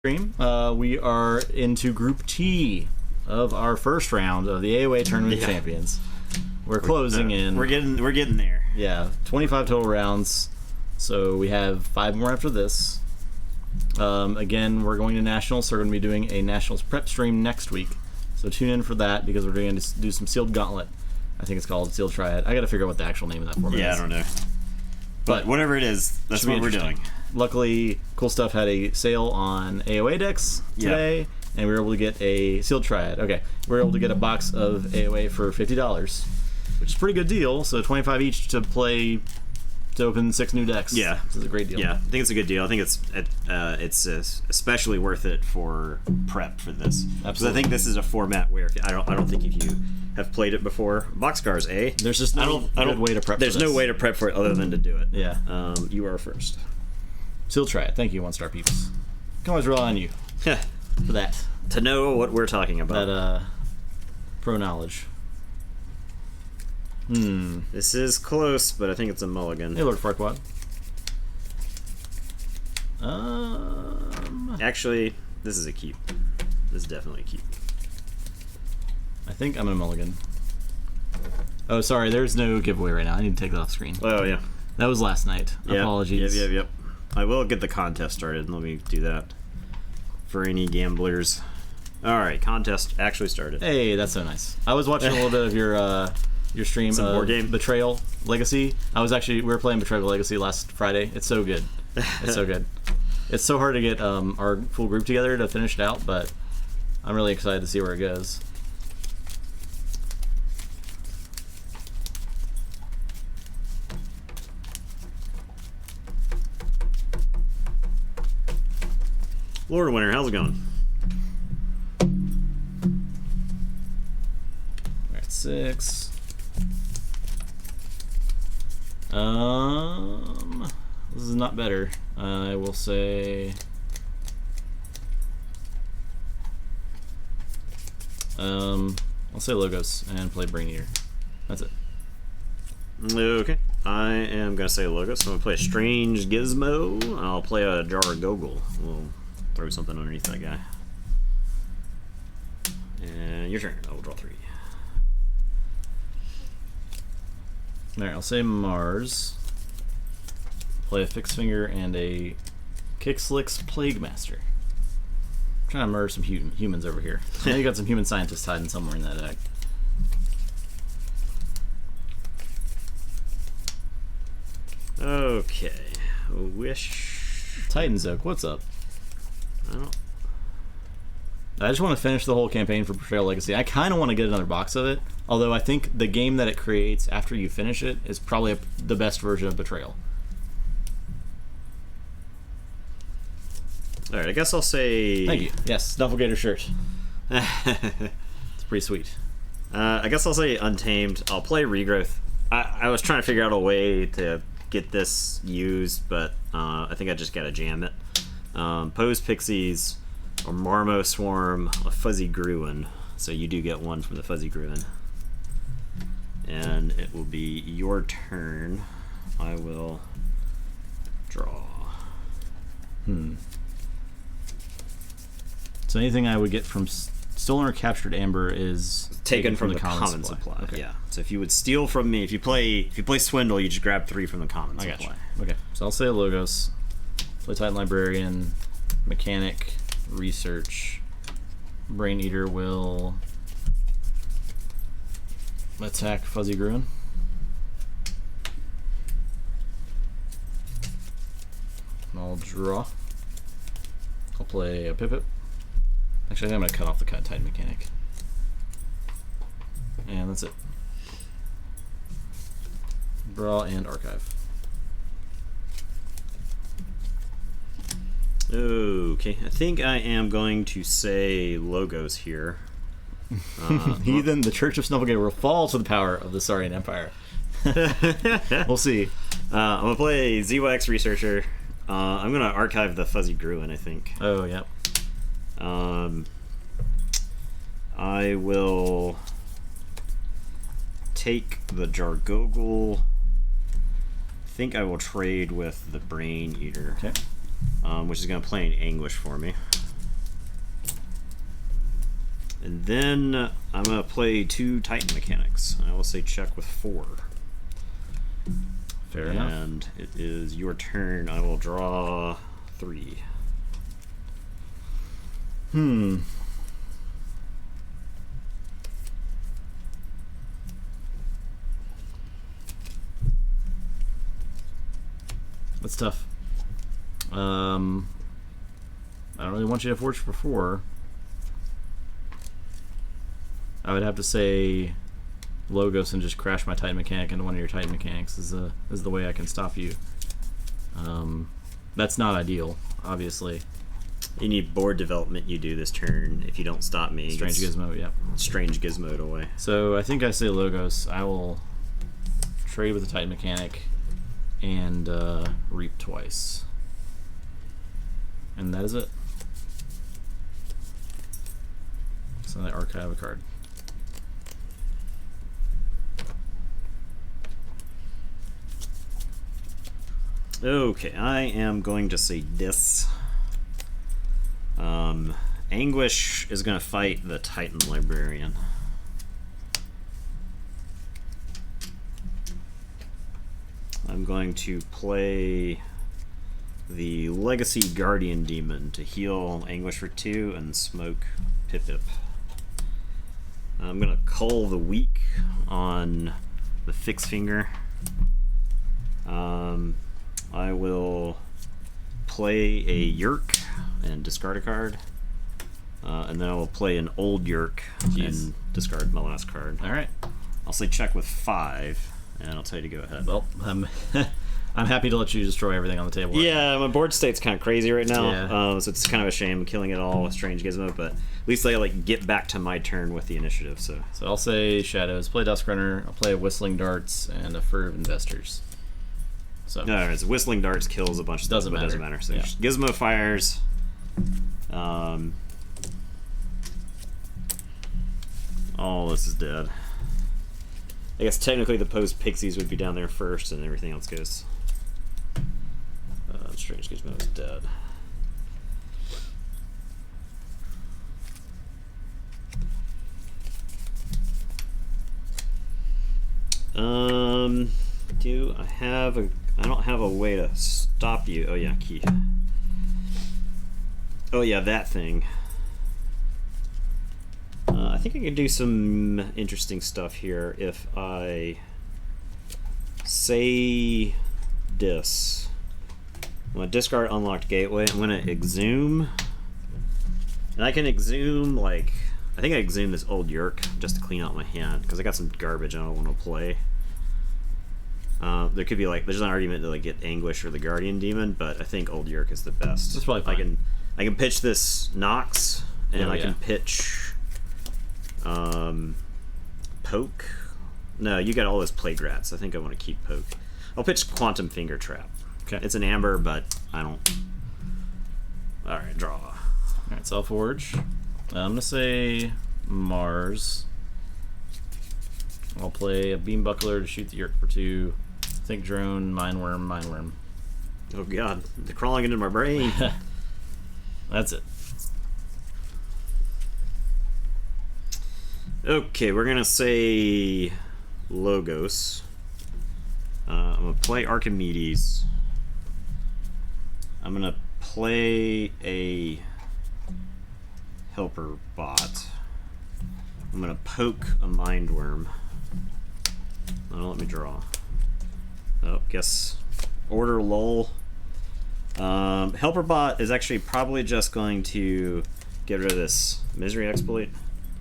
stream. We are into Group T of our first round of the AoA Tournament of Champions. We're closing in. We're getting there. Yeah, 25 total rounds. So we have 5 more after this. Again, we're going to Nationals, so we're going to be doing a Nationals prep stream next week. So tune in for that because we're going to do some Sealed Gauntlet. I think it's called Sealed Triad. I got to figure out what the actual name of that format is. Yeah, I don't know. But whatever it is, that's what we're doing. Luckily, Cool Stuff had a sale on AoA decks today, and we were able to get a Sealed Triad. Okay, we were able to get a box of AoA for $50, which is a pretty good deal. So 25 each to play, to open 6 new decks. Yeah, this is a great deal. Yeah, I think it's a good deal. I think it's especially worth it for prep for this. Because I think this is a format where I don't think if you have played it before, Boxcars A. There's just no good way to prep. There's no way to prep for it other than to do it. Yeah. You are first. Sealed Triad. Thank you, 1-star peeps. Can always rely on you for that. To know what we're talking about. That pro knowledge. This is close, but I think it's a mulligan. Hey, Lord Farquaad. Actually, this is a keep. This is definitely a keep. I think I'm a mulligan. Oh, sorry, there's no giveaway right now. I need to take that off screen. Oh, yeah. That was last night. Apologies. Yep. I will get the contest started. Let me do that for any gamblers. Alright, contest actually started. Hey, that's so nice. I was watching a little bit of your stream Some board game? Betrayal Legacy. We were playing Betrayal Legacy last Friday. It's so good. It's so good. It's so hard to get our full group together to finish it out, but I'm really excited to see where it goes. Lord Winter, how's it going? Alright, 6. This is not better. I will say I'll say Logos and play Brain Eater. That's it. Okay. I am gonna say Logos. I'm gonna play a Strange Gizmo. I'll play a Jar of Gogol. We'll throw something underneath that guy. And your turn. I will draw 3. Alright, I'll say Mars. Play a Fixed Finger and a Kickslicks Plague Master. I'm trying to murder some humans over here. I know you got some human scientists hiding somewhere in that deck. Okay. Wish. Titan's Oak, what's up? I just want to finish the whole campaign for Betrayal Legacy. I kind of want to get another box of it, although I think the game that it creates after you finish it is probably the best version of Betrayal. Alright, I guess I'll say... Thank you. Yes, Doppelganger shirt. It's pretty sweet. I guess I'll say Untamed. I'll play Regrowth. I was trying to figure out a way to get this used, but I think I just gotta jam it. Pose Pixies, or Marmo Swarm, a Fuzzy Gruin. So you do get 1 from the Fuzzy Gruin. And it will be your turn. I will draw. So anything I would get from stolen or captured amber is taken from the common supply. Okay. Yeah. So if you would steal from me, if you play Swindle, you just grab 3 from the common supply. Gotcha. Okay. So I'll say Logos. Play Titan Librarian, Mechanic, Research. Brain Eater will attack Fuzzy Gruin. I'll draw. I'll play a Pip-Pip. Actually, I think I'm going to cut off the Titan Mechanic. And that's it. Draw and archive. Okay, I think I am going to say Logos here. Heathen, the Church of Snufflegate will fall to the power of the Saurian Empire. We'll see. I'm going to play ZYX Researcher. I'm going to archive the Fuzzy Gruin, I think. Oh, yeah. I will take the Jargogol. I think I will trade with the Brain Eater. Okay. Which is going to play in Anguish for me. And then I'm going to play 2 Titan mechanics. I will say check with 4. Fair enough. And it is your turn. I will draw 3. That's tough. I don't really want you to forge for 4. I would have to say Logos and just crash my Titan mechanic into one of your Titan mechanics is the way I can stop you. That's not ideal, obviously. Any board development you do this turn, if you don't stop me, Strange Gizmo, yeah. Strange Gizmo away. So I think I say Logos. I will trade with the Titan mechanic and reap twice. And that is it. So I archive a card. Okay, I am going to say this. Anguish is going to fight the Titan Librarian. I'm going to play the Legacy Guardian Demon to heal Anguish for 2 and smoke Pip Pip. I'm going to cull the weak on the Fix Finger. I will play a Yerk and discard a card. And then I will play an old Yerk and discard my last card. All right. I'll say check with 5, and I'll tell you to go ahead. Well, I'm happy to let you destroy everything on the table. Yeah, my board state's kind of crazy right now, Yeah. so it's kind of a shame killing it all with Strange Gizmo, but at least I get back to my turn with the initiative. So I'll say Shadows, play Duskrunner, I'll play Whistling Darts, and a Fur of Investors. So alright, so Whistling Darts kills a bunch of stuff, but it doesn't matter. So Yeah. Gizmo fires. All this is dead. I guess technically the post Pixies would be down there first, and everything else goes. Strange Gizmo is dead. Do I have a? I don't have a way to stop you. Oh yeah, key. Oh yeah, that thing. I think I can do some interesting stuff here if I say this. I'm going to discard Unlocked Gateway. I'm going to exhume. And I can exhume, I think I exhume this old Yerk just to clean out my hand, because I got some garbage I don't want to play. There could be, there's an argument to, get Anguish or the Guardian Demon, but I think old Yerk is the best. That's probably fine. I can pitch this Nox, and I can pitch Poke. No, you got all those Plague Rats. I think I want to keep Poke. I'll pitch Quantum Finger Trap. Okay. It's an amber, but I don't. Alright, draw. Alright, so I'll forge. I'm gonna say Mars. I'll play a Beam Buckler to shoot the Yerk for 2. Think Drone, Mindworm, Mindworm. Oh god, they're crawling into my brain. That's it. Okay, we're gonna say Logos. I'm gonna play Archimedes. I'm gonna play a Helper Bot. I'm gonna poke a Mindworm. Oh, let me draw. Oh, guess order lull. Helper Bot is actually probably just going to get rid of this Misery Exploit.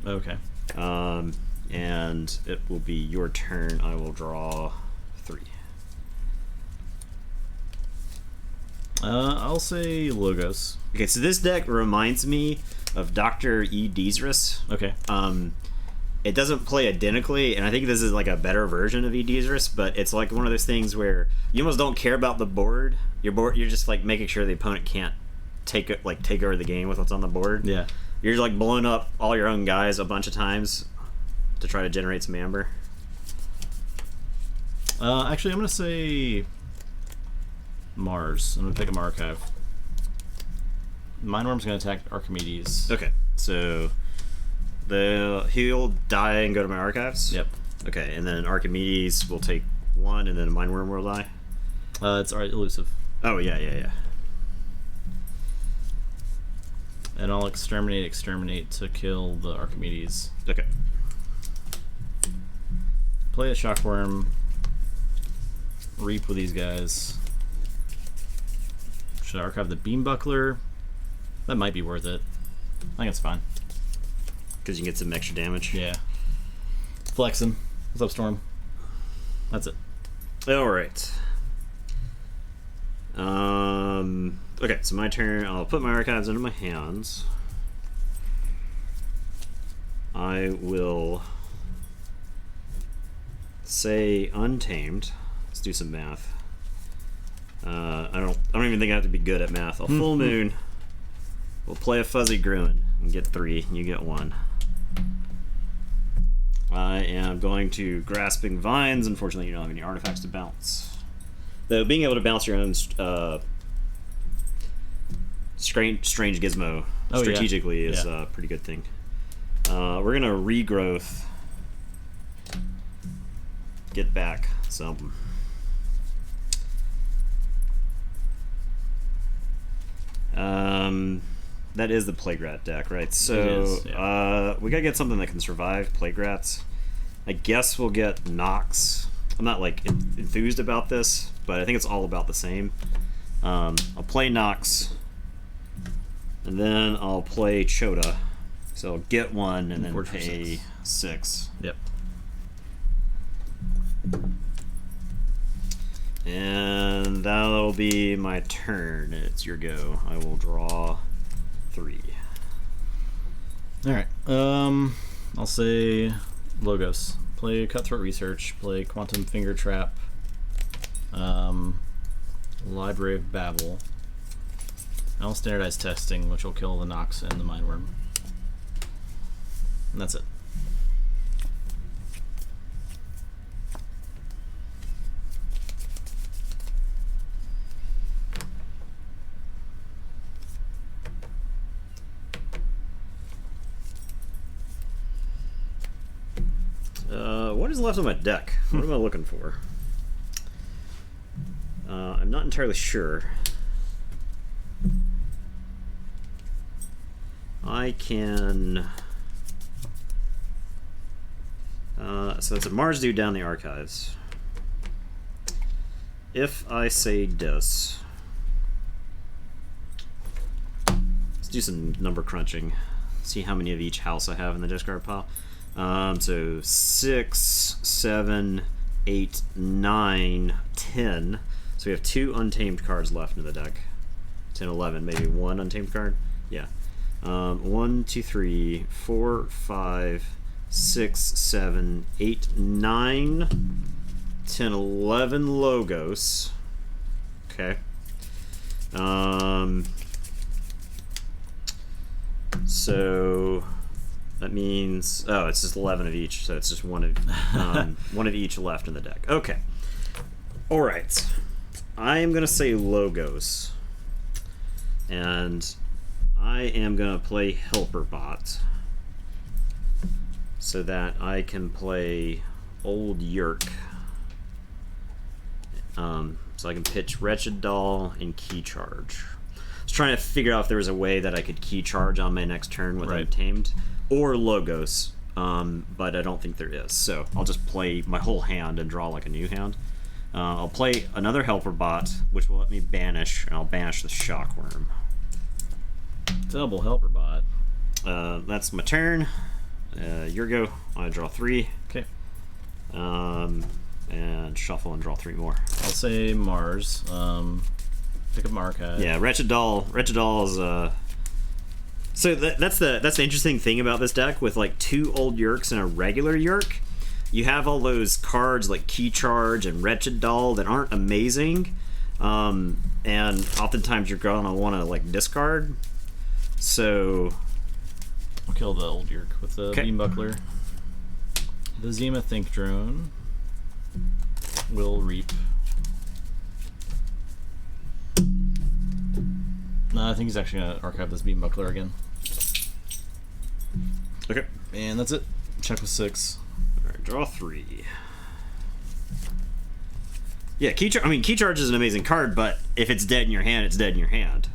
Okay. And it will be your turn. I will draw 3. I'll say Logos. Okay, so this deck reminds me of Dr. E. Deezris. Okay. It doesn't play identically, and I think this is a better version of E. Deezris, but it's one of those things where you almost don't care about the board. You're just making sure the opponent can't take over the game with what's on the board. Yeah. You're blowing up all your own guys a bunch of times to try to generate some amber. Actually, I'm gonna say Mars. I'm gonna pick a Archive. Mindworm's gonna attack Archimedes. Okay, so He'll die and go to my archives? Yep. Okay, and then Archimedes will take 1, and then Mindworm will die? It's alright, elusive. Oh, yeah. And I'll exterminate to kill the Archimedes. Okay. Play a Shockworm. Reap with these guys. Should I archive the Beambuckler? That might be worth it. I think it's fine. Because you can get some extra damage? Yeah. Flex him. What's up, Storm? That's it. Alright. Okay, so my turn. I'll put my archives into my hands. I will say Untamed. Let's do some math. I don't even think I have to be good at math. A full moon. We'll play a Fuzzy Gruin and get 3. You get 1. I am going to Grasping Vines. Unfortunately, you don't have any artifacts to bounce. Though being able to bounce your own strange gizmo strategically is a pretty good thing. We're gonna regrowth. Get back some. That is the Plague Rat deck, right? So we gotta get something that can survive Plague Rats. I guess we'll get Nox. I'm not like enthused about this, but I think it's all about the same. I'll play Nox, and then I'll play Chota. So I'll get 1 and then pay 6. Yep. And that'll be my turn. It's your go. I will draw 3. Alright. I'll say Logos. Play Cutthroat Research. Play Quantum Finger Trap. Library of Babel. I'll standardize testing, which will kill the Nox and the Mindworm. And that's it. What is left on my deck? What am I looking for? I'm not entirely sure. I can... so it's a Mars dude down the archives. If I say this... Let's do some number crunching. See how many of each house I have in the discard pile. So 6, 7, 8, 9, 10. So we have 2 untamed cards left in the deck. 10, 11, maybe 1 untamed card? Yeah. 1, 2, 3, 4, 5, 6, 7, 8, 9, 10, 11 Logos. Okay. So that means, oh, it's just 11 of each, so it's just one of each left in the deck. Okay. All right. I am gonna say Logos, and I am gonna play Helper Bot, so that I can play Old Yerk. So I can pitch Wretched Doll and Key Charge. I was trying to figure out if there was a way that I could Key Charge on my next turn with Untamed or Logos, but I don't think there is. So I'll just play my whole hand and draw like a new hand. I'll play another Helper Bot, which will let me banish, and I'll banish the Shockworm. Double Helper Bot. That's my turn. Your go. I draw 3. Okay. And shuffle and draw 3 more. I'll say Mars. Pick up my archive. Yeah, Wretched Doll. Wretched Doll is so that's the interesting thing about this deck with like 2 Old Yerks and a regular Yerk. You have all those cards like Key Charge and Wretched Doll that aren't amazing, and oftentimes you're gonna want to like discard. So I'll kill the Old Yerk with the Beambuckler. The Zima Think Drone will reap. No, I think he's actually gonna archive this Beambuckler again. Okay. And that's it. Check with 6. Alright, draw 3. Yeah, key charge is an amazing card, but if it's dead in your hand, it's dead in your hand.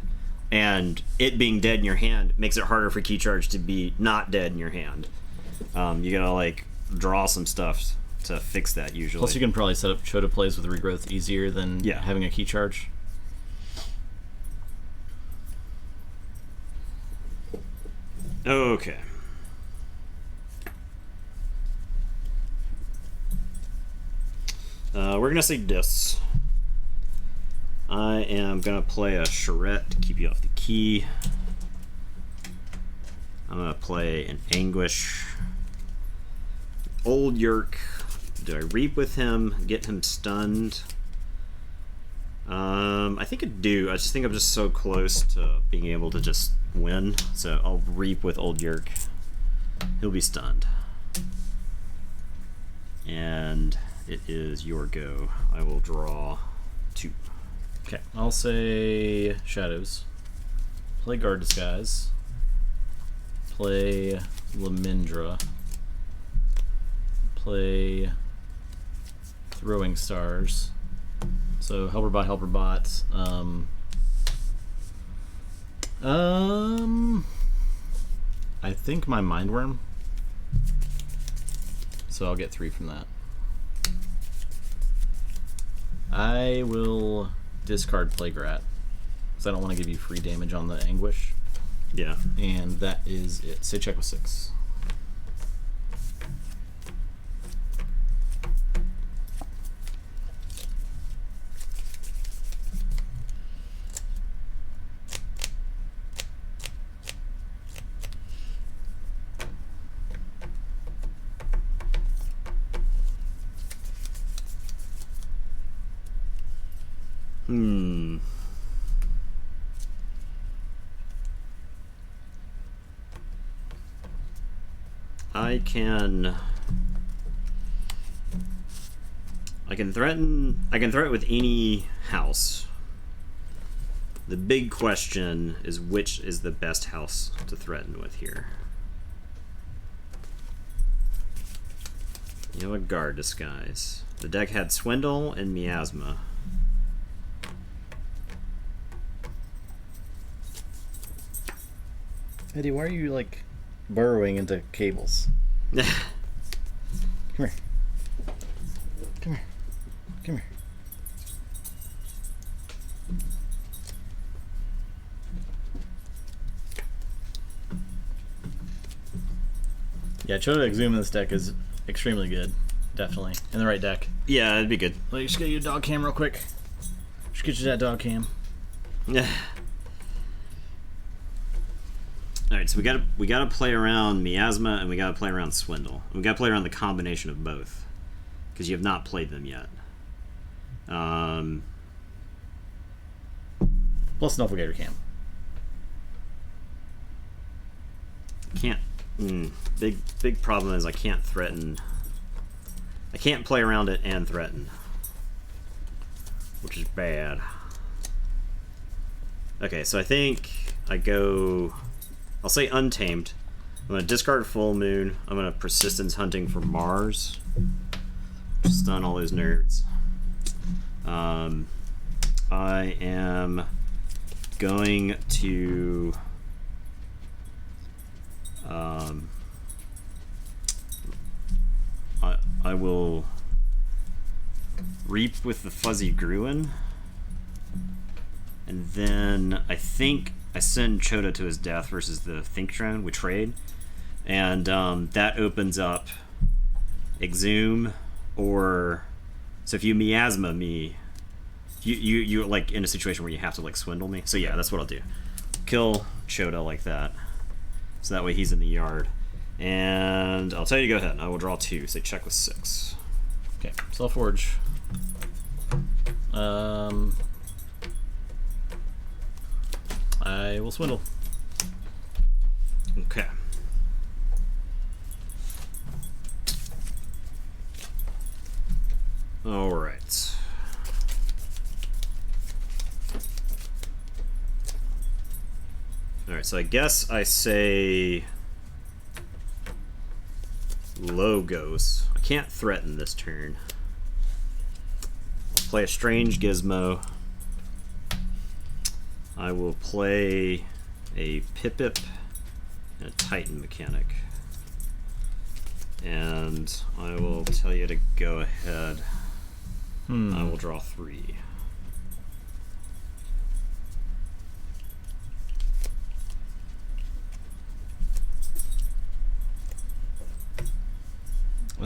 And it being dead in your hand makes it harder for key charge to be not dead in your hand. You gotta like draw some stuff to fix that usually. Plus, you can probably set up Chota plays with regrowth easier than having a key charge. Okay. We're gonna say this. I am gonna play a charrette to keep you off the key. I'm gonna play an anguish. Old Yerk. Do I reap with him? Get him stunned? I think I do. I just think I'm just so close to being able to just win. So I'll reap with Old Yerk. He'll be stunned. And it is your go. I will draw 2. Okay, I'll say Shadows. Play Guard Disguise. Play Lamindra. Play Throwing Stars. So Helper Bot, Helper Bot. I think my Mindworm. So I'll get 3 from that. I will discard Plaguerat, because I don't want to give you free damage on the Anguish. Yeah. And that is it. Say check with 6. I can threaten with any house. The big question is which is the best house to threaten with here. You have a Guard Disguise. The deck had Swindle and Miasma. Eddie, why are you like burrowing into cables? Come here. Come here. Come here. Yeah, Chota Exhume in this deck is extremely good. Definitely. In the right deck. Yeah, it'd be good. Let me just get you a dog cam real quick. Just get you that dog cam. Yeah. Alright, so we gotta play around Miasma and we gotta play around Swindle. And we gotta play around the combination of both. Because you have not played them yet. Plus Nufflegator cam. Can't. Big problem is I can't threaten. I can't play around it and threaten. Which is bad. Okay, so I think I go. I'll say Untamed. I'm going to discard Full Moon. I'm going to Persistence Hunting for Mars. Stun all those nerds. I am going to. I will Reap with the Fuzzy Gruin. And then I think I send Chota to his death versus the Think Drone. We trade. And that opens up Exhume, or so if you miasma me, you're like in a situation where you have to like swindle me. So yeah, that's what I'll do. Kill Chota like that. So that way he's in the yard. And I'll tell you to go ahead. I will draw 2. Say check with 6. Okay, Self-Forge. I will swindle. Okay. All right. All right, so I guess I say Logos. I can't threaten this turn. I'll play a strange gizmo. I will play a Pip and a Titan mechanic. And I will tell you to go ahead. I will draw 3.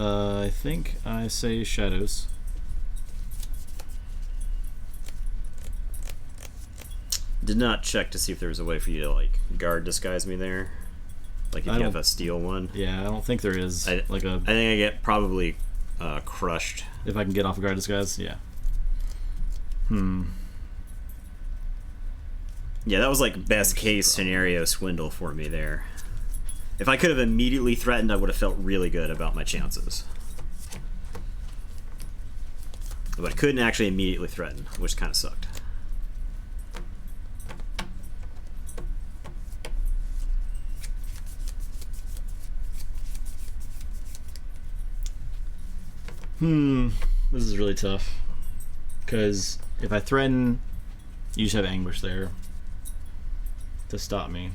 I think I say shadows. Did not check to see if there was a way for you to like guard disguise me there. Like if you have a steel one. Yeah, I don't think there is. I think I get probably crushed. If I can get off a guard disguise, yeah. Yeah, that was like best case scenario swindle for me there. If I could have immediately threatened, I would have felt really good about my chances. But I couldn't actually immediately threaten, which kind of sucked. This is really tough. Because if I threaten, you just have anguish there to stop me.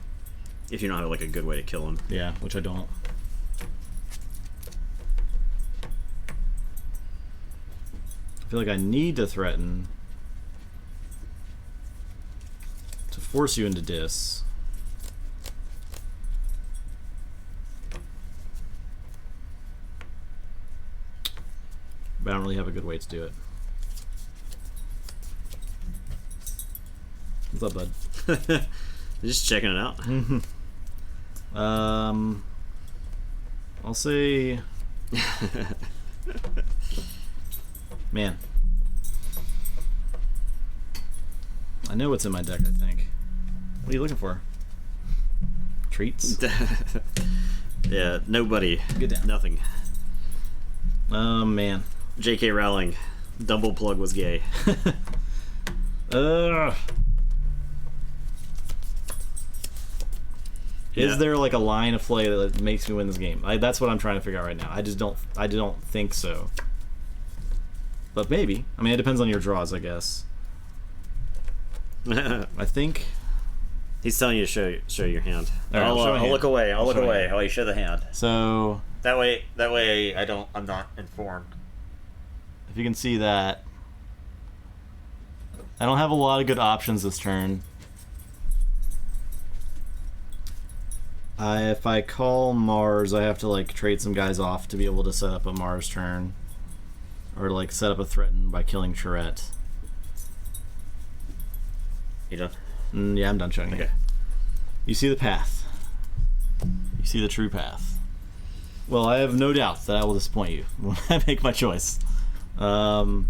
If you don't have like a good way to kill him. Yeah, which I don't. I feel like I need to threaten to force you into dis. But I don't really have a good way to do it. What's up, bud? Just checking it out. I'll say... Man. I know what's in my deck, I think. What are you looking for? Treats? Yeah, nobody. Get down. Nothing. Oh, man. J.K. Rowling. Double plug was gay. Is there like a line of play that makes me win this game? That's what I'm trying to figure out right now. I don't think so. But maybe. I mean, it depends on your draws, I guess. I think he's telling you to show your hand. Right, I'll look away. I'll look away. I'll show the hand. So that way I'm not informed. If you can see that, I don't have a lot of good options this turn. If I call Mars, I have to like trade some guys off to be able to set up a Mars turn, or like set up a threaten by killing Charette. You done? Yeah, I'm done showing Okay. you. You see the path. You see the true path. Well, I have no doubt that I will disappoint you when I make my choice. I'm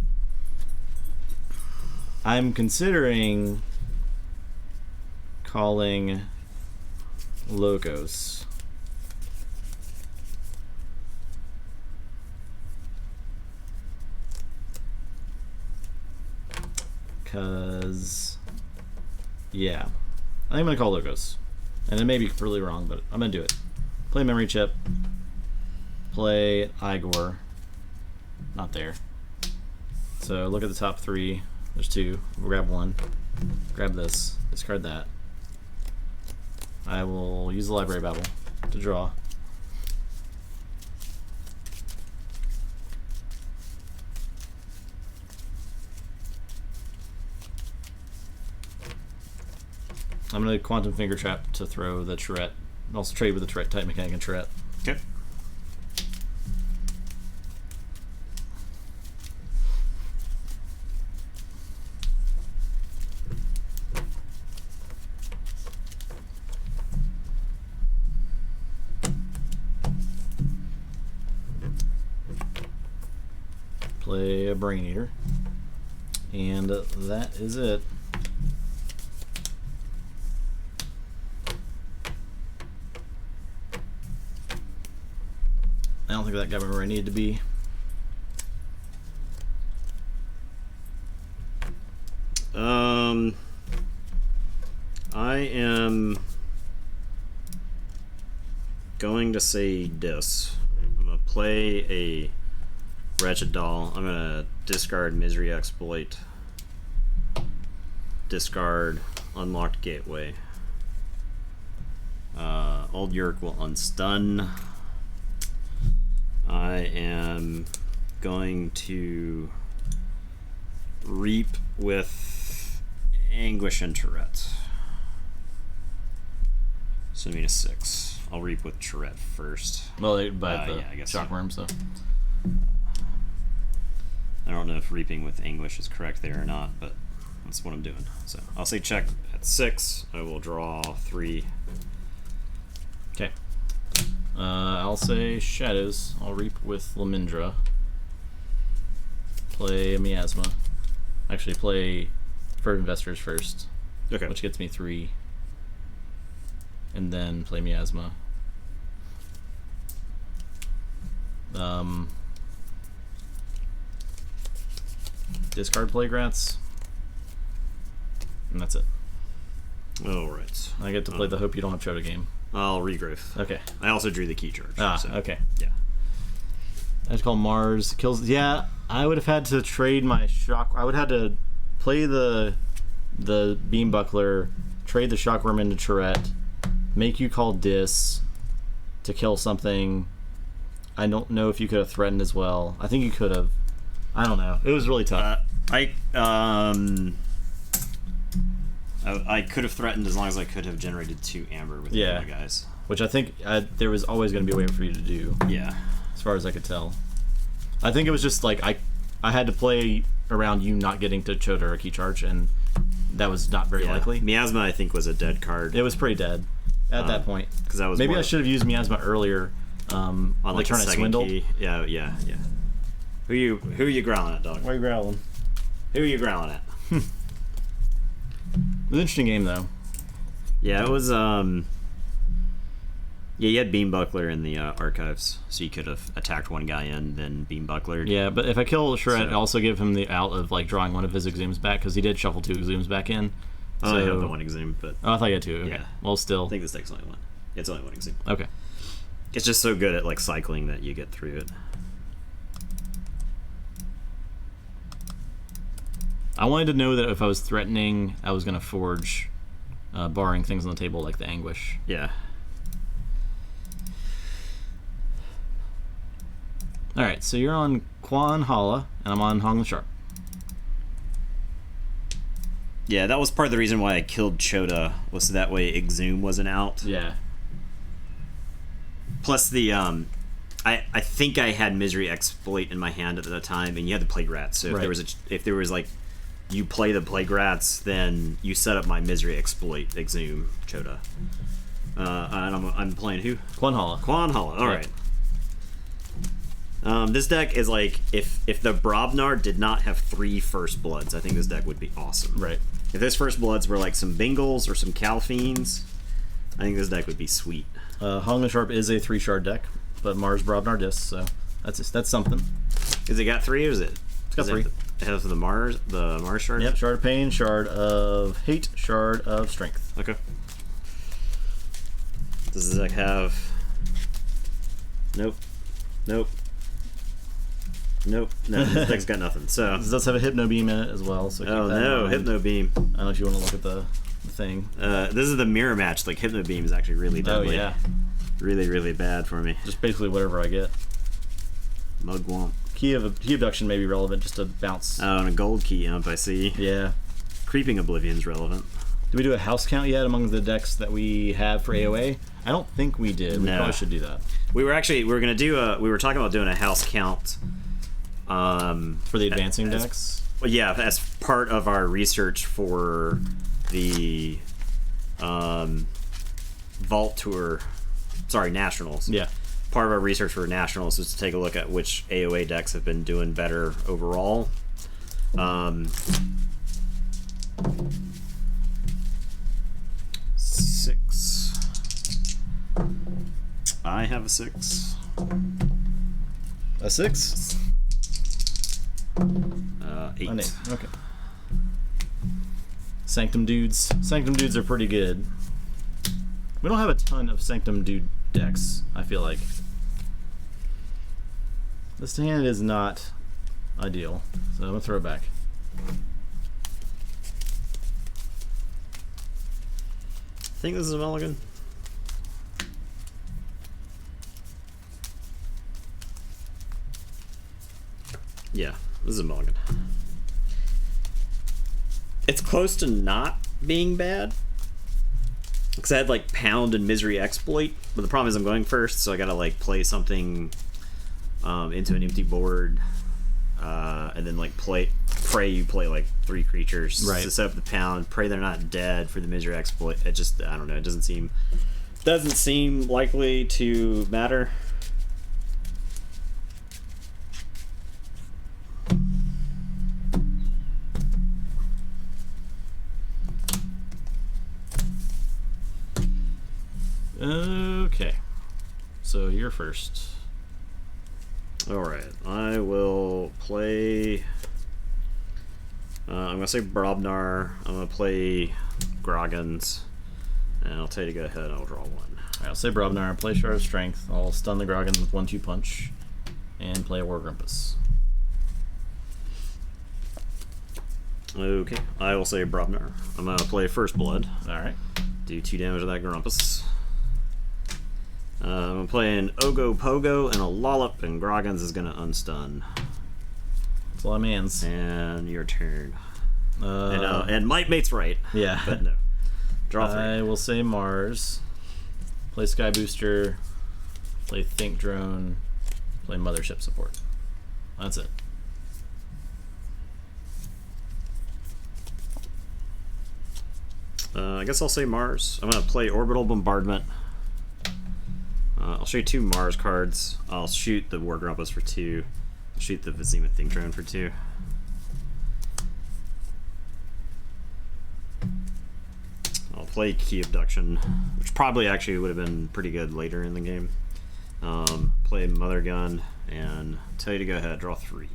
considering calling Logos. Because, yeah. I think I'm going to call Logos. And it may be really wrong, but I'm going to do it. Play Memory Chip. Play Igor. Not there. So look at the top 3. There's 2. We'll grab 1. Grab this. Discard that. I will use the Library Babble to draw. I'm going to Quantum Finger Trap to throw the Charette. And also trade with the Titan Mechanic and Charette. Okay. Play a Brain Eater. And that is it. I don't think that got me where I needed to be. I am going to say dis. I'm gonna play a Wretched Doll. I'm gonna discard Misery Exploit. Discard Unlocked Gateway. Old Yerk will unstun. I am going to Reap with Anguish and Tourette. So I mean a 6. I'll Reap with Tourette first. Well, they buy the yeah, I guess shockworm, so. I don't know if Reaping with Anguish is correct there or not, but that's what I'm doing. So I'll say check at 6. I will draw 3. Okay. I'll say Shadows. I'll Reap with Lamindra. Play Miasma. Actually, play Fur Investors first. Okay. Which gets me 3. And then play Miasma. Discard Playgrats. And that's it. Alright. I get to play the Hope You Don't Have Chota game. I'll Regrowth. Okay. I also drew the Key Charge. So, Okay. yeah. I just call Mars kills. Yeah, I would have had to trade my shock. I would have had to play the Beam Buckler, trade the Shockworm into Tourette, make you call Dis to kill something. I don't know if you could have threatened as well. I think you could have. I don't know. It was really tough. I could have threatened as long as I could have generated 2 Amber with the other guys. Which I think there was always going to be a way for you to do. Yeah. As far as I could tell. I think it was just like I had to play around you not getting to Chota or Key Charge, and that was not very likely. Miasma, I think, was a dead card. It was pretty dead at that point. Because that was maybe I should have used Miasma earlier. On like turn a it second swindled. key. Yeah. Who you growling at, dog? Why are you growling? Who are you growling at? It was an interesting game, though. Yeah, it was. Yeah, you had Beam Buckler in the archives, so you could have attacked one guy in, then Beam Bucklered. Yeah, but if I kill Shred, I also give him the out of like drawing one of his Exhumes back, because he did shuffle 2 Exhumes back in. Oh, I have the one Exhume, but I thought you had 2. Okay. Yeah. Well, still. I think this deck's only one. It's only one Exhume. Okay. It's just so good at like cycling that you get through it. I wanted to know that if I was threatening, I was going to forge, barring things on the table like the Anguish. Yeah. Alright, so you're on Quan Hala, and I'm on Hong the Sharp. Yeah, that was part of the reason why I killed Chota, was so that way Exhume wasn't out. Yeah. Plus the, I think I had Misery Exploit in my hand at the time, and you had the Plague Rats, so if there was like, you play the Plague Rats, then you set up my Misery Exploit Exhume Chota. And I'm playing who? Quan Hala. Quan Hala, alright. This deck is like, if the Brobnar did not have 3 First Bloods, I think this deck would be awesome. Right. If those First Bloods were like some Bingals or some Calfiends, I think this deck would be sweet. Hong the Sharp is a 3-shard deck, but Mars Brobnar Disc, so that's something. Is it got 3 or is it? It's got 3. It has the Mars shard? Yep, Shard of Pain, Shard of Hate, Shard of Strength. Okay. Does this deck have... Nope. No, this deck's got nothing. So This does have a Hypno Beam in it as well. So keep that in mind. Hypno Beam. I don't know if you want to look at the thing. This is the mirror match. Like Hypno Beam is actually really deadly. Oh yeah, really, really bad for me. just basically whatever I get. Mugwump. Key Abduction may be relevant just to bounce. Oh, and a gold key imp, I see. Yeah. Creeping Oblivion's relevant. Did we do a house count yet among the decks that we have for AoA? I don't think we did. We probably should do that. We were talking about doing a house count. For the advancing decks? Well, yeah, as part of our research for the Vault Tour, Nationals. Yeah. Part of our research for Nationals is to take a look at which AoA decks have been doing better overall. 6. I have a 6. A 6? 8. An 8. Okay. Sanctum dudes. Sanctum dudes are pretty good. We don't have a ton of Sanctum dude decks, I feel like. This hand is not ideal, so I'm gonna throw it back. I think this is a mulligan. Yeah, this is a mulligan. It's close to not being bad. Because I had like Pound and Misery Exploit, but the problem is I'm going first, so I gotta like play something into an empty board, and then like pray you play like 3 creatures to set up the Pound, pray they're not dead for the Misery Exploit. It just, I don't know, it doesn't seem likely to matter. Okay, so you're first. Alright, I will play... I'm going to say Brobnar, I'm going to play Groggins, and I'll tell you to go ahead and I'll draw 1. Alright, I'll say Brobnar, play Shard of Strength, I'll stun the Groggins with 1/2 punch, and play a War Grumpus. Okay, I will say Brobnar. I'm going to play First Blood. Alright. Do 2 damage to that Grumpus. I'm playing Ogo Pogo and a Lollop, and Groggins is going to unstun. That's a lot of mans. And your turn. And Might Mate's right. Yeah. But no. Draw 3. I will say Mars, play Sky Booster, play Think Drone, play Mothership Support. That's it. I guess I'll say Mars. I'm going to play Orbital Bombardment. I'll show you 2 Mars cards. I'll shoot the War Grumpus for 2. I'll shoot the Vizima Think Drone for 2. I'll play Key Abduction, which probably actually would have been pretty good later in the game. Play Mother Gun, and tell you to go ahead, draw 3.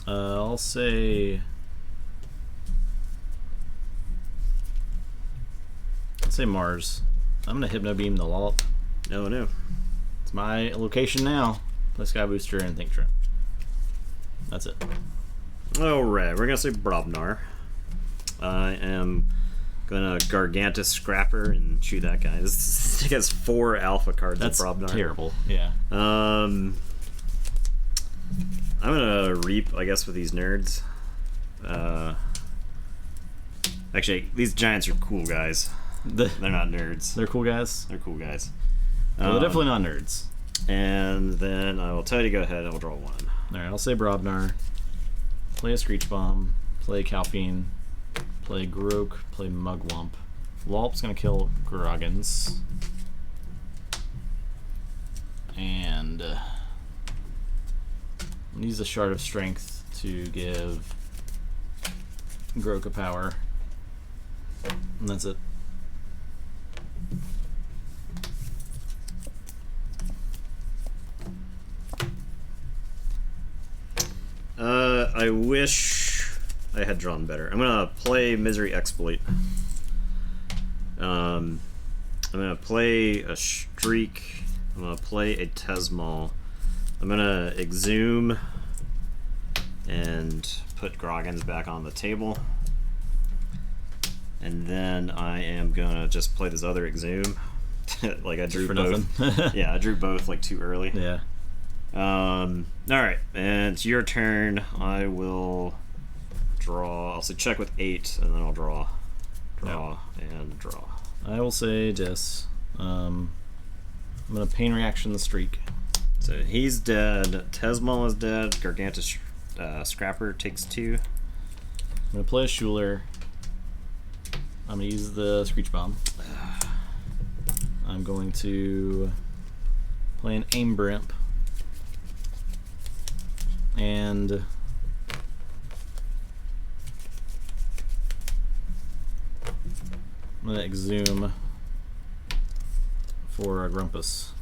I'll say Mars. I'm gonna Hypno Beam the Lollop. No. It's my location now. Play Sky Booster and Think Drone. That's it. Alright, we're gonna say Brobnar. I am gonna Gargantus Scrapper and shoot that guy. This thing has 4 alpha cards. That's of Brobnar. terrible. Yeah. I'm gonna Reap, I guess, with these nerds. Actually, these giants are cool guys. They're not nerds. They're cool guys. They're cool guys. Well, they're definitely not nerds. And then I will tell you to go ahead and I'll draw 1. Alright, I'll say Brobnar. Play a Screech Bomb. Play Calphine. Play Grok. Play Mugwump. Lollop's gonna kill Groggins. And I'm gonna use the Shard of Strength to give Grok a power. And that's it. I wish I had drawn better. I'm gonna play Misery Exploit. I'm gonna play a Streak. I'm gonna play a Tesmal. I'm gonna Exhume and put Groggins back on the table. And then I am gonna just play this other Exhume. Like I drew both. Yeah, I drew both like too early. Yeah. Alright, and it's your turn. I will draw. I'll say check with 8, and then I'll draw. And draw. I will say Dis. I'm gonna Pain Reaction the Streak. So he's dead. Tesmal is dead. Gargantus Scrapper takes 2. I'm gonna play a Schuler. I'm gonna use the Screech Bomb. I'm going to play an Aim Brimp. And I'm gonna Exhume for a Grumpus.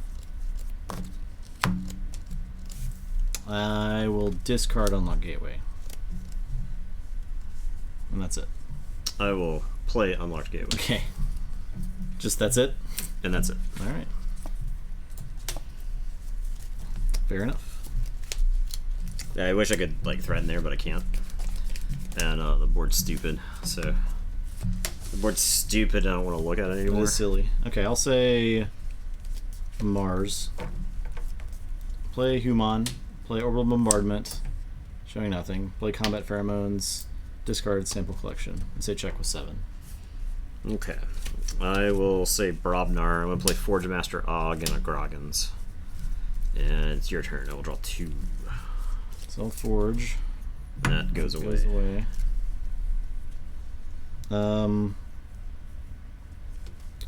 I will discard Unlock Gateway. And that's it. I will play Unlocked Gateway. Okay. Just that's it? And that's it. Alright. Fair enough. Yeah, I wish I could like threaten there, but I can't. And the board's stupid, so the board's stupid. I don't want to look at it anymore. It is silly. Okay, I'll say Mars. Play Human. Play Orbital Bombardment. Showing nothing. Play Combat Pheromones. Discard Sample Collection. And say check with 7. Okay. I will say Brobnar. I'm going to play Forge Master Og and a Groggins. And it's your turn. I will draw 2. So I'll Forge. That goes away.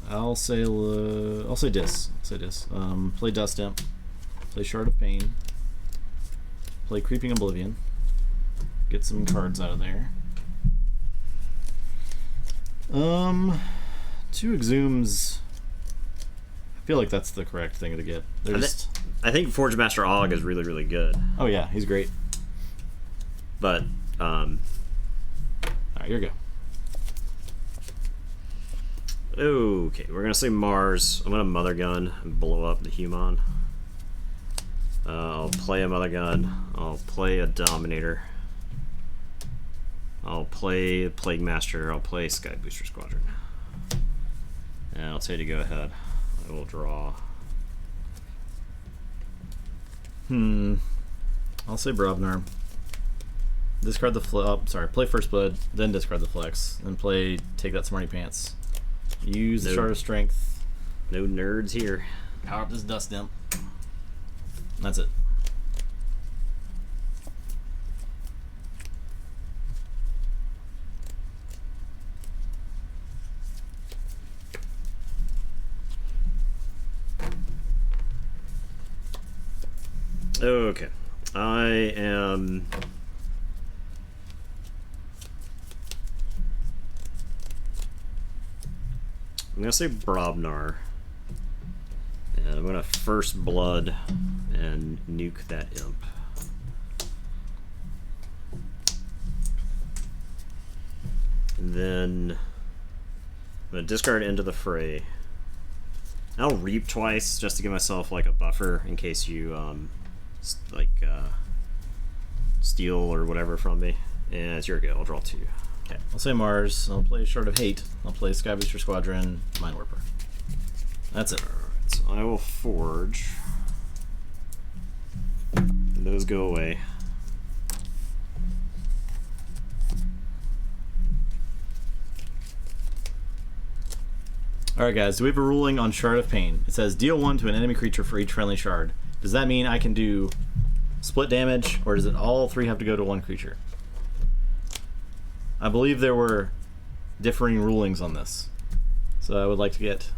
I'll say Dis. Play Dust Imp. Play Shard of Pain. Play Creeping Oblivion. Get some cards out of there. 2 Exhumes. I feel like that's the correct thing to get. I think Forge Master Og is really, really good. Oh yeah, he's great. But alright, here we go. Okay, we're gonna say Mars. I'm gonna Mother Gun and blow up the Human. I'll play a Mother Gun. I'll play a Dominator. I'll play Plague Master. I'll play Sky Booster Squadron. And I'll tell you to go ahead. I will draw. I'll say Brobnar. Discard the play First Blood, then discard the Flex, and play Take That Smarty Pants. Use the Shard of Strength. No nerds here. Power up this Dust Imp. That's it. Okay. I'm gonna say Brobnar. And I'm gonna First Blood and nuke that imp. And then I'm gonna discard Into the Fray. I'll Reap twice just to give myself like a buffer in case you steal or whatever from me. And it's your go. I'll draw 2. Okay, I'll say Mars. I'll play Shard of Hate. I'll play Sky Booster Squadron, Mind Warper. That's it. Alright, so I will Forge. Those go away. Alright guys, do we have a ruling on Shard of Pain? It says deal 1 to an enemy creature for each friendly shard. Does that mean I can do split damage, or does it all 3 have to go to 1 creature? I believe there were differing rulings on this. So I would like to get,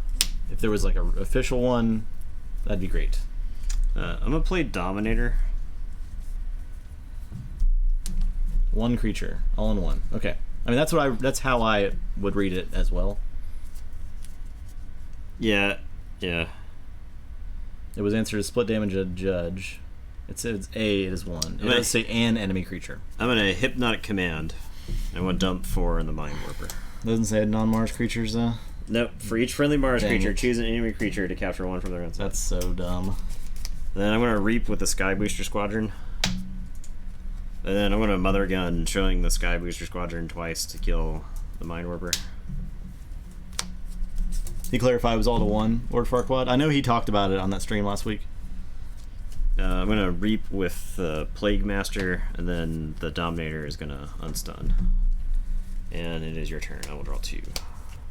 if there was like an official one, that'd be great. I'm gonna play Dominator. 1 creature, all in 1. Okay. I mean that's how I would read it as well. Yeah. It was answered as split damage a judge. It says A, it is 1. It does say an enemy creature. I'm gonna Hypnotic Command. I want to dump 4 in the Mind Warper. Doesn't say non-Mars creatures though. Nope. For each friendly Mars Dang creature, it. choose an enemy creature to capture 1 from their own side. That's so dumb. Then I'm gonna Reap with the Sky Booster Squadron. And then I'm gonna Mother Gun, showing the Sky Booster Squadron twice to kill the Mind Warper. He clarified it was all to 1, Lord Farquaad. I know he talked about it on that stream last week. I'm gonna Reap with the Plague Master, and then the Dominator is gonna unstun. And it is your turn. I will draw 2.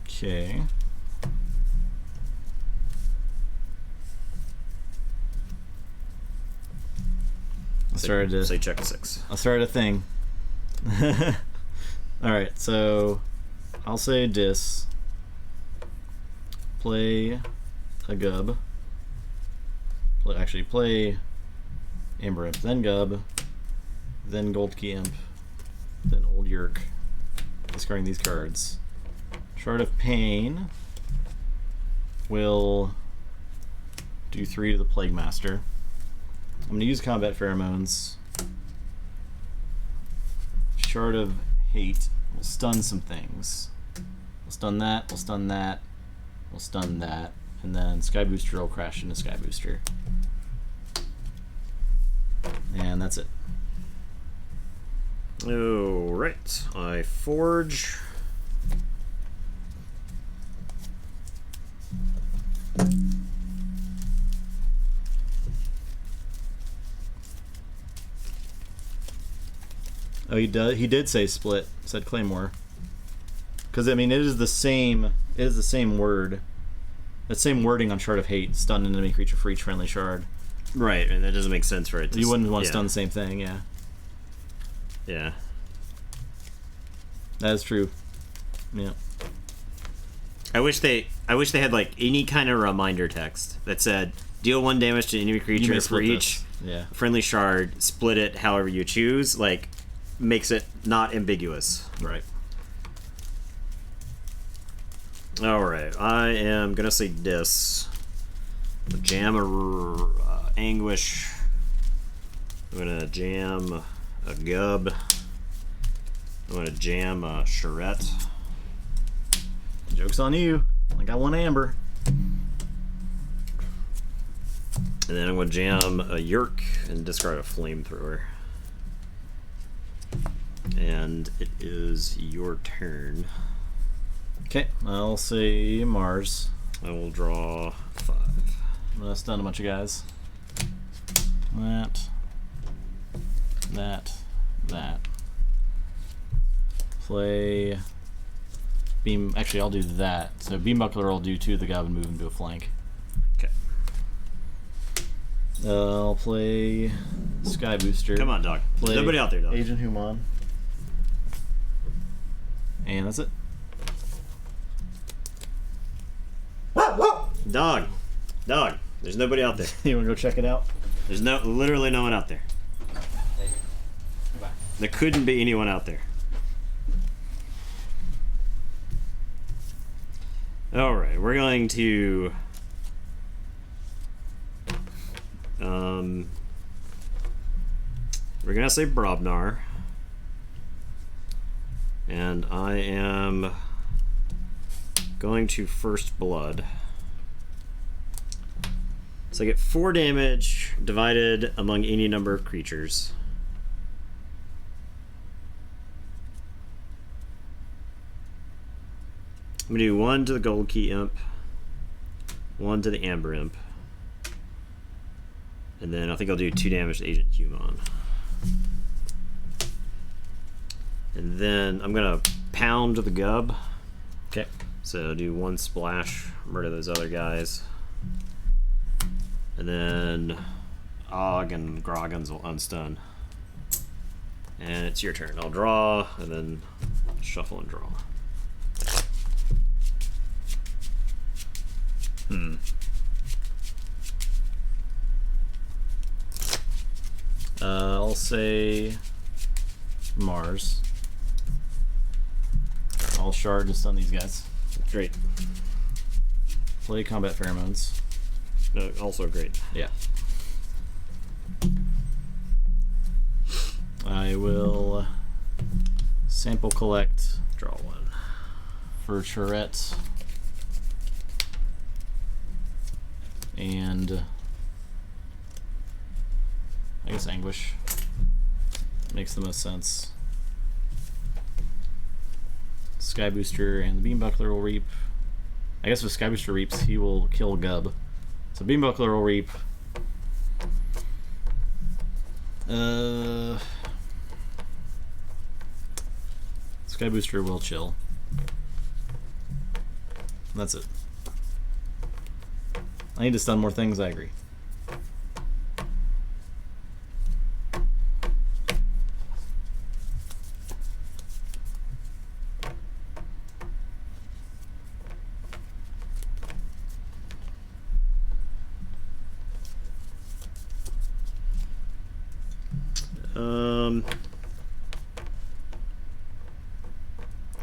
Okay. Say check a 6. I started a thing. Alright, so I'll say Dis. Play a Gub. Play Amber Imp, then Gub, then Gold Key Imp, then Old Yerk. Discarding these cards. Shard of Pain will do 3 to the Plague Master. I'm going to use Combat Pheromones. Shard of Hate will stun some things. We'll stun that, we'll stun that. will stun that, and then Sky Booster will crash into Sky Booster. And that's it. Alright, I forge. Oh, he did say split, said Claymore. Because, I mean, it is the same word. The same wording on Shard of Hate, stun an enemy creature for each friendly shard. Right, and that doesn't make sense for it to... You wouldn't want to stun the same thing, yeah. Yeah. That is true. Yeah. I wish they had like any kind of reminder text that said deal 1 damage to enemy creature for each friendly shard, split it however you choose, like makes it not ambiguous. Right. Alright, I am gonna say this. Jam Anguish. I'm gonna jam a Gub. I'm gonna jam a Charette. Joke's on you. I got 1 Amber. And then I'm gonna jam a Yerk and discard a Flamethrower. And it is your turn. Okay, I'll say Mars. I will draw 5. I'm gonna stun a bunch of guys. That. Play Beam. Actually, I'll do that. So Beam Buckler will do 2 of the Gub and move him to a flank. Okay. I'll play Sky Booster. Come on, dog. There's nobody out there, dog. Agent Human. And that's it. Dog. There's nobody out there. You wanna go check it out? There's literally no one out there. There couldn't be anyone out there. Alright, we're going to we're gonna say Brobnar. And I am going to First Blood. So I get 4 damage divided among any number of creatures. I'm gonna do 1 to the Gold Key Imp, 1 to the Amber Imp, and then I think I'll do 2 damage to Agent Human. And then I'm gonna pound the Gub. Okay. So do 1 splash, murder those other guys. And then Og and Groggins will unstun. And it's your turn. I'll draw, and then shuffle and draw. I'll say Mars. I'll shard to stun these guys. Great. Play Combat Pheromones. Also great. Yeah. I will sample collect. Draw 1. For Charette. And I guess Anguish makes the most sense. Sky Booster and the Beam Buckler will reap. I guess if Sky Booster reaps, he will kill Gub. So Beam Buckler will reap. Sky Booster will chill. That's it. I need to stun more things, I agree.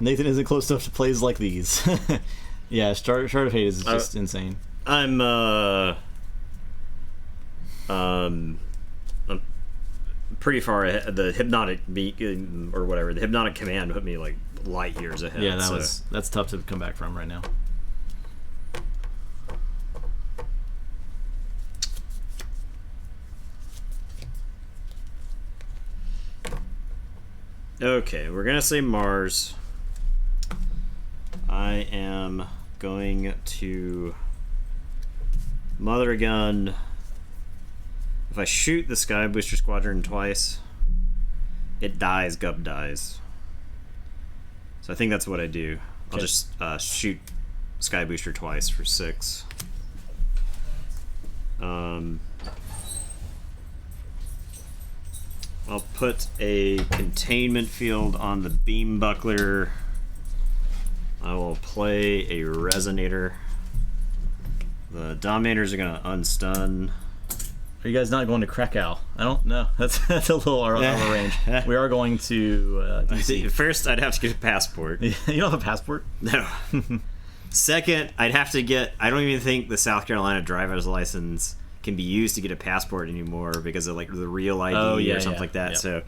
Nathan isn't close enough to plays like these. Yeah, Shard of Hate is just insane. I'm pretty far ahead. The hypnotic beat or whatever, the hypnotic command put me like light years ahead. Yeah, that's tough to come back from right now. Okay, we're gonna say Mars. I am going to Mother Gun. If I shoot the Sky Booster Squadron twice, it dies, Gub dies. So I think that's what I do. I'll just shoot Sky Booster twice for 6. I'll put a containment field on the Beam Buckler. I will play a Resonator. The Dominators are going to unstun. Are you guys not going to Krakow? I don't know. That's a little out of our range. We are going to DC. First, I'd have to get a passport. You don't have a passport? No. Second, I'd have to get... I don't even think the South Carolina driver's license can be used to get a passport anymore because of like the real ID or something like that. Yeah. So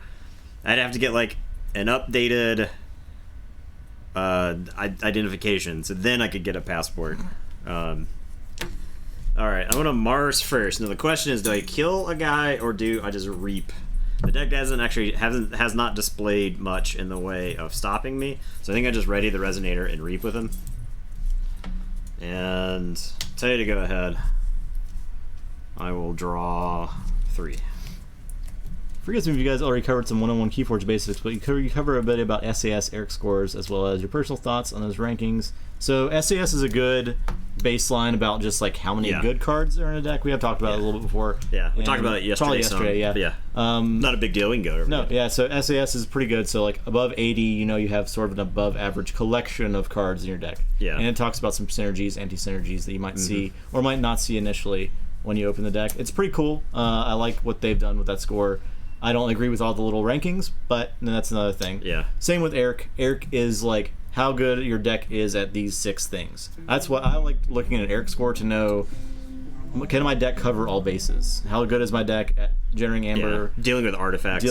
I'd have to get like an updated identification. So then I could get a passport. All right, I'm gonna Mars first. Now the question is, do I kill a guy or do I just reap? The deck has not displayed much in the way of stopping me, so I think I just ready the Resonator and reap with him. And tell you to go ahead. I will draw 3. Forgive me if you guys already covered some one-on-one Keyforge basics, but you cover a bit about SAS, Eric scores, as well as your personal thoughts on those rankings. So SAS is a good baseline about just like how many good cards are in a deck. We have talked about it a little bit before. Yeah, we talked about it yesterday. Probably yesterday, Not a big deal. We can go over No, yeah, so SAS is pretty good. So like above 80, you have sort of an above average collection of cards in your deck. Yeah. And it talks about some synergies, anti-synergies that you might see or might not see initially when you open the deck. It's pretty cool. I like what they've done with that score. I don't agree with all the little rankings, but that's another thing. Yeah. Same with Eric. Eric is like how good your deck is at these 6 things. That's what I like looking at an Eric score to know. Can my deck cover all bases? How good is my deck at generating amber? Yeah. Dealing with artifacts.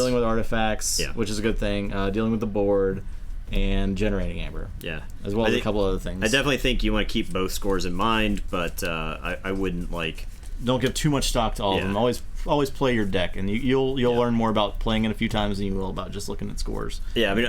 Which is a good thing. Dealing with the board and generating amber. Yeah. As well as a couple other things. I definitely think you want to keep both scores in mind, but I wouldn't like... Don't give too much stock to all of them. Always play your deck, and you'll learn more about playing it a few times than you will about just looking at scores. Yeah, I mean,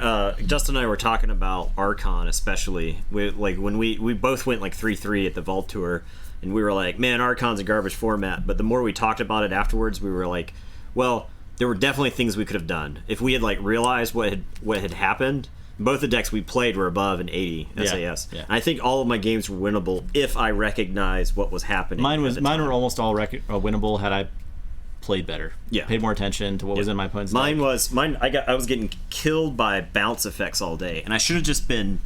Justin and I were talking about Archon, especially. When we both went like 3-3 at the Vault Tour, and we were like, man, Archon's a garbage format. But the more we talked about it afterwards, we were like, well, there were definitely things we could have done if we had like realized what had happened. Both the decks we played were above an 80 SAS. Yeah. And I think all of my games were winnable if I recognized what was happening. Mine were almost all winnable had I played better. Yeah. Paid more attention to what was in my opponent's deck. I was getting killed by bounce effects all day, and I should have just been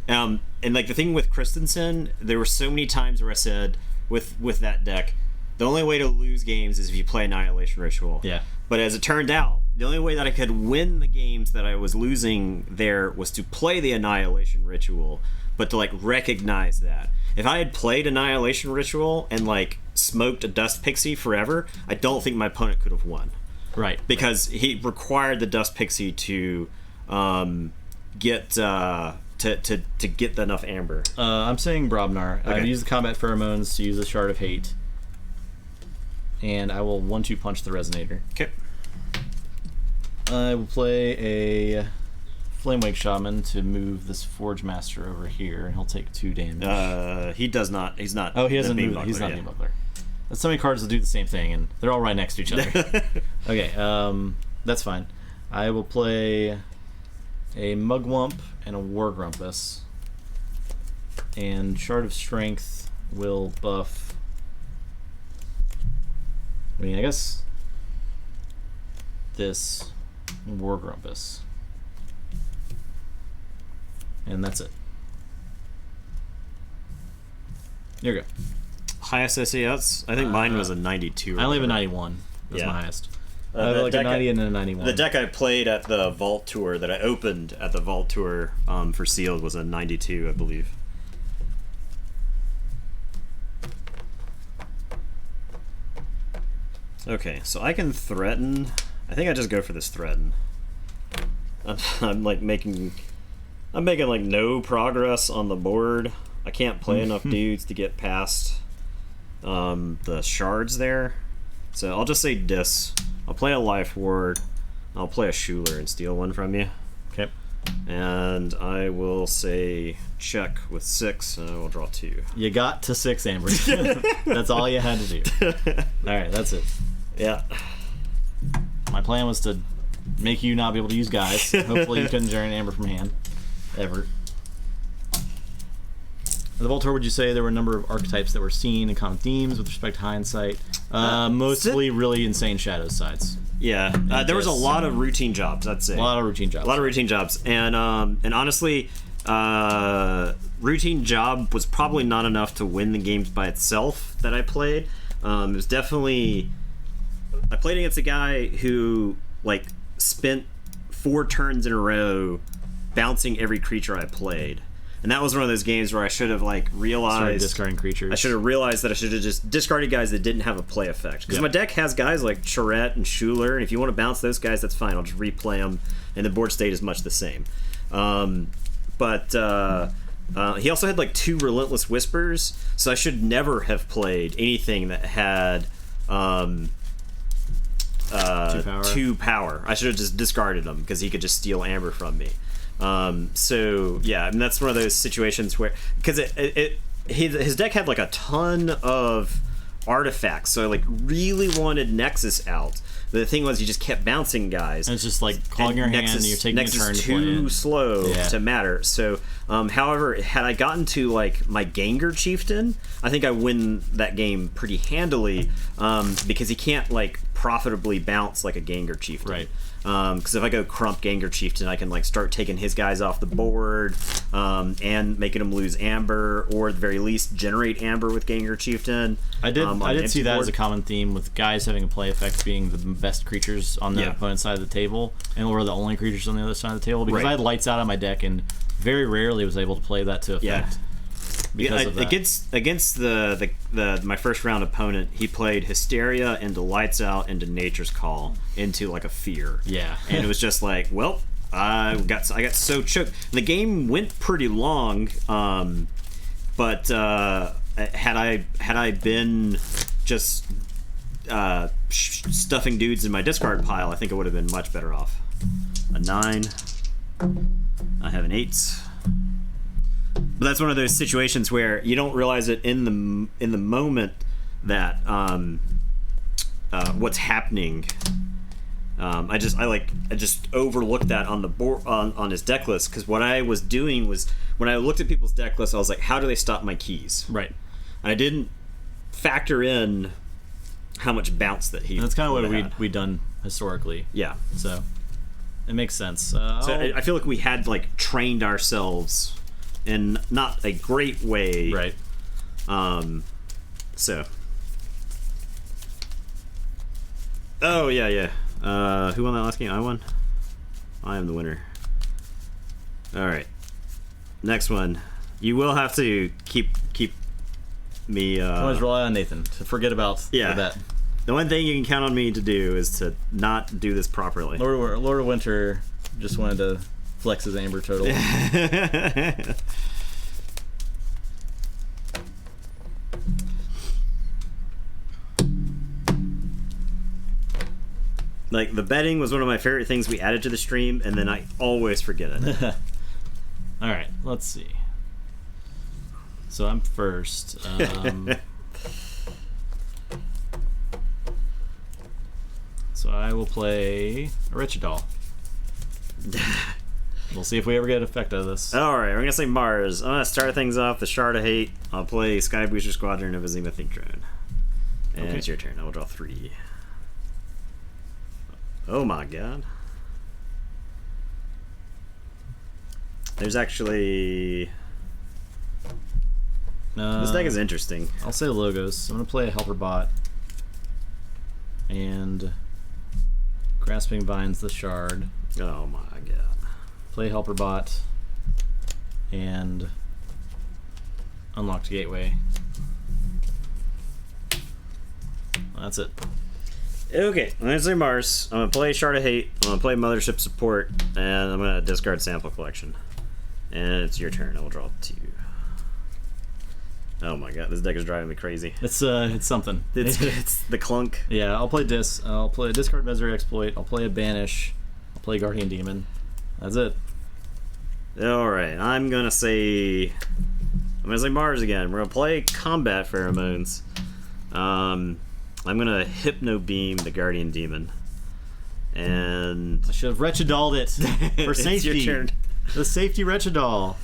and like the thing with Christensen, there were so many times where I said with that deck, the only way to lose games is if you play Annihilation Ritual. Yeah. But as it turned out, the only way that I could win the games that I was losing there was to play the Annihilation Ritual, but to like recognize that. If I had played Annihilation Ritual and like smoked a Dust Pixie forever, I don't think my opponent could have won. Right. Because he required the Dust Pixie to get enough amber. I'm saying Brobnar. Okay. Use the combat pheromones to use the Shard of Hate. And I will 1-2 punch the Resonator. Okay. I will play a Flamewake Shaman to move this Forge Master over here, and he'll take 2 damage. He does not. He's not. Oh, he doesn't move. He's not Beam Buckler. That's so many cards that do the same thing, and they're all right next to each other. Okay, that's fine. I will play a Mugwump and a War Grumpus, and Shard of Strength will buff. I mean, I guess this War Grumpus. And that's it. Here we go. Highest SAS? I think mine was a 92. I only have a 91. That's my highest. I have like a 90 and a 91. The deck I played at the Vault Tour, that I opened at the Vault Tour for Sealed, was a 92, I believe. Okay, so I can threaten. I think I just go for this threaten. I'm making like no progress on the board. I can't play enough dudes to get past the shards there. So I'll just say dis. I'll play a Life Ward. I'll play a Schuler and steal one from you. And I will say check with 6, and I will draw 2. You got to 6, Amber. That's all you had to do. Alright, that's it. Yeah. My plan was to make you not be able to use guys. Hopefully you couldn't generate Amber from hand. Ever. The Voltor, would you say there were a number of archetypes that were seen and common themes with respect to hindsight? Mostly really insane Shadows sides. Yeah, there was a lot of routine jobs, I'd say. A lot of routine jobs. And honestly, routine job was probably not enough to win the games by itself that I played. It was definitely... I played against a guy who, like, spent 4 turns in a row bouncing every creature I played. And that was one of those games where I should have, like, realized... Started discarding creatures. I should have realized that I should have just discarded guys that didn't have a play effect. Because my deck has guys like Charette and Schuler, and if you want to bounce those guys, that's fine. I'll just replay them, and the board state is much the same. But he also had, like, 2 Relentless Whispers, so I should never have played anything that had... 2 power. I should have just discarded them because he could just steal Amber from me. So yeah, and that's one of those situations where, because his deck had like a ton of artifacts, so I like really wanted Nexus out. The thing was, you just kept bouncing guys. And it's just like calling your hand, and you're taking Nexus a turn to play too it. slow to matter. So, however, had I gotten to like my Gengar Chieftain, I think I win that game pretty handily, because he can't like profitably bounce like a Gengar Chieftain. Right. Because if I go Crump Gengar Chieftain, I can like start taking his guys off the board, and making him lose Amber, or at the very least generate Amber with Gengar Chieftain. I did see that board. as a common theme, with guys having a play effect being the best creatures on the opponent's side of the table, and were the only creatures on the other side of the table, because I had Lights Out on my deck and very rarely was able to play that to effect. Because of that. Against the my first round opponent, he played Hysteria into Lights Out into Nature's Call into like a Fear. Yeah. And it was just like, well, I got so choked. The game went pretty long, but had I been just stuffing dudes in my discard pile, I think I would have been much better off. A 9. I have an 8. But that's one of those situations where you don't realize it in the moment that what's happening. I just overlooked that on the board on his deck list, because what I was doing was, when I looked at people's deck lists, I was like, how do they stop my keys? Right. And I didn't factor in how much bounce that he. That's kind of what we'd done historically. Yeah. So it makes sense. So I feel like we had like trained ourselves in not a great way. Right. So. Oh, yeah. Who won that last game? I won? I am the winner. Alright. Next one. You will have to keep me... always rely on Nathan to forget about the bet. The one thing you can count on me to do is to not do this properly. Lord of Winter just wanted to flex his Amber total. Like, the betting was one of my favorite things we added to the stream, and then I always forget it. Alright, let's see. So I'm first. So I will play a Richadol. We'll see if we ever get an effect out of this. Alright, we're gonna say Mars. I'm gonna start things off the Shard of Hate. I'll play Sky Booster Squadron of a Zenithink Drone. And it's your turn. I will draw 3. Oh my god. There's actually... this deck is interesting. I'll say Logos. I'm going to play a Helper Bot. And... Grasping Vines the Shard. Oh my god. Play Helper Bot. And... Unlocked Gateway. That's it. Okay, I'm going to say Mars. I'm going to play Shard of Hate. I'm going to play Mothership Support. And I'm going to discard Sample Collection. And it's your turn. I will draw 2. Oh my god, this deck is driving me crazy. It's something. It's the clunk. Yeah, I'll play I'll play a Discard Messery Exploit. I'll play a Banish. I'll play Guardian Demon. That's it. All right, I'm gonna say Mars again. We're gonna play combat pheromones. I'm gonna hypno beam the guardian demon, and I should have Retchadalled it for It's safety. your turn. The safety Retchadall.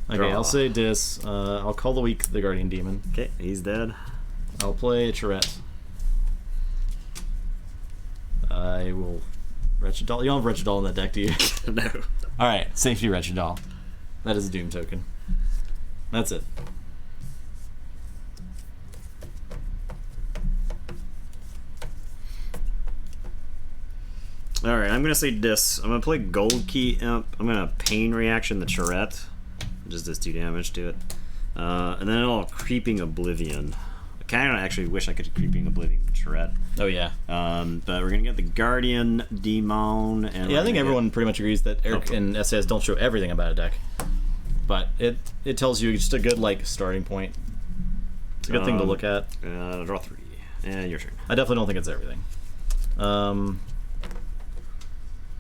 Okay, Draw. I'll say Dis. I'll call the weak the guardian demon. Okay, he's dead. I'll play a Charette. I will Retchadall. You don't have Retchadall in that deck, do you? No. Alright, safety Retchadall. That is a Doom token. That's it. All right, I'm gonna say Dis. I'm gonna play Gold Key Imp. I'm gonna Pain Reaction the Charette. It just does 2 damage to it. And then I'll Creeping Oblivion. I kind of actually wish I could Creeping Oblivion the Charette. Oh yeah. But we're gonna get the Guardian Demon. And Yeah, I think everyone pretty much agrees that Eric and SAS don't show everything about a deck. But it tells you just a good like starting point. It's a good thing to look at. Draw 3. And your turn. I definitely don't think it's everything.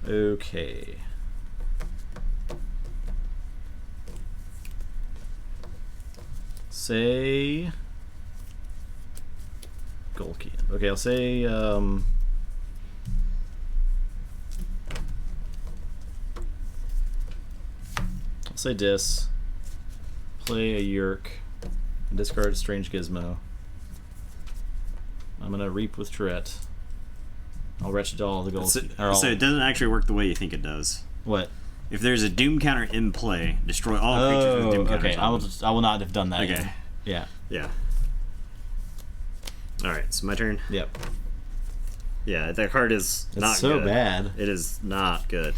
Okay. Say Gold Key. Okay, I'll say I'll say Dis. Play a Yerk. Discard a Strange Gizmo. I'm gonna Reap with Tourette. I'll Retchadall the Gold So, Key. Or so it doesn't actually work the way you think it does. what? If there's a Doom counter in play, destroy all creatures with Doom counters. Okay. on them. I will not have done that. Okay. Again. Yeah. Yeah. All right, so my turn. Yep. Yeah, that card is It's not so good. bad. It is not good.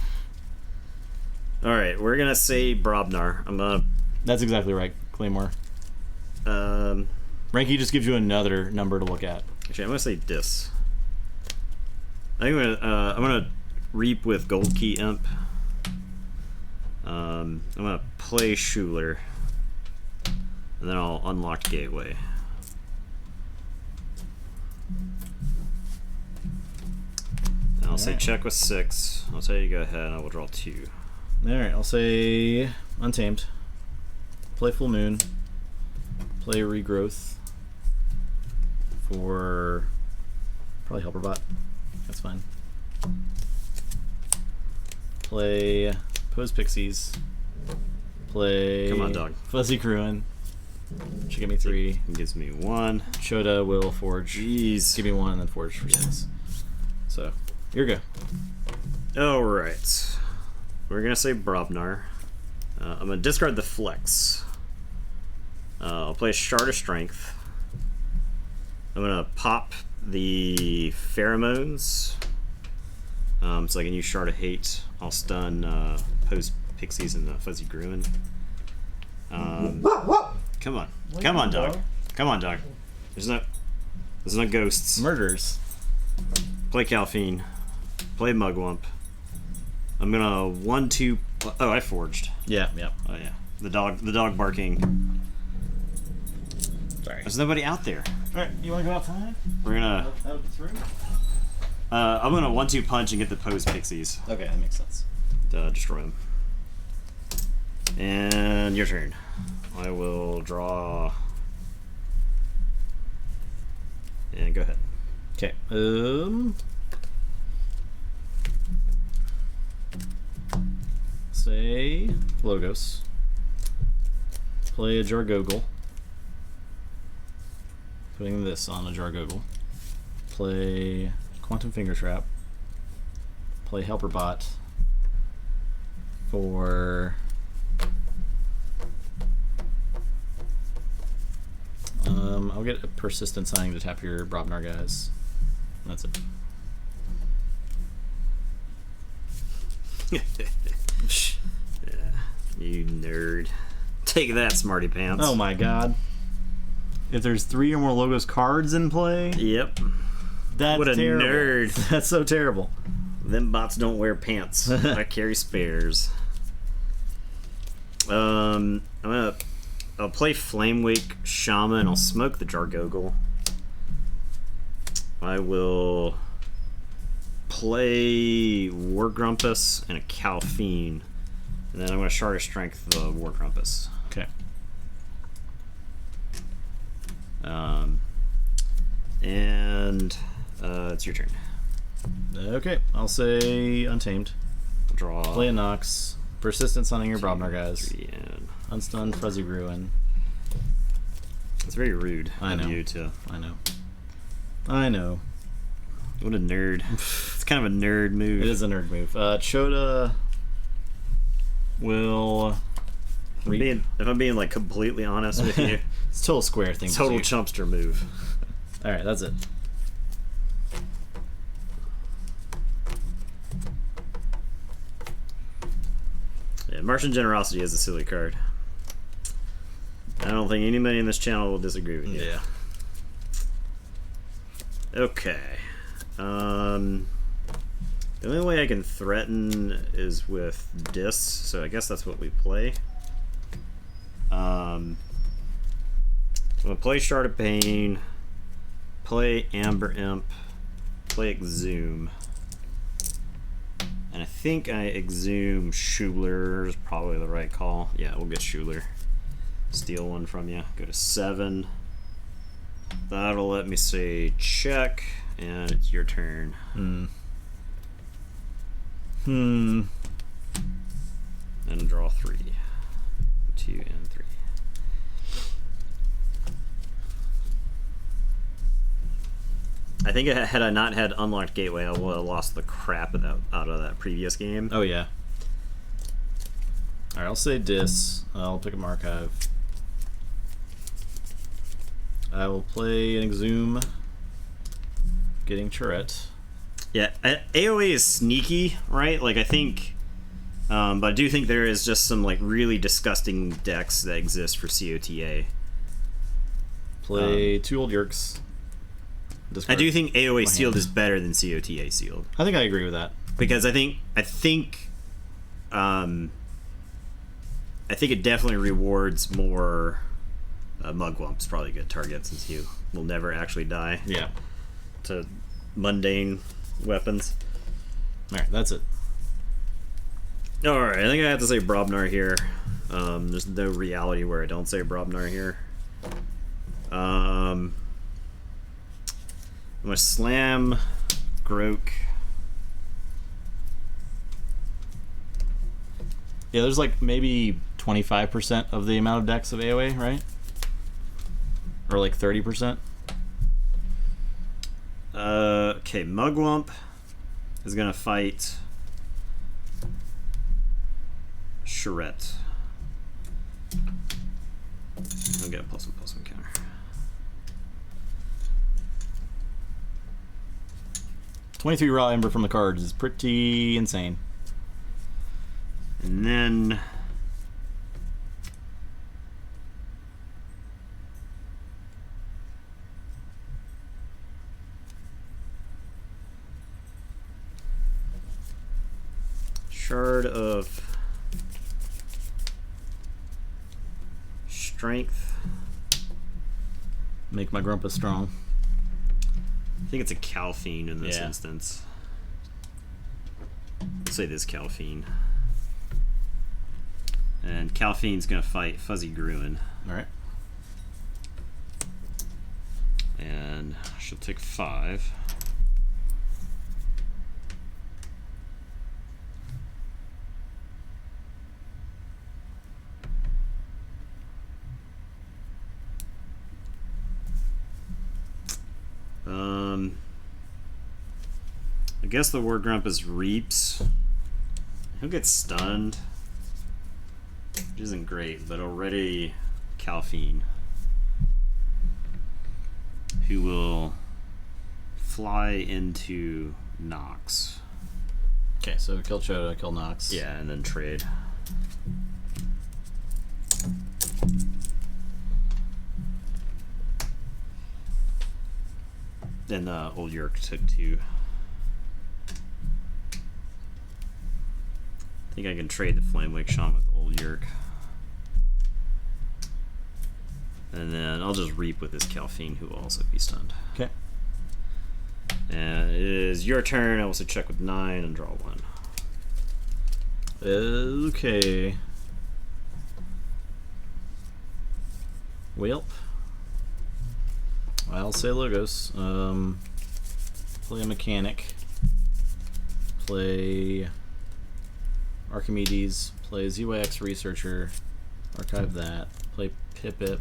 All right, we're gonna say Brobnar. I'm gonna. That's exactly right, Claymore. Ranky just gives you another number to look at. Actually, I'm gonna say Dis. I'm gonna Reap with Gold Key Imp. I'm gonna play Schuler, and then I'll unlock Gateway. And I'll say Alright. check with 6. I'll tell you to go ahead, and I will draw 2. Alright, I'll say Untamed. Play Full Moon. Play Regrowth. For probably Helperbot. That's fine. Play Pose Pixies. Play Come on, dog. Fuzzy Cruin. Should give me 3. It gives me 1. Choda will Forge. Jeez. Give me 1 and then Forge for 6. So, here we go. Alright. We're gonna say Brobnar. I'm gonna discard the Flex. I'll play Shard of Strength. I'm gonna pop the Pheromones. So I can use Shard of Hate. I'll stun Pose Pixies and Fuzzy Gruin. Come on. Come on, dog. Come on, dog. There's no ghosts. Murders. Play Calphine. Play Mugwump. I'm gonna 1-2. Oh, I forged. Yeah, yeah. Oh yeah. The dog barking. Sorry. There's nobody out there. Alright, you wanna go outside? We're gonna. Out of this room? I'm gonna 1-2 punch and get the Pose Pixies. Okay, that makes sense. Destroy them. And your turn. I will draw. And go ahead. Okay. Say Logos. Play a Jargogle. Putting this on a Jargogle. Play Quantum Finger Trap. Play Helperbot for I'll get a persistent signing to tap your Brobnar guys. That's it. Yeah, you nerd. Take that, smarty pants. Oh my god. If there's 3 or more Logos cards in play, Yep. that's What a terrible. nerd. That's so terrible. Them bots don't wear pants. I carry spares. I'll play Flamewake Shaman. I'll smoke the Jargogle. I will play War Grumpus and a Calphine. And then I'm going to Shard of Strength the War Compass. Okay. And it's your turn. Okay, I'll say Untamed. Draw. Play a Nox. Persistence hunting your Brobnar guys. 3, and Unstun Fuzzy Ruin. it's very rude I of know. you to. I know. What a nerd. It's kind of a nerd move. It is a nerd move. Chota will. If I'm being like completely honest with you, It's a total square thing. total to do. chumpster move. All right, that's it. Yeah, Martian Generosity is a silly card. I don't think anybody in this channel will disagree with you. Yeah. Okay. The only way I can threaten is with Dis, so I guess that's what we play. I'm gonna play Shard of Pain, play Amber Imp, play Exhume. And I think I Exhume Schuler is probably the right call. Yeah, we'll get Schuler. Steal one from you. Go to 7. That'll let me say check, and it's your turn. And draw 3. 2 and 3. I think had I not had Unlocked Gateway, I would have lost the crap out of that previous game. Oh yeah. All right, I'll say Dis. I'll pick up Archive. I will play an Exhume. Getting Turret. Yeah, AoA is sneaky, right? Like I think, but I do think there is just some like really disgusting decks that exist for COTA. Play 2 Old Yerks. I Discard. do think AoA my sealed hand. is better than COTA sealed I think I agree with that. because I think it definitely rewards more. Mugwump's probably a good target since you will never actually die Yeah. to mundane weapons. All right, that's it. Alright, I think I have to say Brobnar here. There's no reality where I don't say Brobnar here. I'm gonna slam Groke. Yeah, there's like maybe 25% of the amount of decks of AoA, right? Or like 30%. Okay, Mugwump is gonna fight Charette. I'll get a +1/+1 counter. $23 raw ember from the cards is pretty insane. And then Shard of Strength. Make my Grumpus strong. I think it's a Calphine in this Yeah. instance. Let's say this Calphine. And Calphine's gonna fight Fuzzy Gruin. All right. And she'll take 5. I guess the War Grumpus reaps. He'll get stunned, which isn't great, but already Calphine, who will fly into Nox. Okay, so kill Chota, kill Nox. Yeah, and then trade. Then Old York took 2. I think I can trade the Flamewake Shaman with Old Yerk. And then I'll just reap with this Calphine, who will also be stunned. Okay. And it is your turn. I also check with 9 and draw 1. Okay. Well, I'll say Logos. Play a mechanic. Play Archimedes. Play ZYX Researcher. Archive that. Play Pip.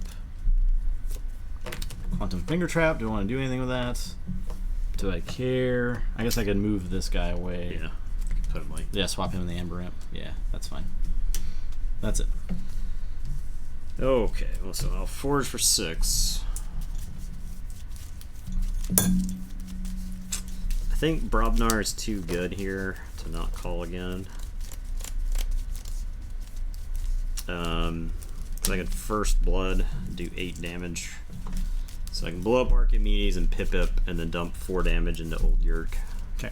Quantum Finger Trap. Do I want to do anything with that? Do I care? I guess I could move this guy away. Yeah. Put him like. Yeah, swap him in the Amber Imp. Yeah, that's fine. That's it. Okay, well, so I'll forge for 6. I think Brobnar is too good here to not call again. I could First Blood, do 8 damage. So I can blow up Archimedes and Pip, and then dump 4 damage into Old Yerk. Okay.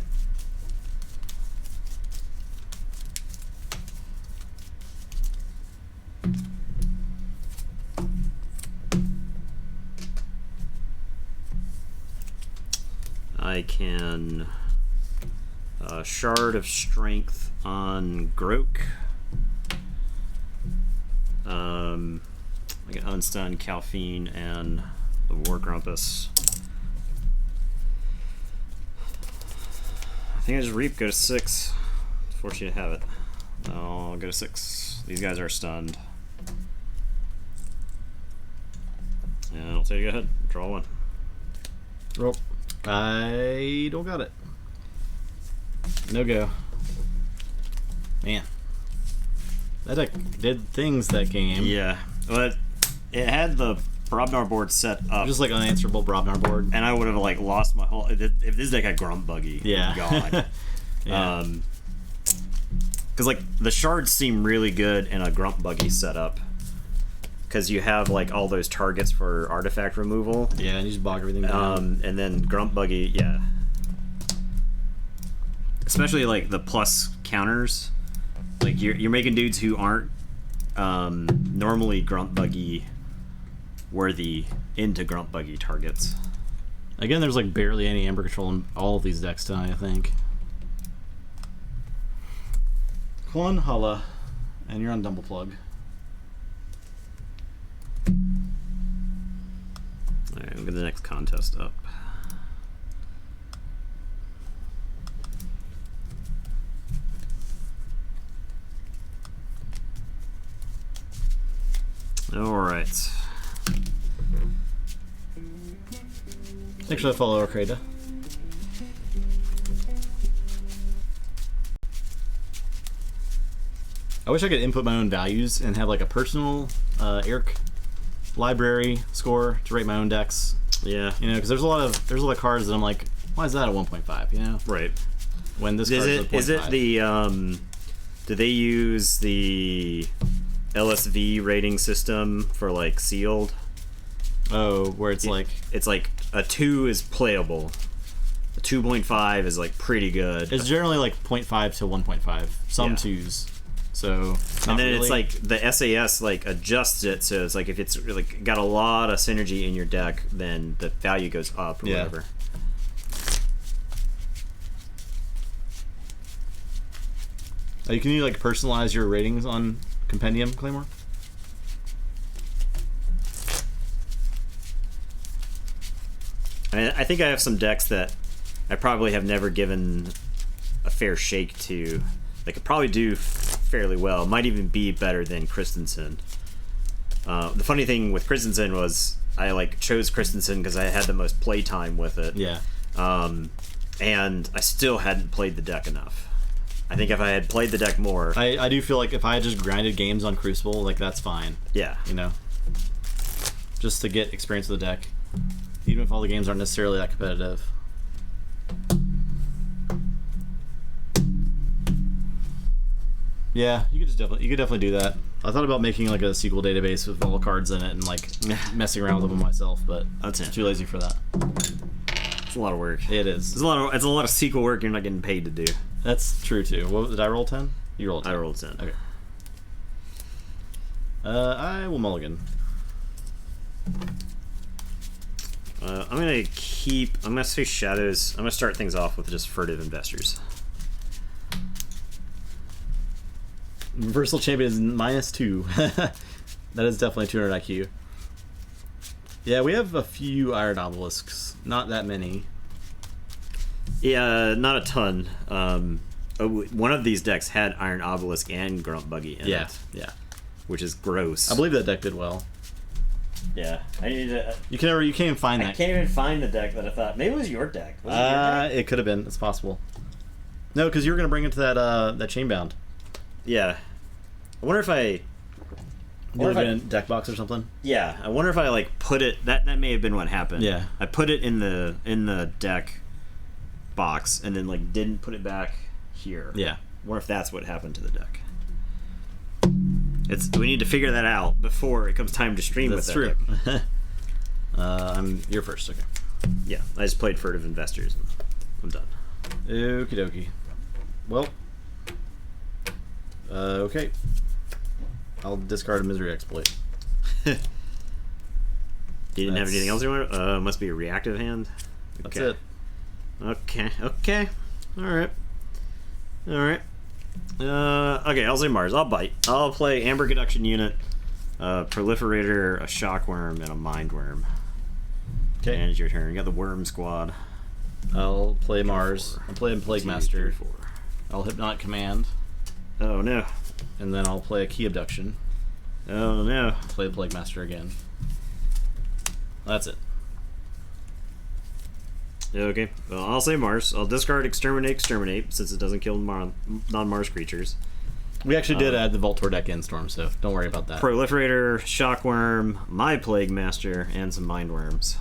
I can Shard of Strength on Grok. I can unstun Calphine and the War Grumpus. I think I just Reap, go to 6. Force you to have it. I'll go to 6. These guys are stunned. And I'll say go ahead, draw 1. Roll. I don't got it. No go. Man. That deck did things that game. Yeah, but it had the Brobnar board set up. Just like unanswerable Brobnar board. And I would have like lost my whole. If this deck had Grump Buggy, Yeah. God. Yeah. Because like the shards seem really good in a Grump Buggy setup. Because you have like all those targets for artifact removal. Yeah, and you just bog everything down. And then Grump Buggy, yeah. Especially like the plus counters. Like you're making dudes who aren't normally Grump Buggy worthy into Grump Buggy targets. Again, there's like barely any Amber Control in all of these decks tonight, I think. One Hulla, and you're on Double Plug. Alright, we'll get the next contest up. Alright. Thanks for the follow, Arcada. I wish I could input my own values and have like a personal ERC library score to rate my own decks. Yeah. You know, because there's a lot of cards that I'm like, why is that a 1.5? You know, Right. when this card is a 0.5. Is it the do they use the LSV rating system for like sealed? Oh, where it's like a 2 is playable. A 2.5 is like pretty good. it's generally like 0.5 to 1.5. Some Yeah. 2s. So And then really. it's like the SAS like adjusts it, so it's like if it's like got a lot of synergy in your deck, then the value goes up or Yeah. whatever. Can you like personalize your ratings on Compendium, Claymore? I think I have some decks that I probably have never given a fair shake to. They could probably do fairly well. Might even be better than Christensen. The funny thing with Christensen was I like chose Christensen because I had the most play time with it. Yeah. And I still hadn't played the deck enough. I think if I had played the deck more, I do feel like if I had just grinded games on Crucible, like that's fine. yeah, You know, just to get experience with the deck, even if all the games aren't necessarily that competitive. Yeah, you could definitely do that. I thought about making like a SQL database with all the cards in it and like messing around with them myself, but That's I'm it. too lazy for that. it's a lot of work. It is. It's a lot of SQL work you're not getting paid to do. That's true too. What did I roll? 10? You rolled 10. I rolled 10. Okay. I will mulligan. I'm gonna say Shadows. I'm gonna start things off with just Furtive Investors. Universal Champion is -2. That is definitely 200 IQ. Yeah, we have a few Iron Obelisks. Not that many. Yeah, not a ton. One of these decks had Iron Obelisk and Grunt Buggy in it. Yeah. Which is gross. I believe that deck did well. Yeah. I need to... You can't even find that. I can't even find the deck that I thought... Maybe it was your deck. Was it your deck? It could have been. It's possible. No, because you were going to bring it to that Chainbound. Yeah. I wonder if I... Would have been in deck box or something. Yeah, I wonder if I like put it. That may have been what happened. Yeah, I put it in the deck box and then like didn't put it back here. Yeah, I wonder if that's what happened to the deck. We need to figure that out before it comes time to stream. That's with that true. You're first. Okay. Yeah, I just played Furtive Investors and I'm done. Okie dokie. Well. Okay. I'll discard a Misery Exploit. You didn't have anything else you wanted? Must be a reactive hand. That's Okay. it. Okay. Alright. Okay, I'll say Mars. I'll bite. I'll play Amber Conduction Unit, Proliferator, a Shockworm, and a Mindworm. Okay. And it's your turn. You got the Worm Squad. I'll play Mars. I'll play Plague Master. 4. I'll Hypnotic Command. Oh no. And then I'll play a Key Abduction. Oh no. Play the Plague Master again. That's it. Okay. Well, I'll say Mars. I'll discard Exterminate since it doesn't kill non-Mars creatures. We actually did add the Voltor deck in Storm, so don't worry about that. Proliferator, Shockworm, my Plague Master, and some Mindworms.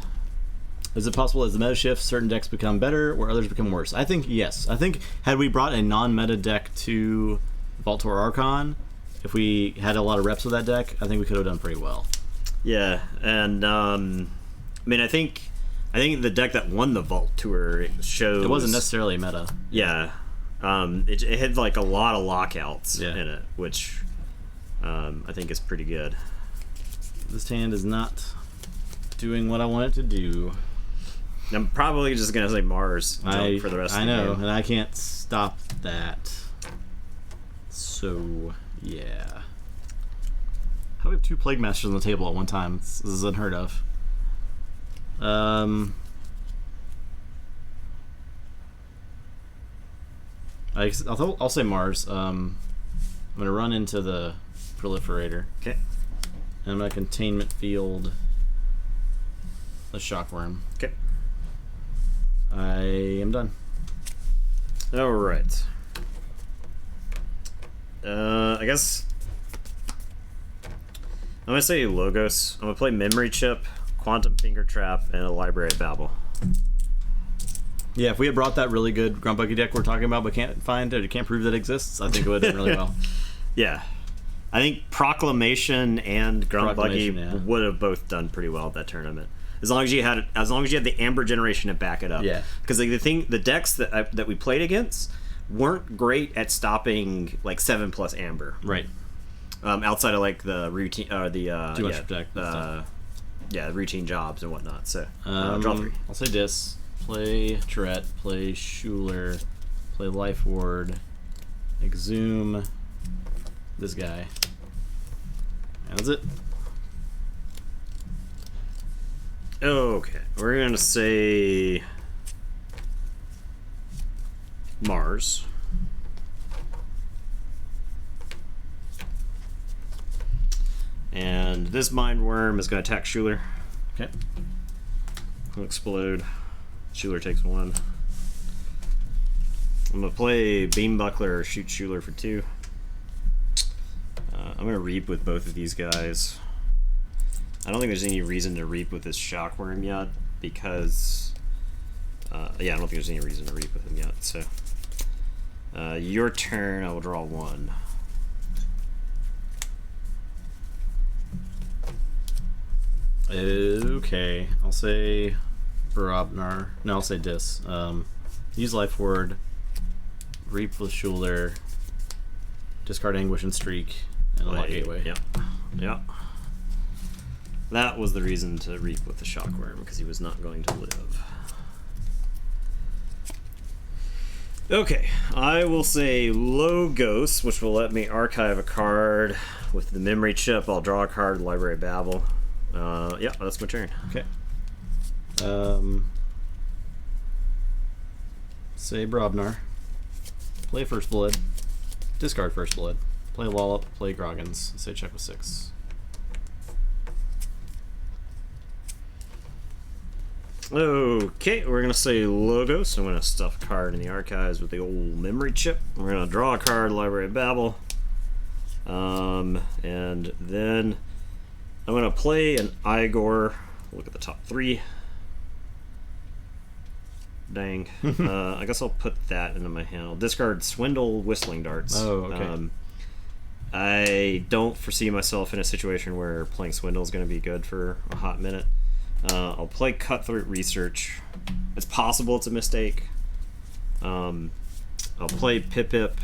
Is it possible as the meta shifts, certain decks become better or others become worse? I think yes. I think had we brought a non-meta deck to Voltor Archon, if we had a lot of reps with that deck, I think we could have done pretty well. Yeah, and I mean, I think the deck that won the Vault Tour shows It wasn't necessarily meta. Yeah, it had like a lot of lockouts Yeah. in it, which I think is pretty good. This hand is not doing what I want it to do. I'm probably just gonna say Mars for the rest of the know, game. and I can't stop that. So, yeah. How do we have 2 Plague Masters on the table at one time? This is unheard of. I'll say Mars. I'm going to run into the Proliferator. Okay. And I'm going to Containment Field the Shockworm. Okay. I am done. All right. I guess I'm gonna say Logos. I'm gonna play Memory Chip, Quantum Finger Trap, and a Library of Babel. Yeah, if we had brought that really good Grunt Buggy deck we're talking about but can't find it or can't prove that it exists, I think it would have done really well. Yeah. I think Proclamation and Grunt Buggy would have both done pretty well at that tournament. As long as you had the Amber generation to back it up. Yeah. Because like, the decks that we played against weren't great at stopping like 7+ Amber. Right. Outside of like the routine deck. The routine jobs and whatnot. So draw 3. I'll say Dis. Play Tourette. Play Schuler. Play Life Ward. Exhume. This guy. And that's it. Okay, we're gonna say Mars. And this Mindworm is gonna attack Schuler. Okay. He'll explode. Schuler takes 1. I'm gonna play Beam Buckler, shoot Schuler for 2. I'm gonna reap with both of these guys. I don't think there's any reason to reap with this Shockworm yet, because I don't think there's any reason to reap with him yet. So your turn. I will draw 1. Okay, I'll say Barabnar. No, I'll say Dis. Use Life Ward. Reap with Schuler. Discard Anguish and Streak. And unlock Gateway. Yeah. That was the reason to reap with the Shockworm, because he was not going to live. Okay, I will say Logos, which will let me archive a card with the memory chip. I'll draw a card, Library of Babel. Yeah, that's my turn. Okay. Say Brobnar. Play First Blood. Discard First Blood. Play Lollop. Play Groggins. Say check with 6. Okay, we're gonna say Logos. I'm gonna stuff a card in the archives with the old memory chip. We're gonna draw a card, Library of Babel. And then I'm gonna play an Igor. Look at the top 3. Dang. I guess I'll put that into my hand. I'll discard Swindle, Whistling Darts. Oh, okay. I don't foresee myself in a situation where playing Swindle is going to be good for a hot minute. I'll play Cutthroat Research. It's possible it's a mistake. I'll play Pip,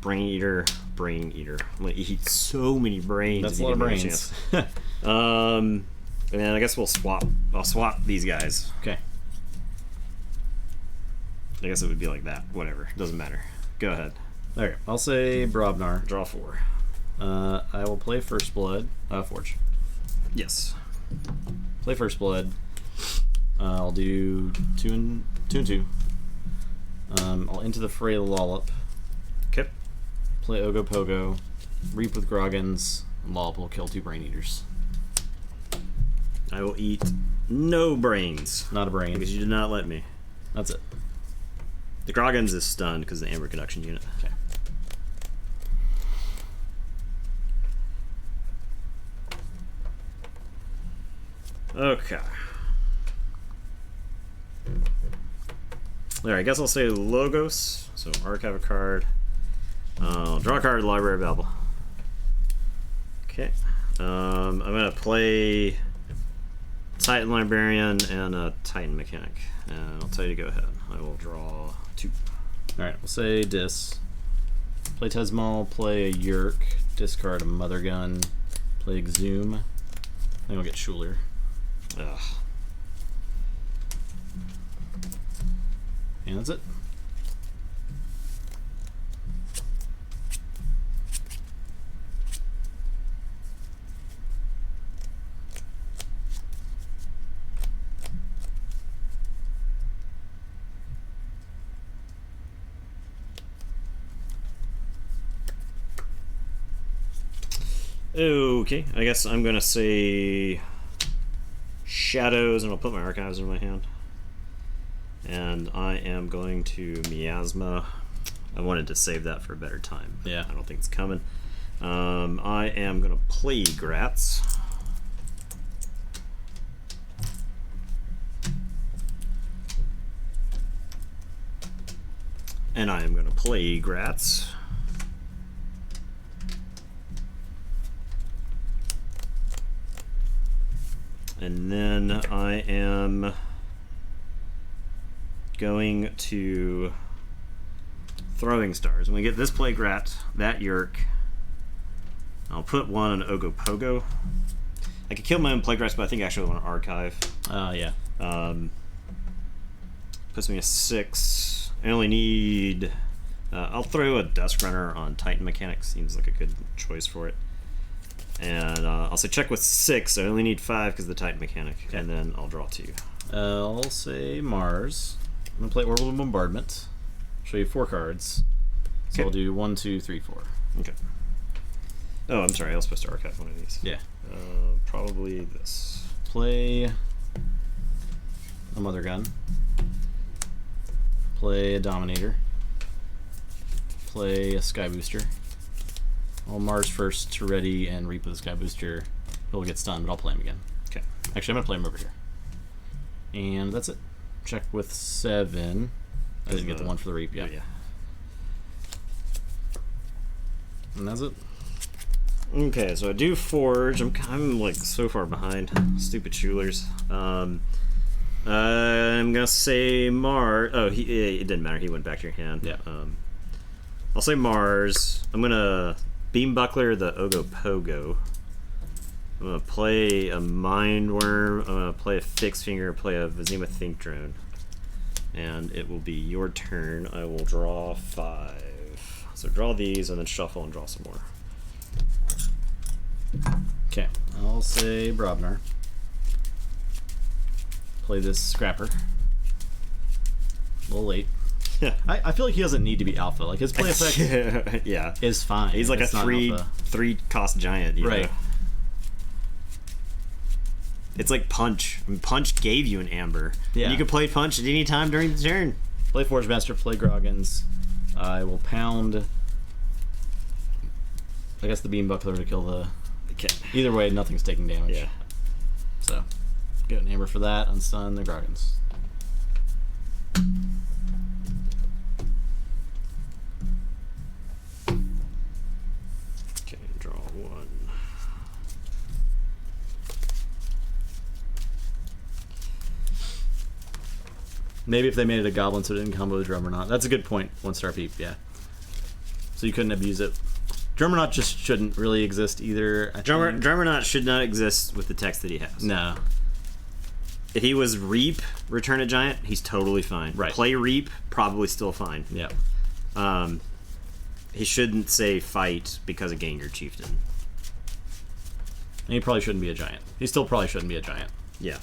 Brain Eater. I'm going to eat so many brains. That's a lot of brains. And then I guess I'll swap these guys. Okay. I guess it would be like that. Whatever. Doesn't matter. Go ahead. Okay. I'll say Brobnar. Draw 4. I will play First Blood. Forge. Yes. Play First Blood. I'll do 2 and 2. I'll Into the Fray Lollop. Okay. Play Ogopogo. Reap with Groggins. And Lollop will kill 2 Brain Eaters. I will eat no brains. Not a brain. Because you did not let me. That's it. The Groggins is stunned because of the Amber Conduction unit. Okay. Okay. Alright, I guess I'll say Logos. So archive a card. Draw a card, Library of Babel. Okay. I'm going to play Titan Librarian and a Titan Mechanic. And I'll tell you to go ahead. I will draw 2. Alright, we'll say Dis. Play Tesmal, play a Yerk, discard a Mother Gun, play Exhume. I think I'll get Schuler. Ugh. And that's it. Okay, I guess I'm gonna say Shadows, and I'll put my archives in my hand. And I am going to Miasma. I wanted to save that for a better time. Yeah. I don't think it's coming. I am gonna play Gratz. And I am gonna play Gratz. And then I am going to Throwing Stars. I'm going to get this Playgrat, that Yerk. I'll put one on Ogopogo. I could kill my own Playgrats, but I think actually I want to archive. Yeah. Puts me a 6. I only need... I'll throw a Dusk Runner on Titan Mechanic. Seems like a good choice for it. And I'll say check with 6. I only need 5 because of the Titan Mechanic. Okay. And then I'll draw 2. I'll say Mars. I'm going to play Orbital Bombardment. Show you 4 cards. So Okay. I'll do 1, 2, 3, 4. Okay. Oh, I'm sorry. I was supposed to archive one of these. Yeah. Probably this. Play a Mother Gun. Play a Dominator. Play a Sky Booster. I'll Mars first to ready and Reap with the Sky Booster. He'll get stunned, but I'll play him again. Okay. Actually, I'm going to play him over here. And that's it. Check with 7. I didn't get the 1 for the Reap. Yeah. Yeah. And that's it. Okay, so I do Forge. I'm like so far behind. Stupid Schulers. I'm gonna say Mars. Oh, it didn't matter. He went back to your hand. Yeah. I'll say Mars. I'm gonna Beam Buckler the Ogopogo. I'm gonna play a Mind Worm. I'm gonna play a Fixed Finger. Play a Vizima Think Drone. and it will be your turn. I will draw 5. So draw these and then shuffle and draw some more. Okay, I'll say Brobnar. Play this Scrapper. A little late. Yeah. I feel like he doesn't need to be alpha. Like his play effect Yeah. is fine. He's like It's a not alpha. three cost giant. You Right. know? It's like Punch. I mean, Punch gave you an amber. Yeah. And you can play Punch at any time during the turn. Play Forge Master, play Groggins. I will pound. I guess the Beam Buckler to kill the. Okay. Either way, nothing's taking damage. Yeah. So, get an amber for that. Unstun the Groggins. Okay, draw 1. Maybe if they made it a Goblin so it didn't combo the Drummernaut. That's a good point. 1-star peep, yeah. So you couldn't abuse it. Drummernaut just shouldn't really exist either. I think. Drummernaut should not exist with the text that he has. No. If he was Reap, Return a Giant, he's totally fine. Right. Play Reap, probably still fine. Yeah. He shouldn't say Fight because of Gengar Chieftain. And he probably shouldn't be a Giant. He still probably shouldn't be a Giant. Yeah.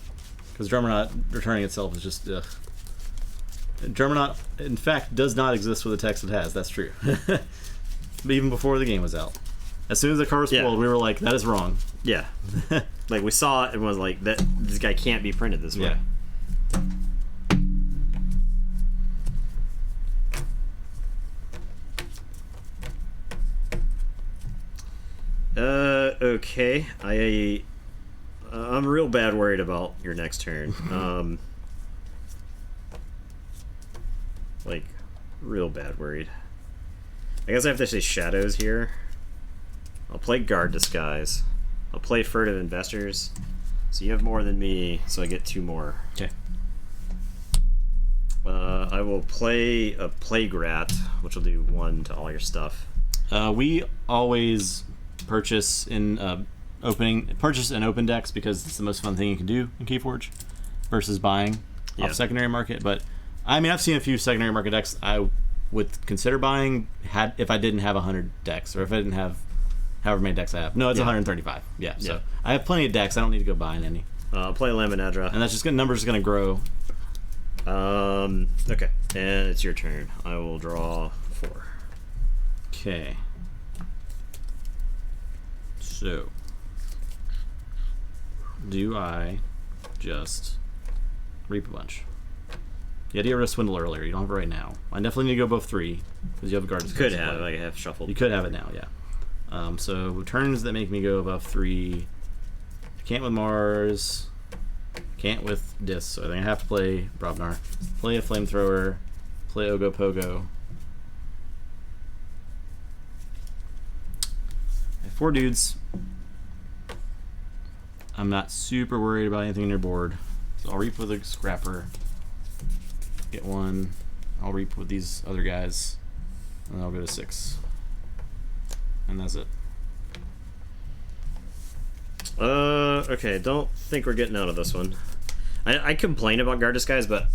Because Drummernaut returning itself is just, ugh. Drummernaut, in fact, does not exist with the text it has. That's true. But even before the game was out. As soon as the card was spoiled, we were like, that is wrong. Yeah. Like, we saw it and was like, that this guy can't be printed this way. Okay. I'm real bad worried about your next turn. Like, real bad worried. I guess I have to say Shadows here. I'll play Guard Disguise. I'll play Furtive Investors. So you have more than me, so I get 2 more. Okay. I will play a Plague Rat, which will do 1 to all your stuff. We always purchase in open decks because it's the most fun thing you can do in Keyforge versus buying off secondary market. But I mean, I've seen a few secondary market decks I would consider buying if I didn't have 100 decks or if I didn't have however many decks I have. No, it's 135. Yeah, so I have plenty of decks. I don't need to go buying any. I'll play Laminadra. And that's just numbers going to grow. Okay, and it's your turn. I will draw 4. Okay. So, do I just reap a bunch? The idea was swindle earlier. You don't have it right now. I definitely need to go above 3 because you have a guard. Could have, like, I have shuffled. You could have it now, yeah. So turns that make me go above 3. Can't with Mars. Can't with Dis. So I think I have to play Brobnar. Play a Flamethrower. Play Ogopogo. I have 4 dudes. I'm not super worried about anything on your board. So I'll reap with a Scrapper. Get 1. I'll reap with these other guys. And then I'll go to 6. And that's it. Okay, don't think we're getting out of this one. I complain about Guard Disguise, but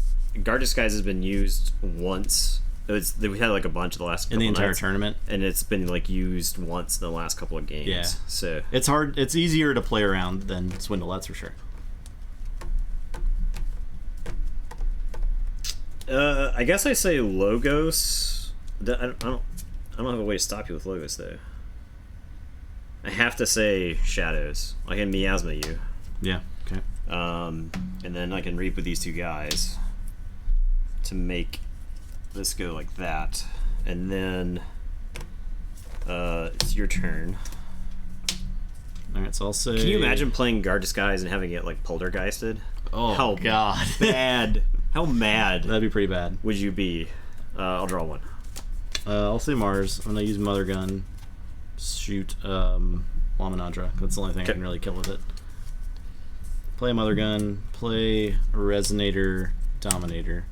Guard Disguise has been used once. We had like a bunch of the last couple in the entire nights, tournament, and it's been like used once in the last couple of games. Yeah. So it's hard. It's easier to play around than Swindle. That's for sure. I guess I say Logos. I don't have a way to stop you with Logos though. I have to say Shadows. I can Miasma you. Yeah. Okay. And then I can reap with these 2 guys to make this go like that, and then it's your turn. All right. So I'll say. Can you imagine playing Guard Disguise and having it like Poltergeisted? Oh how God. bad! How mad That'd be pretty bad. would you be? I'll draw 1. I'll say Mars. I'm gonna use Mother Gun. Shoot Laminadra. That's the only thing I can really kill with it. Play Mother Gun. Play Resonator. Dominator.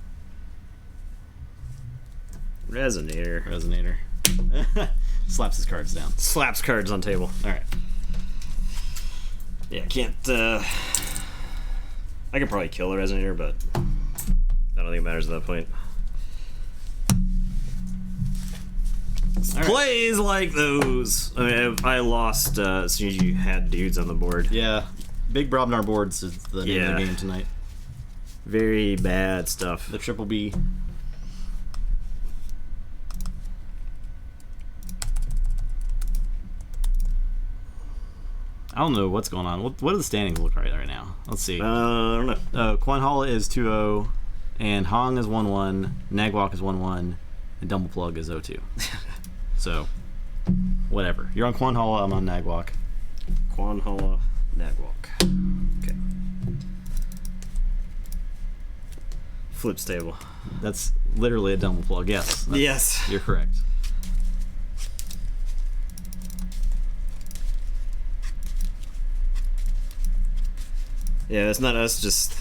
Resonator. Slaps his cards down. Slaps cards on table. All right. Yeah, can't. I could probably kill the Resonator, but I don't think it matters at that point. All right. Plays like those. I mean, I lost as soon as you had dudes on the board. Yeah, Big Brobnar boards is the name of the game tonight. Very bad stuff. The triple B. I don't know what's going on. What do the standings look right now? Let's see. I don't know. Quanhala is 2-0, and Hong is 1-1, Nagwalk is 1-1, and Dumbleplug is 0-2. So, whatever. You're on Quanhala, I'm on Nagwalk. Quanhala, Nagwalk. Okay. Flips table. That's literally a Dumbleplug. Yes. Yes. You're correct. Yeah, it's not us just...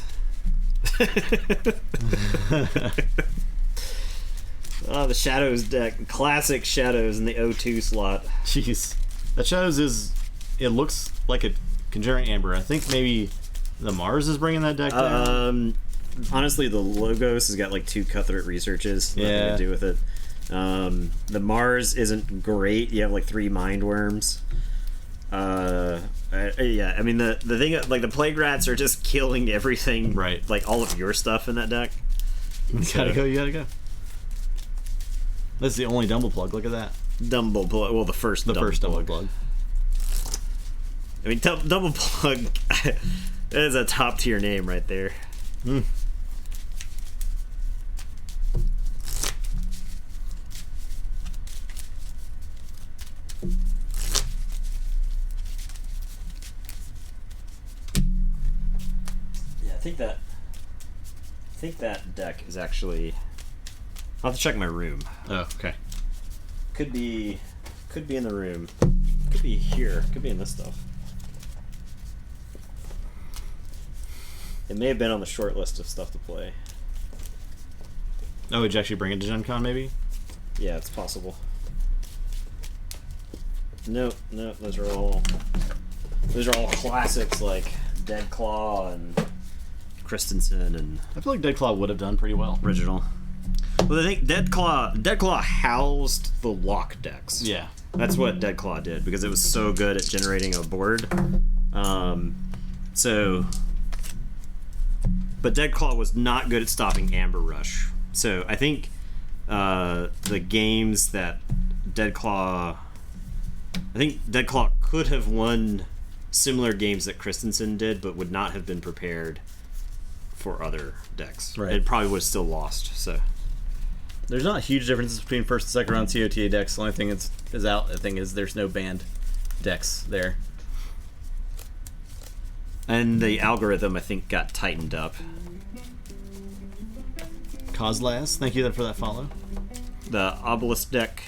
Oh, the Shadows deck. Classic Shadows in the O2 slot. Jeez. That Shadows is... It looks like a Conjuring Amber. I think maybe the Mars is bringing that deck down. Honestly, the Logos has got like 2 Cutthroat Researches. Nothing to do with it. The Mars isn't great. You have like 3 Mind Worms. Yeah, I mean the thing, like the Plague Rats are just killing everything, right? Like all of your stuff in that deck. You gotta go. That's the only Dumbleplug. Look at that. Dumbleplug. Well, the first Dumbleplug. I mean, Dumbleplug is a top tier name right there. Hmm. I think that deck is actually... I'll have to check my room. Oh, okay. Could be in the room. Could be here. Could be in this stuff. It may have been on the short list of stuff to play. Oh, would you actually bring it to Gen Con, maybe? Yeah, it's possible. Nope, those are all classics like Deadclaw and Christensen and... I feel like Deadclaw would have done pretty well. Original. Well, I think Deadclaw housed the lock decks. Yeah. That's what Deadclaw did, because it was so good at generating a board. But Deadclaw was not good at stopping Amber Rush. So I think the games that Deadclaw could have won similar games that Christensen did, but would not have been prepared for other decks. Right. It probably would have still lost. So there's not huge differences between first and second round COTA decks. The only thing is there's no banned decks there. And the algorithm, I think, got tightened up. Coslas, thank you for that follow. The Obelisk deck.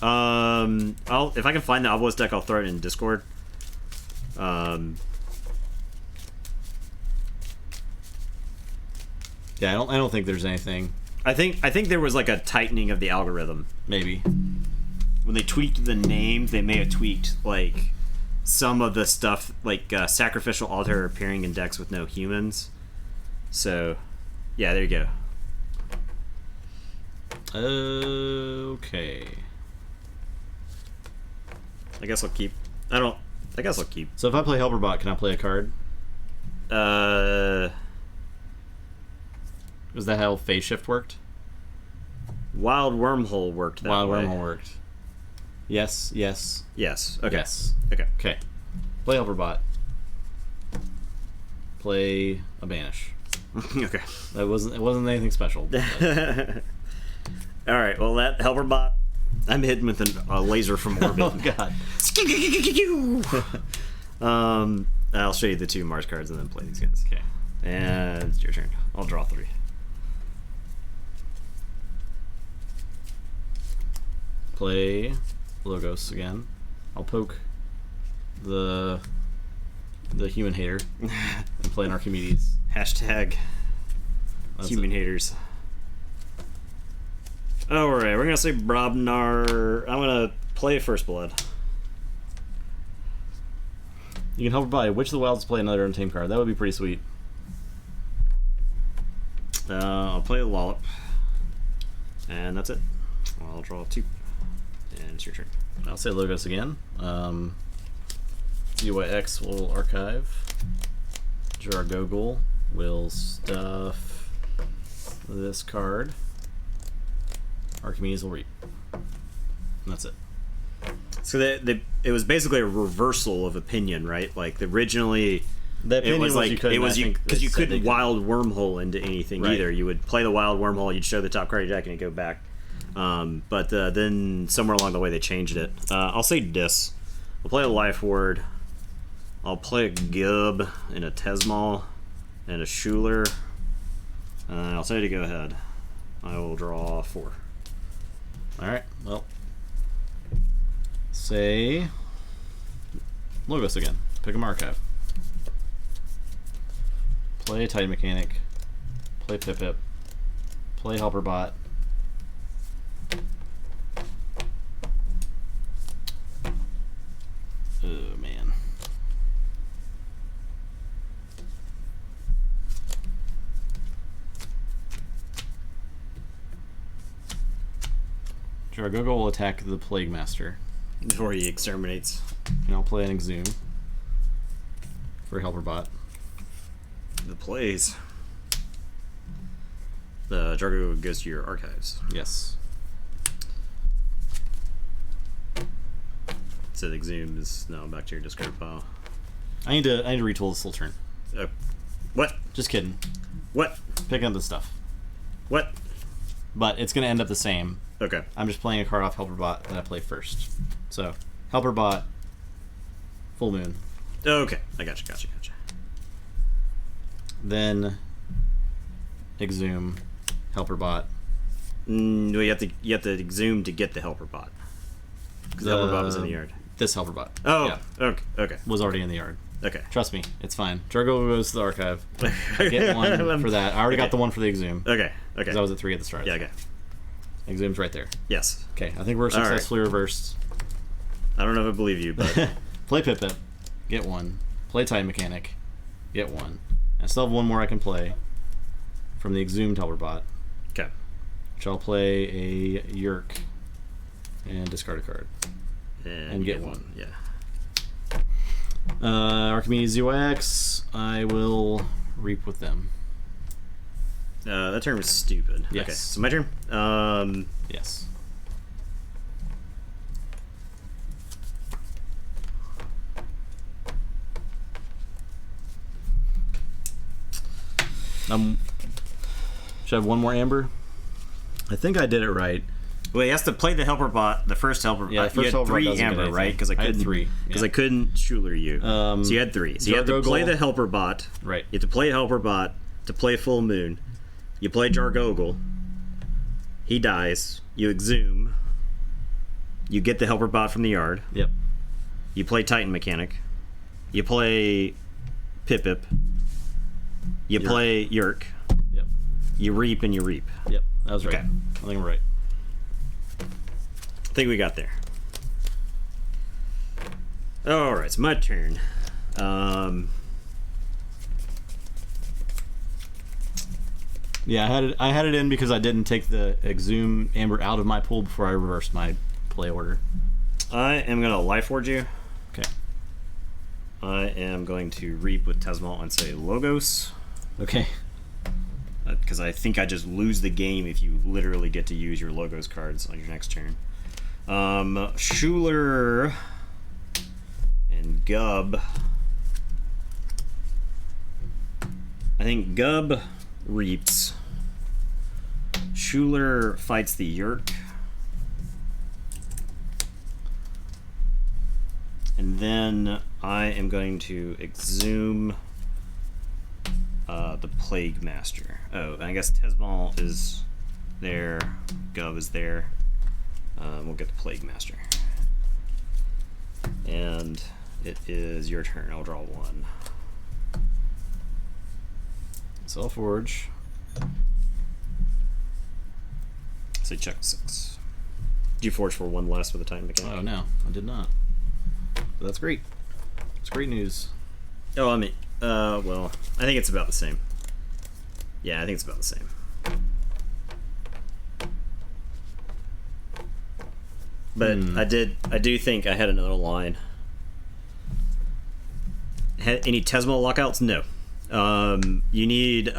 If I can find the Obelisk deck, I'll throw it in Discord. Yeah, I don't think there's anything. I think there was like a tightening of the algorithm. Maybe when they tweaked the names, they may have tweaked like some of the stuff, like Sacrificial Altar appearing in decks with no humans. So, yeah, there you go. Okay. I guess I'll keep. So if I play Helperbot, can I play a card? Was that how Phase Shift worked? Wild Wormhole worked that way. Wild Wormhole worked. Yes. Okay. Yes. Okay. Play Helperbot. Play a Banish. Okay. It wasn't anything special. All right. Well, that Helperbot, I'm hitting with a laser from orbit. Oh God. I'll show you the 2 Mars cards and then play these guys. Okay. And it's your turn. I'll draw 3. Play Logos again. I'll poke the human hater and play an Archimedes. Hashtag human haters. Alright, we're gonna say Brobnar. I'm gonna play First Blood. You can hover by which of the wilds play another untamed card. That would be pretty sweet. I'll play a Lollop, and that's it. I'll draw 2, and it's your turn. I'll say Logos again. UYX will archive. Jargogol will stuff this card. Archimedes will reap. And that's it. So it was basically a reversal of opinion, right? Like originally, it was like because you couldn't wild wormhole into anything either. You would play the wild wormhole, you'd show the top card of your deck, and it'd go back. But then somewhere along the way they changed it. I'll say Dis. I'll play a Life Ward. I'll play a Gub and a Tesmal and a Schuler. I'll say to go ahead. I will draw 4. All right. Well, say Logos again. Pick 'em archive. Play Titan Mechanic. Play Pip. Play Helperbot. Oh man. Jargogo will attack the Plague Master. Before he exterminates. And I'll play an Exhume for Helperbot. The plays. The Jargo goes to your archives. Yes. So the Exhume is now back to your discard pile. I need to retool this whole turn. What? Just kidding. What? Picking up the stuff. What? But it's going to end up the same. Okay. I'm just playing a card off Helperbot that I play first. So, Helperbot, Full Moon. Okay. I gotcha. Then, Exhume, Helperbot. Well, you have to Exhume to get the Helperbot. Because the Helperbot was in the yard. This Helperbot. Oh, yeah. Okay. Was already in the yard. Okay. Trust me, it's fine. Jargo goes to the archive. Get one for that. I already got the one for the Exhume. Okay. Because I was at 3 at the start. Yeah, okay. Exhume's right there. Yes. Okay, I think we're successfully reversed. I don't know if I believe you, but... Play Pip. Get one. Play Titan Mechanic. Get one. I still have one more I can play from the Exhumed Helperbot. Okay. Which I'll play a Yerk and discard a card. And get one. Yeah. Archimedes UX, I will reap with them. That term is stupid. Yes. Okay, so my turn. Yes. Should I have one more Amber? I think I did it right. Well, he has to play the Helperbot, the first Helperbot. Yeah, the first you had Helperbot 3 doesn't get Amber, anything. right? Because I had couldn't 3. Because I couldn't Schuler you. So you had 3. So you had to play the Helperbot. Right. You have to play Helperbot to play Full Moon. You play Jargogol. He dies. You Exhume. You get the Helperbot from the yard. Yep. You play Titan Mechanic. You play Pip. You play Yerk. Yep. You reap and you reap. Yep. That was right. Okay. I think I'm right. I think we got there. Alright, it's my turn. Yeah, I had it in because I didn't take the Exhume Amber out of my pool before I reversed my play order. I am going to Life Forge you. Okay. I am going to reap with Tesmal and say Logos. Okay. Because I think I just lose the game if you literally get to use your Logos cards on your next turn. Schuler and Gub. I think Gub reaps. Schuler fights the Yerk. And then I am going to Exhume the Plague Master. Oh, and I guess Tesmal is there. Gub is there. We'll get the Plague Master. And it is your turn. I'll draw 1. So I'll forge. Say check 6. Did you forge for 1 less with the Titan Mechanic? Oh no, I did not. But that's great. It's great news. Oh, I mean, well, I think it's about the same. Yeah, I think it's about the same. But I do think I had another line. Any Tesmal lockouts? No. You need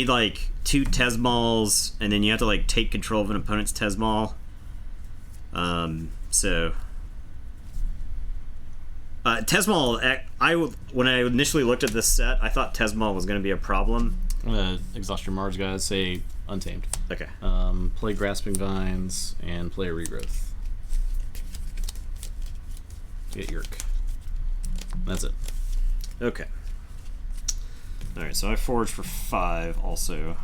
like 2 Tesmals, and then you have to like take control of an opponent's Tesmal. So Tesmal, when I initially looked at this set, I thought Tesmal was going to be a problem. I'm gonna exhaust your Mars, guys. Say Untamed. Okay. Play Grasping Vines and play Regrowth. Get Yerk. That's it. Okay. Alright, so I forged for 5 also.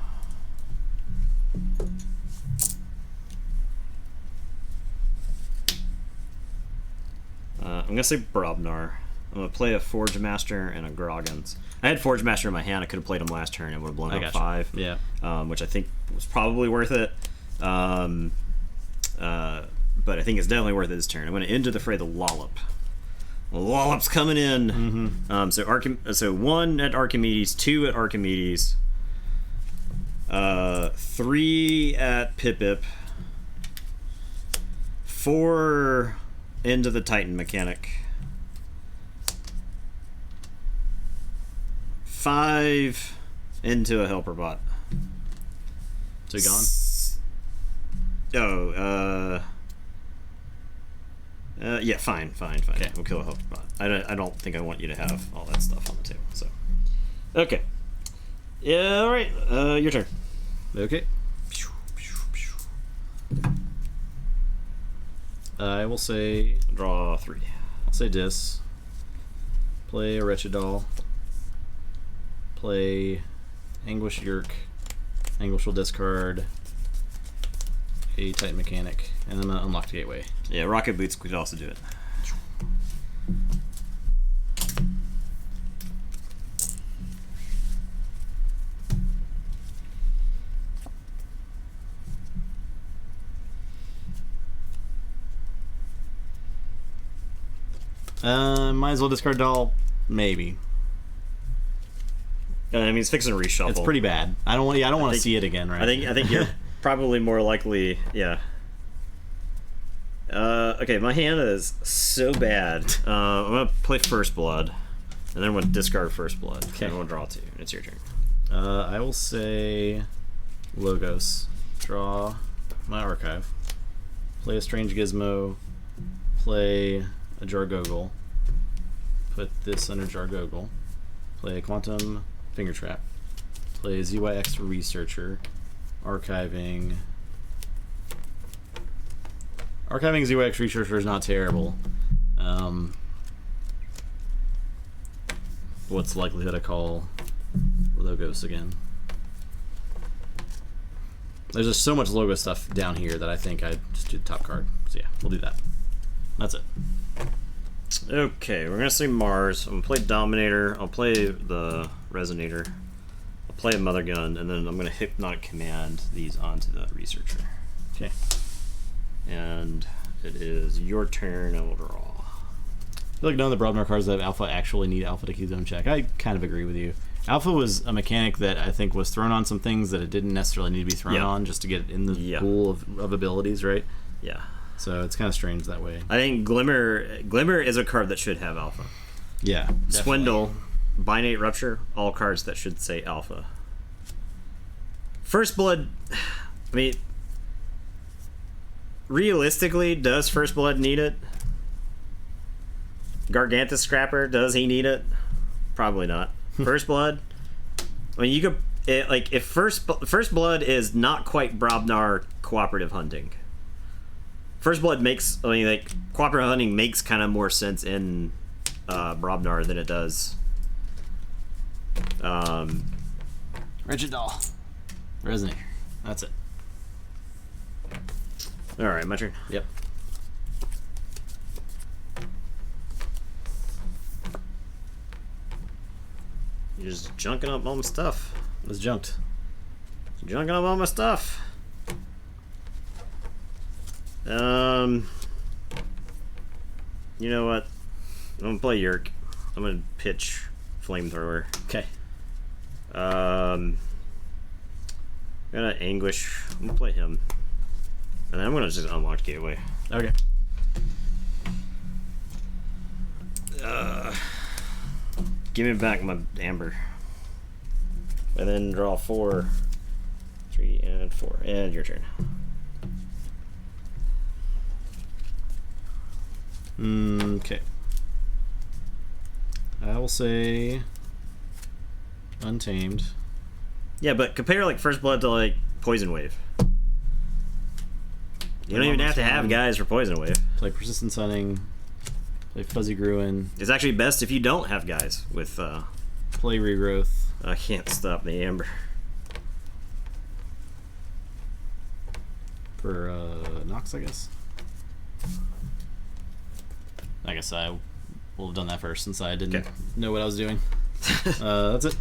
I'm going to say Brobnar. I'm going to play a Forge Master and a Groggins. I had Forge Master in my hand. I could have played him last turn and would have blown up 5. Yeah. Which I think was probably worth it. But I think it's definitely worth it this turn. I'm going to enter the fray the Lollop. Lollop's coming in. Mm-hmm. So 1 at Archimedes, 2 at Archimedes, 3 at Pip-Pip, 4 into the Titan mechanic, 5 into a Helper Bot. So gone? Yeah, fine. Okay. We'll kill a Helper Bot. I don't think I want you to have all that stuff on the table. So, okay. Yeah, all right. Your turn. Okay. I will say... Draw 3. I'll say Dis. Play a Wretched Doll. Play Anguish Yerk. Anguish will discard a Titan Mechanic. And then I'm going to unlock the Gateway. Yeah, Rocket Boots could also do it. Might as well discard Doll. Maybe. I mean, it's fixing to reshuffle. It's pretty bad. I don't want to see it again, right? I think you're probably more likely, yeah. Okay, my hand is so bad. I'm gonna play First Blood, and then I'm gonna discard First Blood. Okay. And I'm gonna draw 2. It's your turn. I will say Logos. Draw my archive. Play a Strange Gizmo. Play a Jargogle. Put this under Jargogle. Play a Quantum Finger Trap. Play ZYX Researcher. Archiving ZYX Researcher is not terrible. What's the likelihood I call Logos again? There's just so much Logo stuff down here that I think I just do the top card. So yeah, we'll do that. That's it. Okay, we're gonna say Mars. I'm gonna play Dominator. I'll play the Resonator. I'll play a Mother Gun, and then I'm gonna Hypnotic Command these onto the Researcher. Okay. And it is your turn. I will draw. I feel like none of the Brobnar cards that have Alpha actually need Alpha to keep them in check. I kind of agree with you. Alpha was a mechanic that I think was thrown on some things that it didn't necessarily need to be thrown on just to get it in the pool of abilities, right? Yeah. So it's kind of strange that way. I think Glimmer is a card that should have Alpha. Yeah. Definitely. Swindle, Binate Rupture, all cards that should say Alpha. First Blood, I mean, realistically, does First Blood need it? Gargantus Scrapper, does he need it? Probably not. First Blood, I mean, you could if First Blood is not quite Brobnar cooperative hunting. First Blood makes, I mean, like, cooperative hunting makes kind of more sense in Brobnar than it does. Wretched Doll. Resonator. That's it. Alright, my turn. Yep. You're just junking up all my stuff. It's junked. Junking up all my stuff. You know what? I'm gonna play Yerk. I'm gonna pitch Flamethrower. Okay. Gonna Anguish. I'm gonna play him. And then I'm gonna just unlock Gateway. Okay. Give me back my Amber. And then draw 4, 3, and 4. And your turn. Okay. I will say Untamed. Yeah, but compare like First Blood to like Poison Wave. You don't even have to have guys for Poison Wave. Play Persistent Sunning. Play Fuzzy Gruin. It's actually best if you don't have guys with Play Regrowth. I can't stop the Amber. For Nox, I guess. I guess I will have done that first since I didn't know what I was doing. That's it.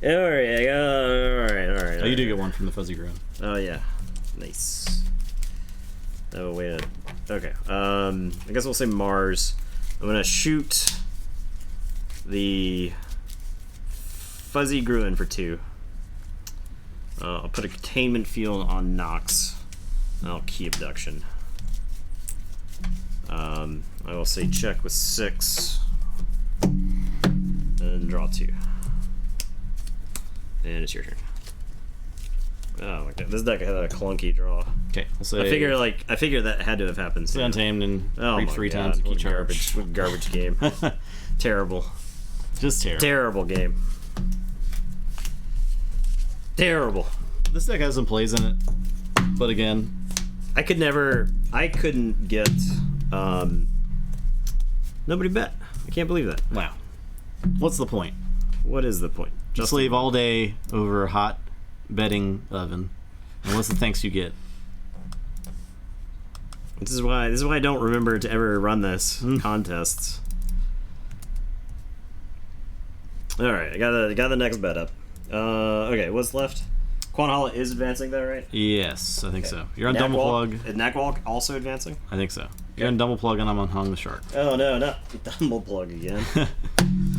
Alright. Oh, you do get one from the Fuzzy Gruin. Oh yeah, nice. Oh wait. Okay. I guess we'll say Mars. I'm gonna shoot the Fuzzy Gruin for 2. I'll put a containment field on Nox. I'll key abduction. I will say check with 6. And draw 2. And it's your turn. Oh my god, this deck had a clunky draw. Okay, we'll say. I figure that had to have happened. Say Untamed and Oh reap my 3 god, times. Key what charge. what garbage game. Terrible. Just terrible. Terrible game. Terrible. This deck has some plays in it, but again, I couldn't get nobody bet. I can't believe that. wow. What's the point? What is the point? Just leave all day over a hot betting oven, and what's the thanks you get? This is why I don't remember to ever run this contests. All right, I got the next bet up. Okay, what's left? Quanhala is advancing though, right? Yes, I think so. You're on double plug. Is Nagwalk also advancing? I think so. You're on double plug, and I'm on Hong the Shark. Oh no, not double plug again.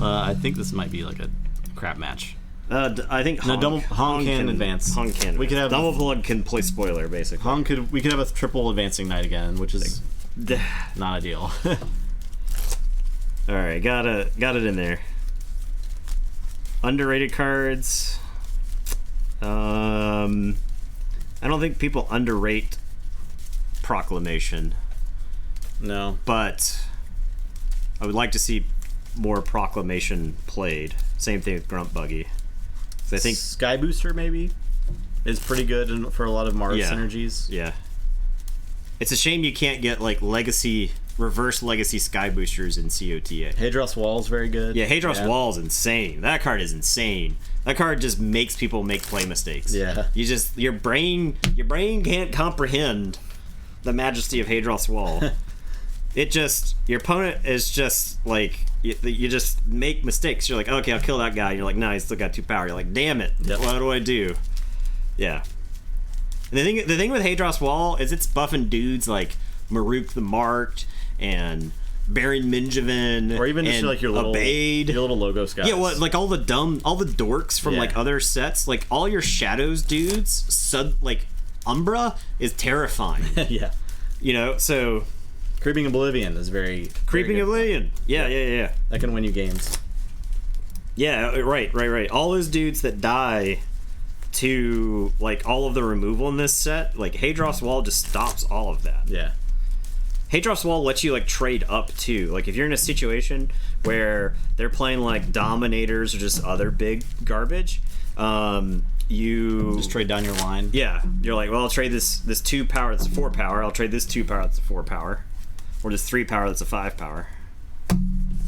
I think this might be like a crap match. I think Hong can advance. Hong can. We could have double plug can play spoiler basically. We could have a triple advancing night again, which is not ideal. All right, got it in there. Underrated cards. I don't think people underrate Proclamation. No, but I would like to see more Proclamation played. Same thing with Grunt Buggy. So I think Sky Booster maybe is pretty good for a lot of Mars synergies. Yeah. It's a shame you can't get like reverse legacy Sky Boosters in COTA. Hadros Wall is very good. Yeah, Hadros Wall is insane. That card is insane. That card just makes people make play mistakes. Yeah. Your brain can't comprehend the majesty of Hadros Wall. Your opponent is just like you just make mistakes. You're like, okay, I'll kill that guy. You're like, no, he's still got 2 power. You're like, damn it, what do I do? Yeah. And the thing with Hadros Wall is it's buffing dudes like Maruk the Marked and Baron Minjavin, or even just like your little logo guys. Yeah, like all the dorks from like other sets, like all your Shadows dudes, like Umbra is terrifying. Yeah. You know, so Creeping Oblivion is very Oblivion. Yeah. That can win you games. Yeah, right. All those dudes that die to like all of the removal in this set, like Hadros Wall just stops all of that. Yeah. Hadros Wall lets you like trade up too. Like if you're in a situation where they're playing like Dominators or just other big garbage, you just trade down your line. Yeah, you're like, well, I'll trade this 2 power that's a 4 power. I'll trade this 2 power that's a 4 power, or this 3 power that's a 5 power.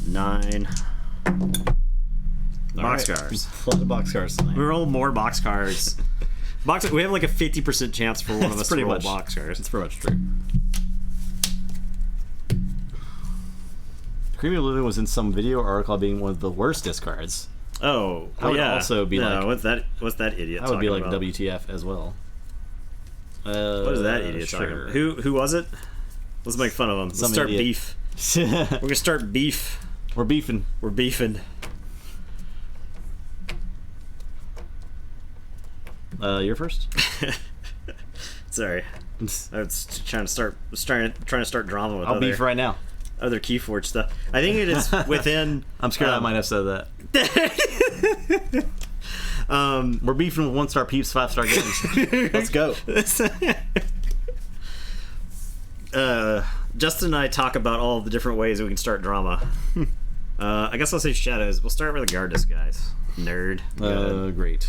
9 boxcars. A lot of boxcars tonight. We roll more boxcars. We have like a 50% chance for one of us to roll boxcars. It's pretty much true. Creeping Oblivion was in some video article being one of the worst discards. Oh, that would also be like what's that idiot? That would be like about? WTF as well. What is that idiot talking about? Who was it? Let's make fun of him. Let's start beef. We're gonna start beef. We're beefing. You're first. Sorry, I was trying to start drama with I'll beef right now. other Keyforge stuff. I think it is within. I'm scared I might have said that. We're beefing with 1-star peeps, 5-star games. Let's go. Justin and I talk about all the different ways we can start drama. I guess I'll say shadows. We'll start with the guard disguise. Nerd. Great.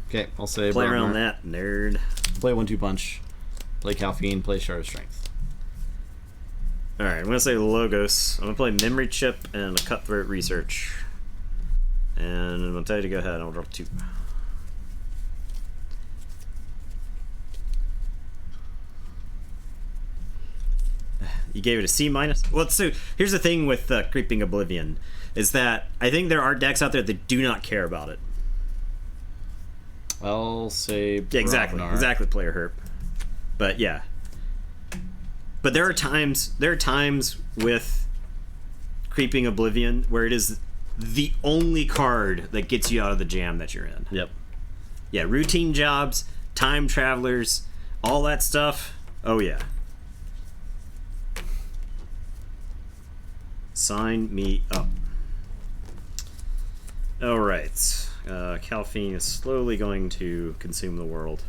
Okay, I'll say Play Brognar. around that, nerd. Play 1-2 punch. Play Calphine. Play Shard of Strength. Alright, I'm going to say Logos. I'm going to play Memory Chip and a Cutthroat Research. And I'm going to tell you to go ahead. I'll draw 2. You gave it a C-. Well, so here's the thing with Creeping Oblivion, is that I think there are decks out there that do not care about it. I'll say Yeah, exactly. Brognar. Exactly, player herp. But yeah. But there are times with Creeping Oblivion where it is the only card that gets you out of the jam that you're in. Yep. Yeah, routine jobs, time travelers, all that stuff. Oh yeah. Sign me up. Alright. Calphine is slowly going to consume the world.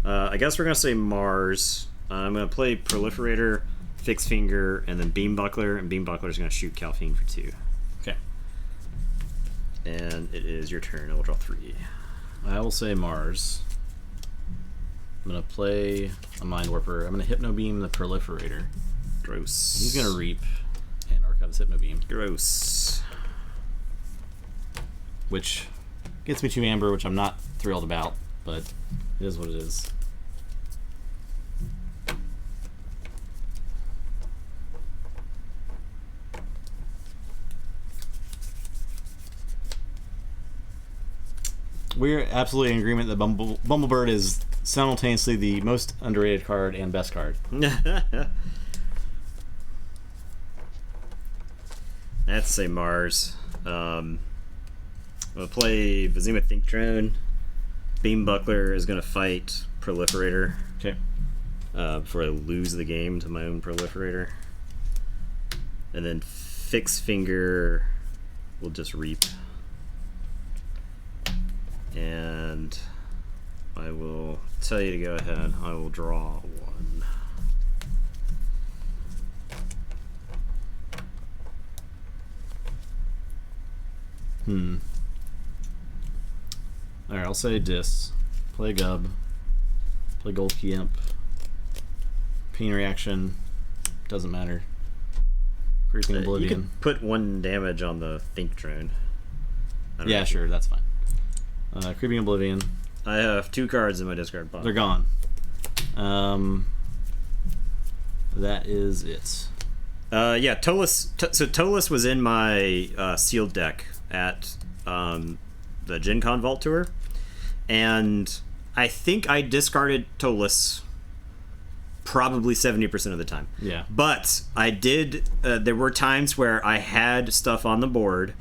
I guess we're going to say Mars. I'm going to play Proliferator, Fixed Finger, and then Beam Buckler. And Beam Buckler is going to shoot Calphine for 2. Okay. And it is your turn. I will draw 3. I will say Mars. I'm going to play a Mind Warper. I'm going to Hypno Beam the Proliferator. Gross. He's going to Reap and archive his Hypno Beam. Gross. Which gets me 2 Amber, which I'm not thrilled about, but it is what it is. We're absolutely in agreement that Bumblebird is simultaneously the most underrated card and best card. I'd say Mars. I'm going to play Vizima Think Drone. Beam Buckler is going to fight Proliferator. Okay. Before I lose the game to my own Proliferator. And then Fixed Finger will just Reap. And I will tell you to go ahead. I will draw 1. Alright, I'll say Dis. Play Gub. Play Gold Key Imp. Pain Reaction. Doesn't matter. Creeping You Oblivion. can put 1 damage on the Think Drone. I don't Yeah, know. sure, that's fine. Creeping Oblivion. I have 2 cards in my discard pile. They're gone. That is it. Yeah, Tolis. So Tolis was in my sealed deck at the Gen Con Vault Tour, and I think I discarded Tolis probably 70% of the time. Yeah. But I did. There were times where I had stuff on the board.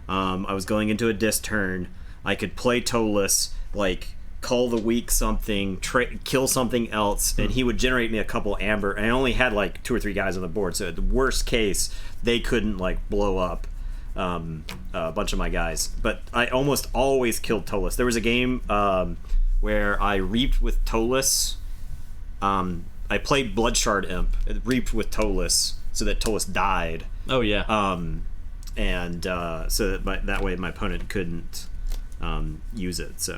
I was going into a disc turn. I could play Tolis, like call the weak something, kill something else, and he would generate me a couple amber. And I only had like 2 or 3 guys on the board, so at the worst case, they couldn't like blow up a bunch of my guys. But I almost always killed Tolis. There was a game where I reaped with Tolis. I played Bloodshard Imp, reaped with Tolis, so that Tolis died. Oh, yeah. And so that way my opponent couldn't use it. So,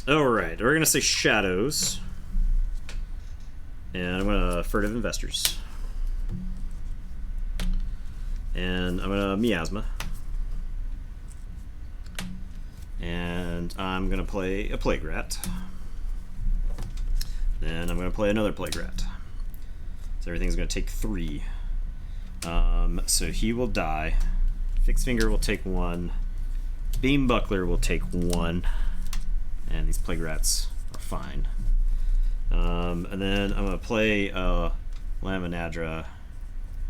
all right, we're gonna say Shadows, and I'm gonna Furtive Investors, and I'm gonna Miasma, and I'm gonna play a Plague Rat, and I'm gonna play another Plague Rat. So everything's gonna take 3. So he will die. Fixed Finger will take 1. Beam Buckler will take 1. And these Plague Rats are fine. And then I'm going to play Laminadra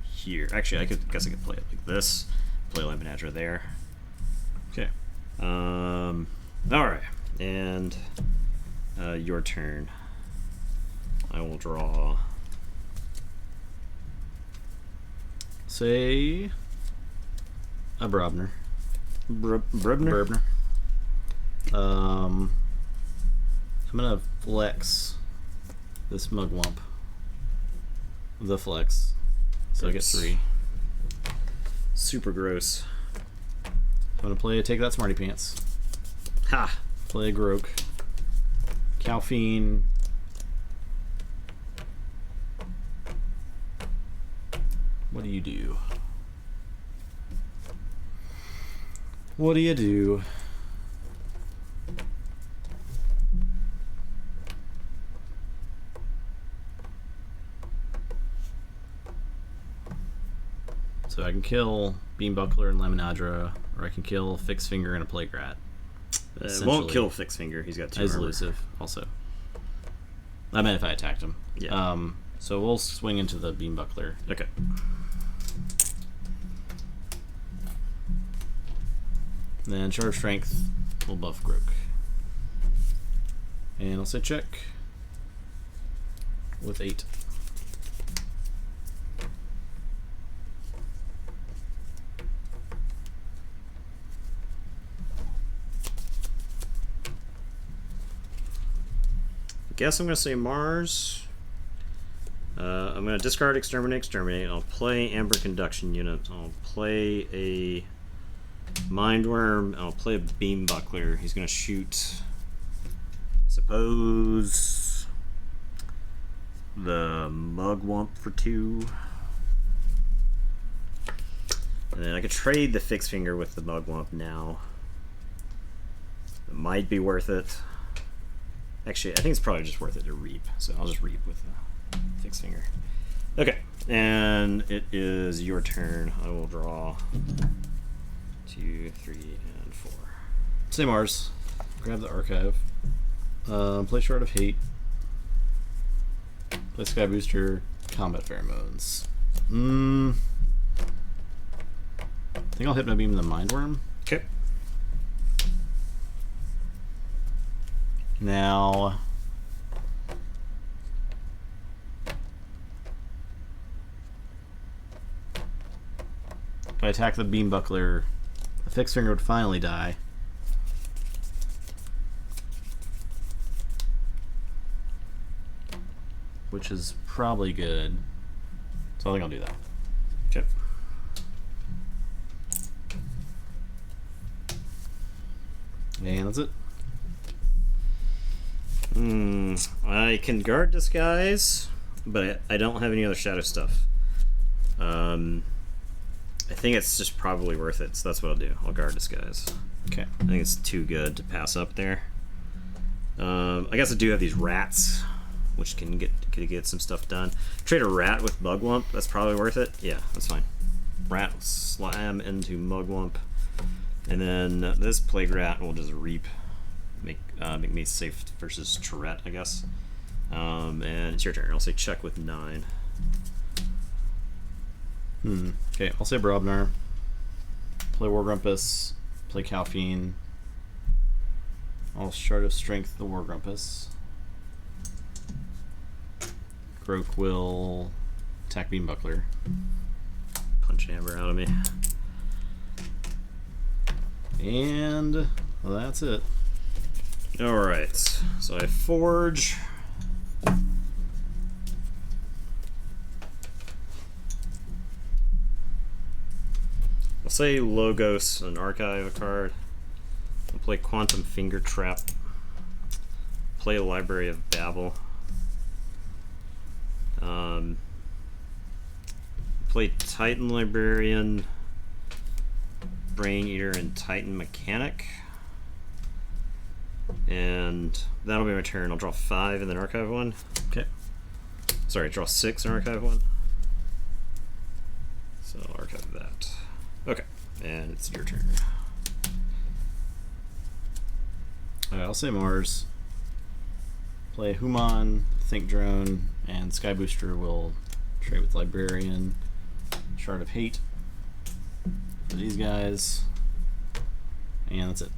here. Actually, guess I could play it like this. Play Laminadra there. Okay. All right, and your turn. I will draw. Say a Brobner. Brubner? I'm gonna flex this Mugwump. The flex. So I get 3. Super gross. I'm gonna play Take That Smarty Pants. Ha! Play a Groke. Calfine. What do you do? What do you do? So I can kill Beambuckler and Lemonadra, or I can kill Fixed Finger and a Plague Rat. It won't kill Fixed Finger. He's got 2 He's armor. elusive, also. I meant if I attacked him. Yeah. So we'll swing into the Beambuckler. Okay. Then Shard of Strength will buff Groke. And I'll say check with 8. Guess I'm gonna say Mars. I'm gonna discard Exterminate. I'll play Amber Conduction Unit. I'll play a Mindworm. I'll play a Beambuckler. He's gonna shoot, I suppose, the Mugwump for 2. And then I could trade the Fixed Finger with the Mugwump now. It might be worth it. Actually, I think it's probably just worth it to Reap. So I'll just Reap with the Fixed Finger. Okay, and it is your turn. I will draw 2, 3, and 4. Say Mars. Grab the Archive. Play Shard of Hate. Play Sky Booster. Combat Pheromones. I think I'll Hypno Beam the Mindworm. Okay. Now, if I attack the Beambuckler, the Fixed Finger would finally die. Which is probably good. So I think I'll do that. Okay. And that's it. I can guard Disguise, but I don't have any other shadow stuff. I think it's just probably worth it, so that's what I'll do. I'll guard Disguise. Okay. I think it's too good to pass up there. I guess I do have these rats, which can get some stuff done. Trade a rat with Mugwump. That's probably worth it. Yeah, that's fine. Rat slam into Mugwump, and then this Plague Rat will just Reap. Make me safe versus Tourette, I guess. And it's your turn. I'll say check with 9. Okay, I'll say Brobnar. Play War Grumpus. Play Calfine. I'll Shard of Strength the War Grumpus. Groke will attack Beambuckler. Punch Amber out of me. And well, that's it. Alright, so I Forge. I'll say Logos and archive a card. I'll play Quantum Finger Trap. Play Library of Babel. Play Titan Librarian, Brain Eater, and Titan Mechanic. And that'll be my turn. I'll draw 5 and then archive 1. Okay. Sorry, draw 6 and archive 1. So I'll archive that. Okay, and it's your turn. Alright, I'll say Mars. Play Human, Think Drone, and Sky Booster will trade with Librarian. Shard of Hate for these guys. And that's it.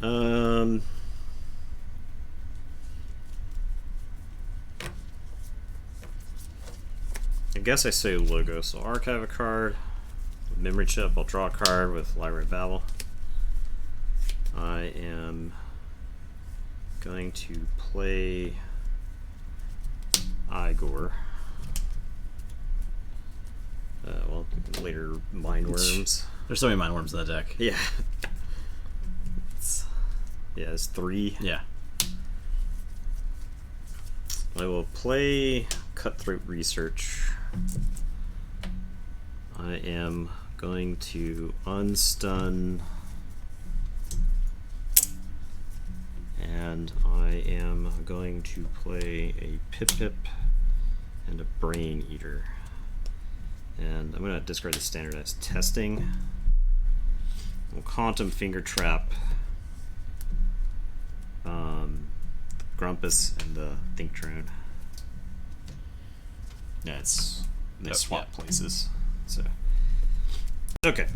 I guess I say logo. So archive a card. Memory chip. I'll draw a card with Library of Babel. I am going to play Igor. Well, later Mind Worms. There's so many mind worms in that deck. Yeah. It's 3. Yeah. I will play Cutthroat Research. I am going to unstun. And I am going to play a Pip and a Brain Eater. And I'm going to discard the standardized testing. We'll Quantum Finger Trap, Grumpus, and the Think Drone. Yeah, they swap places. So, okay,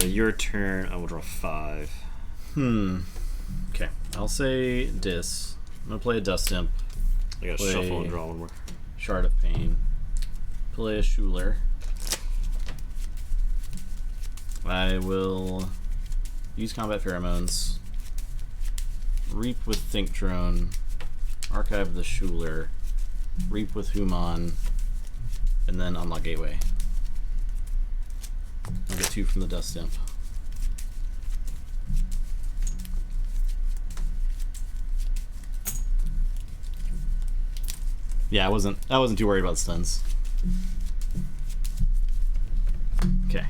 your turn. I will draw 5. Okay, I'll say Dis. I'm gonna play a Dust Imp. I gotta shuffle and draw one more. Shard of Pain. Play a Schuler. I will use Combat Pheromones. Reap with Think Drone. Archive the Schuler. Reap with Human. And then unlock Gateway. I'll get 2 from the Dust Imp. Yeah, I wasn't too worried about stuns. Okay.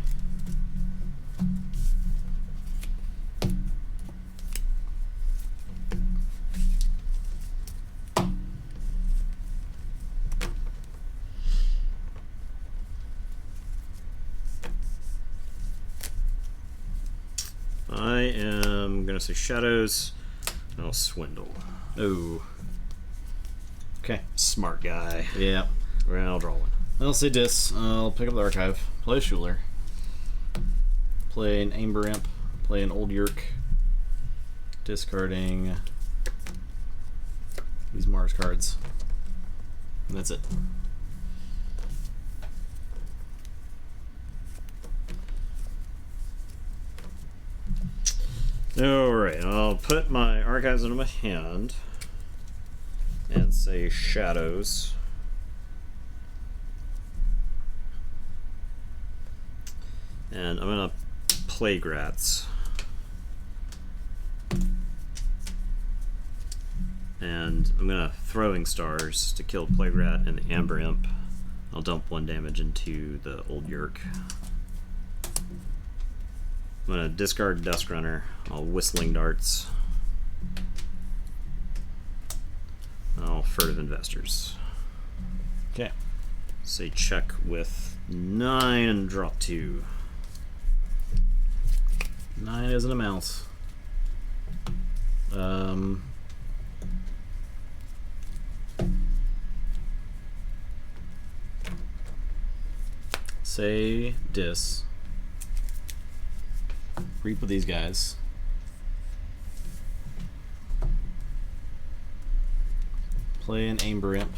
I am gonna say Shadows, and I'll Swindle. Oh. Okay. Smart guy. Yeah. And I'll draw one. I'll say Dis. I'll pick up the Archive. Play a Schuler. Play an Amber Imp. Play an Old Yerk. Discarding these Mars cards. And that's it. Alright, I'll put my Archives into my hand and say Shadows. And I'm gonna play Grats. And I'm gonna Throwing Stars to kill Playgrat and the Amber Imp. I'll dump 1 damage into the Old Yerk. I'm gonna discard Dusk Runner. I'll Whistling Darts. I'll Furtive Investors. Okay. Say check with 9 and drop 2. 9 isn't a mouse. Say Dis. Reap with these guys. Play an Amber Imp.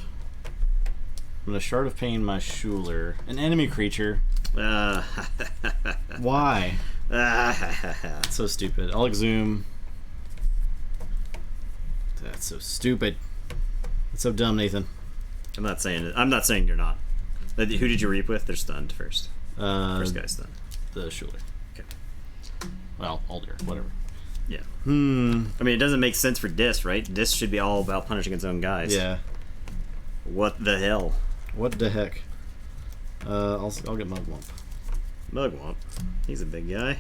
I'm gonna Shard of Pain my Schuler. An enemy creature. Why? That's so stupid. I'll Exhume. That's so stupid. That's so dumb, Nathan. I'm not saying you're not. Who did you reap with? They're stunned first. First guy's stunned. The Schuler. Okay. Well, Alder, whatever. Yeah. I mean, it doesn't make sense for Dis, right? Dis should be all about punishing its own guys. Yeah. What the hell? What the heck? I'll get Mugwump. Mugwump. He's a big guy.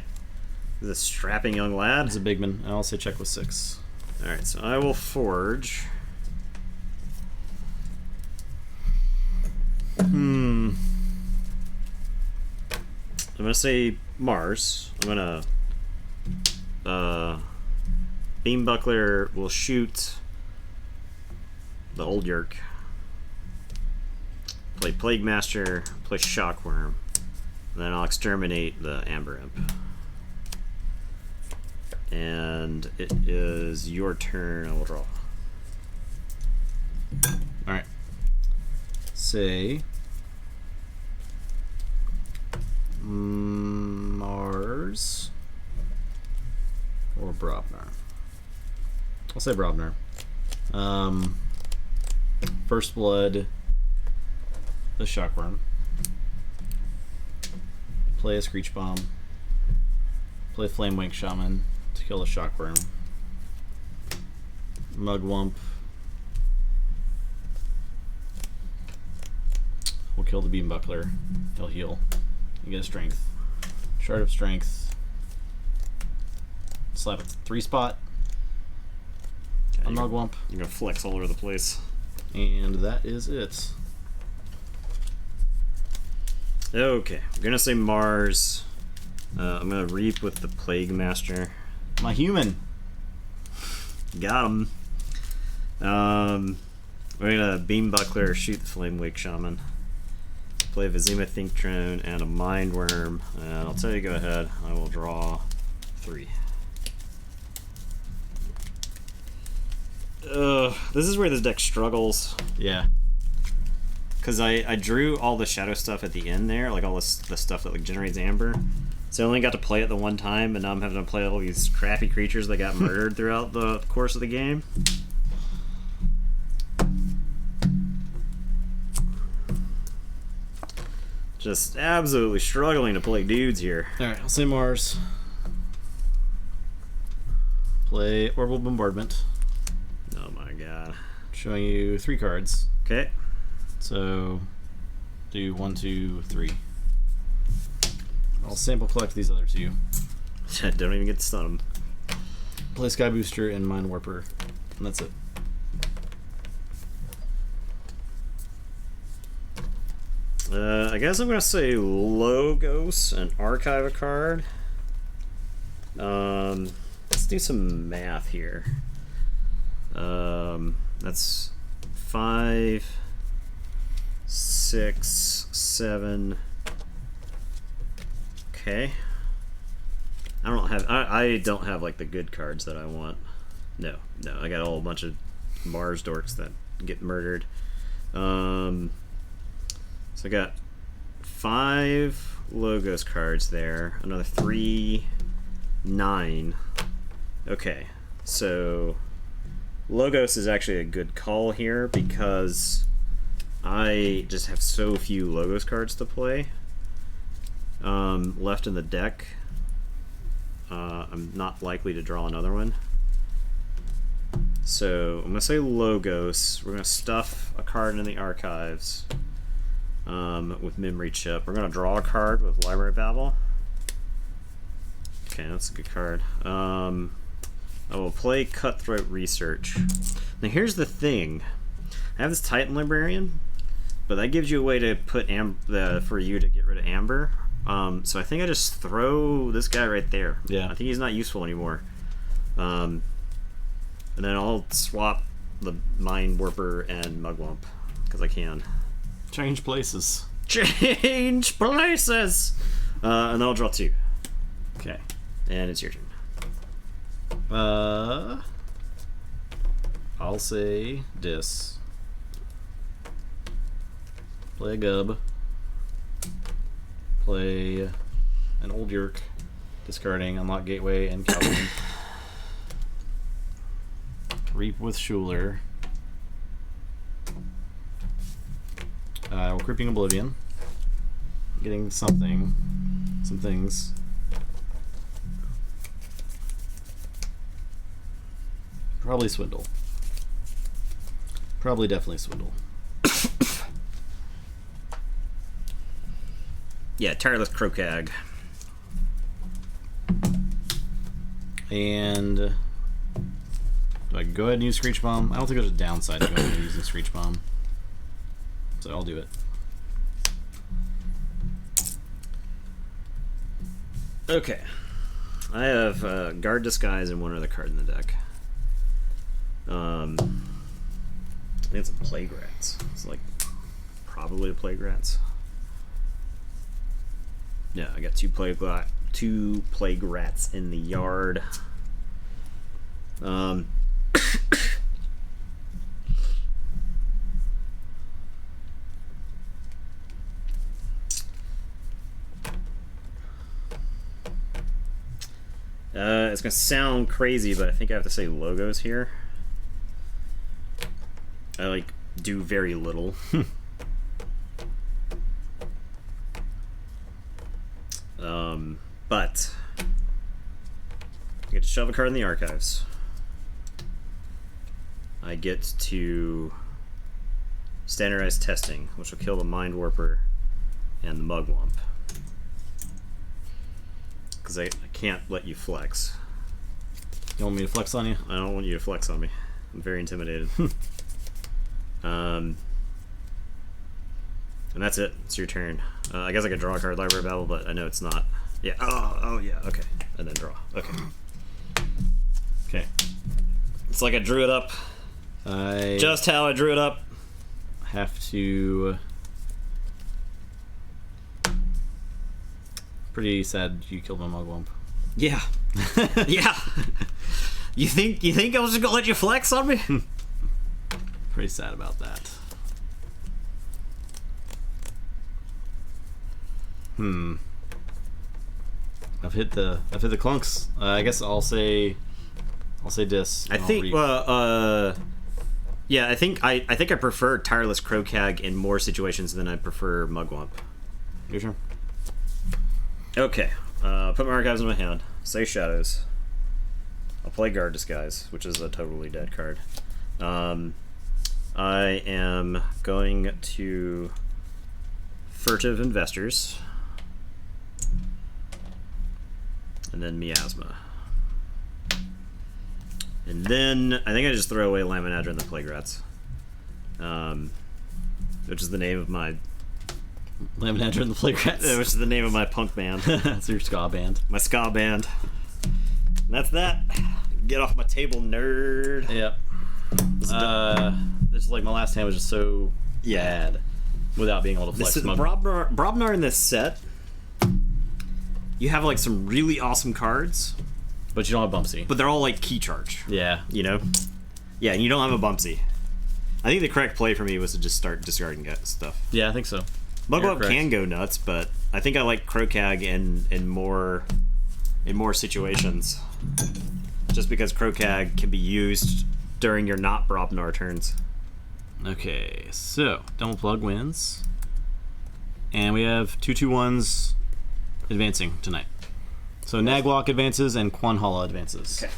He's a strapping young lad. He's a big man. I'll say check with 6. Alright, so I will Forge. I'm gonna say Mars. I'm gonna Beam Buckler will shoot the Old Yerk. Play Plague Master, play Shockworm, and then I'll exterminate the Amber Imp. And it is your turn. I will draw. All right. Say Mars or Brobnar. I'll say Brobnar. First Blood, the Shockworm. Play a Screech Bomb. Play Flamewake Shaman to kill the Shockworm. Mugwump will kill the Beambuckler. He'll heal. You get a Strength. Shard of Strength. Slap a 3-spot on Mugwump. You're gonna flex all over the place. And that is it. Okay, I'm gonna say Mars. I'm gonna Reap with the Plague Master. My human. Got him. We're gonna Beambuckler, shoot the Flamewake Shaman. Play Vizima Think Drone and a Mind Worm. And I'll tell you, go ahead. I will draw 3. This is where this deck struggles. Yeah. Because I drew all the shadow stuff at the end there, like all the stuff that like generates amber. So I only got to play it the one time, and now I'm having to play all these crappy creatures that got murdered throughout the course of the game. Just absolutely struggling to play dudes here. Alright, I'll say Mars. Play Orbital Bombardment. Oh my god. Showing you 3 cards. Okay. So, do 1, 2, 3. I'll sample collect these other 2. Don't even get to stun them. Play Sky Booster and Mind Warper. And that's it. I guess I'm gonna say Logos and archive a card. Let's do some math here. That's 5, 6, 7. Okay. I don't have like the good cards that I want. No, I got a whole bunch of Mars dorks that get murdered. So I got 5 Logos cards there, another 3, 9. Okay, so Logos is actually a good call here because I just have so few Logos cards to play left in the deck. I'm not likely to draw another one. So I'm going to say Logos. We're going to stuff a card in the archives with Memory Chip. We're going to draw a card with Library Babble. Okay, that's a good card. I will play Cutthroat Research. Now here's the thing. I have this Titan Librarian, but that gives you a way to put for you to get rid of Amber. So I think I just throw this guy right there. Yeah. I think he's not useful anymore. And then I'll swap the Mind Warper and Mugwump because I can. Change places. Change places! And then I'll draw 2. Okay. And it's your turn. I'll say Dis. Play a Gub. Play an Old Yerk. Discarding Unlock Gateway and Calvin. Reap with Schuler. We're Creeping Oblivion. Getting some things. Probably Swindle. Probably definitely Swindle. Yeah, Tireless Crocag. And do I go ahead and use Screech Bomb? I don't think there's a downside to going ahead and using Screech Bomb. So I'll do it. Okay. I have Guard Disguise and one other card in the deck. I think it's a Plague Rats. It's like probably a Plague Rats. Yeah, I got two Plague Rats in the yard. It's gonna sound crazy, but I think I have to say logos here. I like do very little. But I get to shove a card in the archives. I get to standardize testing, which will kill the Mind Warper and the Mugwump. Because I can't let you flex. You want me to flex on you? I don't want you to flex on me. I'm very intimidated. And that's it. It's your turn. I guess I could draw a card library battle, but I know it's not. Yeah. Oh yeah. Okay. And then draw. Okay. Okay. It's like I drew it up. Just how I drew it up. Have to. Pretty sad you killed my Mugwump. Yeah. Yeah. You think I was just gonna let you flex on me? Pretty sad about that. I've hit the clunks. I guess I'll say dis. I think. Yeah, I think I prefer Tireless Crowcag in more situations than I prefer Mugwump. Your turn. Okay. Put my archives in my hand. Say Shadows. I'll play Guard Disguise, which is a totally dead card. I am going to Furtive Investors. And then Miasma. And then I think I just throw away Laminadra and the Plague Rats. Which is the name of my... Laminadra and the Plague Rats. Which is the name of my punk band. That's your ska band. My ska band. And that's that. Get off my table, nerd. Yep. This is like my last hand was just so bad without being able to flex. Brobnar in this set, you have like some really awesome cards, but you don't have Bumpsy. But they're all like key charge. Yeah. You know? Yeah, and you don't have a Bumpsy. I think the correct play for me was to just start discarding stuff. Yeah, I think so. Mugwump can go nuts, but I think I like Crowcag in more situations. Just because Crowcag can be used during your not Brobnar turns. Okay, so double plug wins. And we have 2/2/1s advancing tonight. So Naglock advances and Quanhala advances. Okay.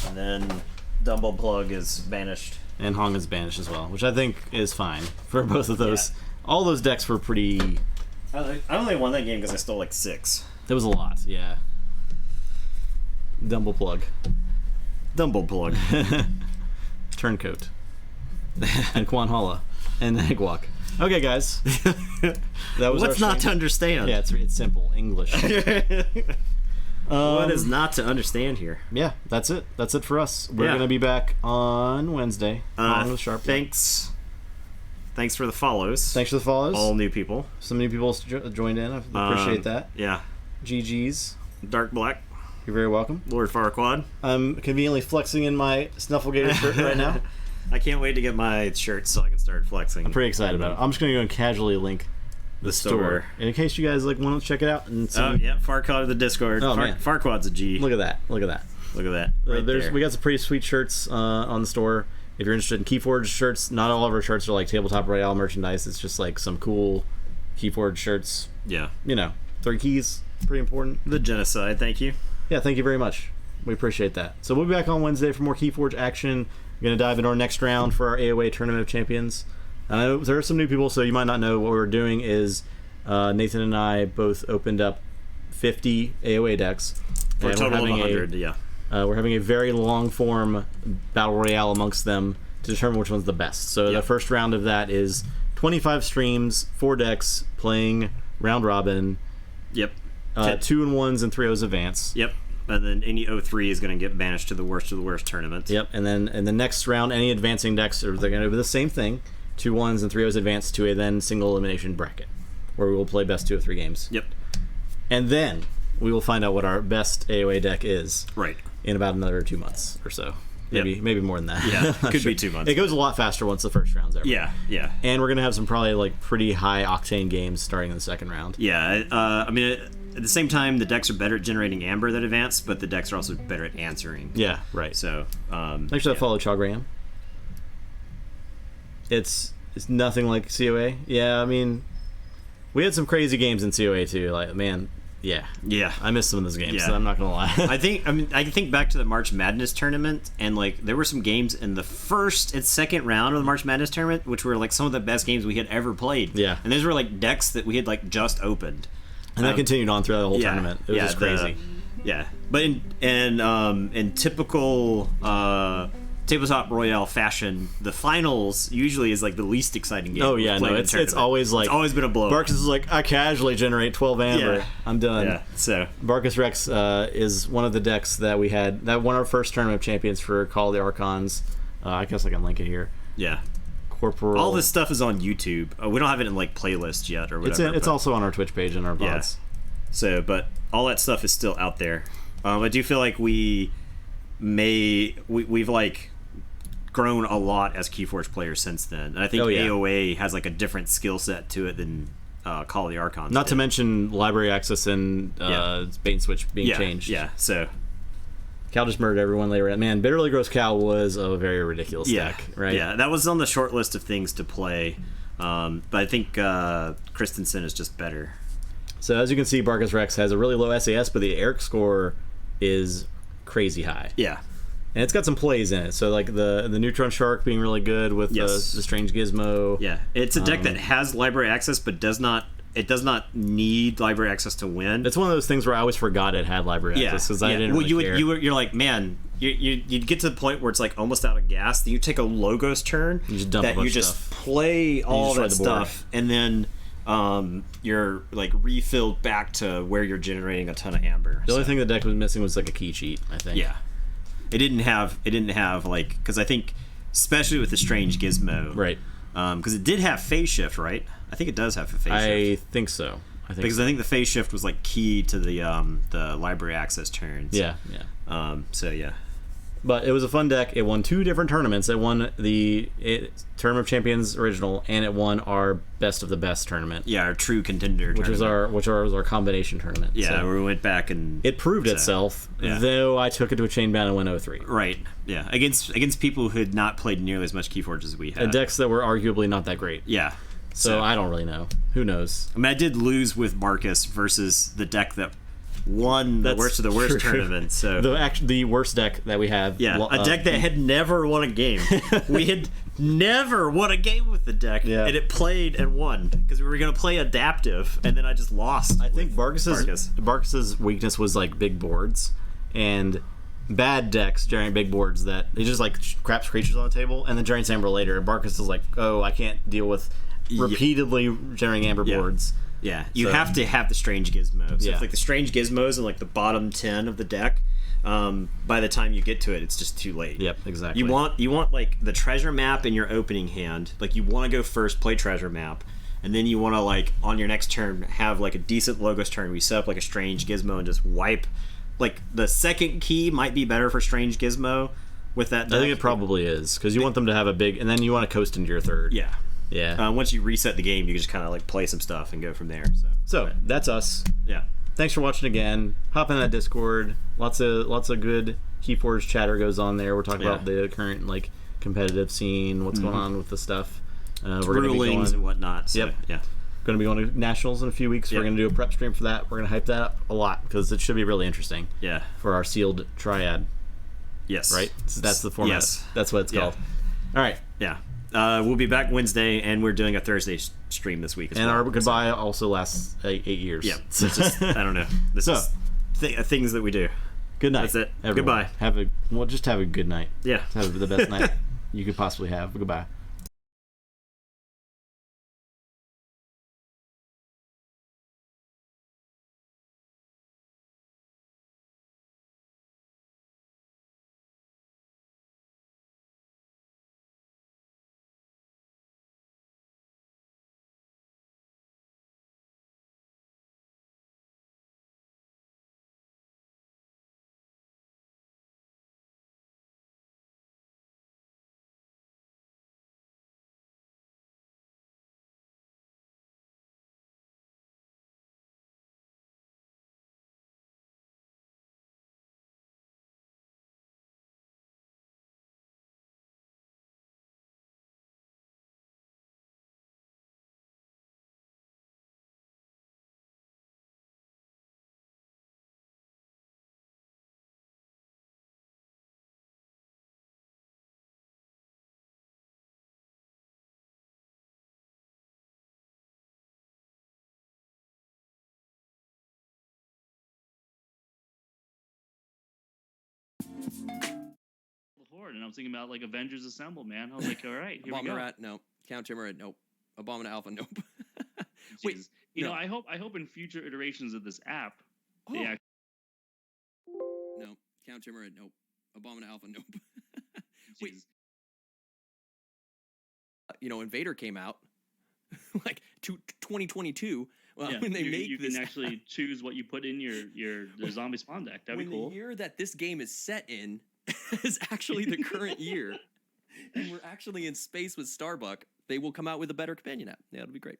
And then Dumble Plug is banished. And Hong is banished as well, which I think is fine for both of those. Yeah. All those decks were pretty... I only won that game because I stole like 6. There was a lot, yeah. Dumble Plug. Dumble Plug. Turncoat. And Quanhala. And Naglock. Okay, guys. That was What's not to understand? Yeah, it's simple. English. What is not to understand here? Yeah, that's it. That's it for us. We're Yeah. going to be back on Wednesday. On with Sharp. Thanks for the follows. Thanks for the follows. All new people. Some new people joined in. I appreciate that. Yeah. GG's. Dark Black. You're very welcome. Lord Farquaad. I'm conveniently flexing in my Snufflegator shirt right now. I can't wait to get my shirts so I can start flexing. I'm pretty excited about it. I'm just going to go and casually link the store. And in case you guys want to check it out and see. Oh yeah, Farquaad of the Discord. Oh, man. Farquaad's a G. Look at that. Look at that. Look at that. Right there. We got some pretty sweet shirts on the store. If you're interested in Keyforge shirts, not all of our shirts are like Tabletop Royale merchandise. It's just like some cool Keyforge shirts. Yeah. 3 keys. Pretty important. The Genocide. Thank you. Yeah, thank you very much. We appreciate that. So we'll be back on Wednesday for more Keyforge action. We're going to dive into our next round for our AoA Tournament of Champions. I know there are some new people, so you might not know what we're doing is Nathan and I both opened up 50 AoA decks. For a total of 100, yeah. We're having a very long-form battle royale amongst them to determine which one's the best. So the first round of that is 25 streams, 4 decks, playing round robin. Yep. 2-1s and 3-0s advance. Yep. And then any 03 is going to get banished to the worst of the worst tournament. Yep. And then in the next round, any advancing decks they're going to do the same thing: 2-1s and 3-0s advance to a then single elimination bracket, where we will play best 2 of 3 games. Yep. And then we will find out what our best AoA deck is. Right. In about another 2 months or so. maybe more than that. Yeah, Not could sure. be 2 months. It goes a lot faster once the first round's over. Yeah, yeah. And we're gonna have some probably like pretty high octane games starting in the second round. Yeah, I mean, at the same time, the decks are better at generating amber that advance, but the decks are also better at answering. Yeah, right. So, Thanks for that follow, Chagram. It's nothing like COA. Yeah, I mean, we had some crazy games in COA too. Like, man, yeah, I missed some of those games. Yeah. So I'm not gonna lie. I think back to the March Madness tournament, and like there were some games in the first and second round of the March Madness tournament, which were like some of the best games we had ever played. Yeah. And those were like decks that we had like just opened. And that continued on throughout the whole tournament. It was just crazy. But in typical Tabletop Royale fashion, the finals usually is like the least exciting game. Oh yeah, no, it's always like it's always been a blow. Barkus is like, I casually generate 12 amber. Yeah. I'm done. Yeah. So Barkus Rex is one of the decks that we had that won our first tournament of champions for Call of the Archons. I guess I can link it here. Yeah. Corporal. All this stuff is on YouTube. We don't have it in like playlists yet or whatever. It's also on our Twitch page and our VODs. Yeah. So, but all that stuff is still out there. I do feel like we've like grown a lot as Keyforge players since then. And I think AoA has like a different skill set to it than Call of the Archons. Not to mention library access and bait and switch being changed. Yeah, so Cal just murdered everyone later. Man, Bitterly Gross Cal was a very ridiculous deck, right? Yeah, that was on the short list of things to play. But I think Christensen is just better. So as you can see, Barkus Rex has a really low SAS, but the Eric score is crazy high. Yeah. And it's got some plays in it. So like the Neutron Shark being really good with the Strange Gizmo. Yeah. It's a deck that has library access but does not need library access to win. It's one of those things where I always forgot it had library access because I didn't really care. You're like, man, you'd get to the point where it's like almost out of gas. Then you take a Logos turn you just dump a bunch of just stuff. Play all that stuff, and then you're like refilled back to where you're generating a ton of amber. The only thing the deck was missing was like a key cheat, I think. Yeah. It didn't have like, because I think especially with the Strange Gizmo, right? Because it did have phase shift, right? I think it does have a phase shift. I think so. I think the phase shift was like key to the library access turns. Yeah. So yeah. But it was a fun deck. It won 2 different tournaments. It won the Tournament of Champions original, and it won our Best of the Best tournament. Yeah, our true contender which tournament. was our combination tournament. Yeah, so where we went back and it proved itself, though I took it to a chain ban and went 0-3. Right. Yeah. Against people who had not played nearly as much Keyforge as we had. And decks that were arguably not that great. Yeah. So I don't really know. Who knows? I mean, I did lose with Marcus versus the deck that won the worst of the worst tournament. So the worst deck that we have. Yeah, a deck that had never won a game. We had never won a game with the deck, and it played and won because we were going to play adaptive, and then I just lost. I think Barkus's weakness was like big boards and bad decks generating big boards that they just like craps creatures on the table and then generates amber later. And Barkus is like, oh, I can't deal with repeatedly generating amber boards. Yeah, you have to have the Strange Gizmo. So if like the Strange Gizmos in like the bottom 10 of the deck, by the time you get to it, it's just too late. Yep, exactly. You want like the treasure map in your opening hand. Like you want to go first, play treasure map, and then you want to like on your next turn have like a decent Logos turn where you set up like a Strange Gizmo and just wipe. Like the second key might be better for Strange Gizmo with that deck. I think it probably is because you want them to have a big, and then you want to coast into your third. Yeah. Yeah. Once you reset the game, you can just kind of like play some stuff and go from there. So that's us. Yeah. Thanks for watching again. Hop in that Discord. Lots of good Keyforge chatter goes on there. We're talking about the current like competitive scene, what's going on with the stuff. We're going to be going and whatnot. So, yeah. Going to be going to nationals in a few weeks. We're going to do a prep stream for that. We're going to hype that up a lot because it should be really interesting. Yeah. For our sealed triad. Yes. Right. So that's the format. Yes. That's what it's called. All right. Yeah. We'll be back Wednesday, and we're doing a Thursday stream this week as well. And our goodbye also lasts 8 years. Yeah. So just, I don't know. This is things that we do. Good night. That's it. Everyone. Goodbye. Just have a good night. Yeah. Have the best night you could possibly have. Goodbye. Horde, and I was thinking about like Avengers Assemble, man. I was like, all right, here we go. Abominate, no. Counter-Timorate, nope. Abominate Alpha, nope. Wait, you no. know, I hope in future iterations of this app, they actually. No. Counter-Timorate, nope. Abominate Alpha, nope. Wait. You know, Invader came out like 2022 when they make you this. can actually choose what you put in your zombie spawn deck. That'd be cool. The year that this game is set in is actually the current year, and we're actually in space with Starbuck, they will come out with a better companion app. Yeah, it'll be great.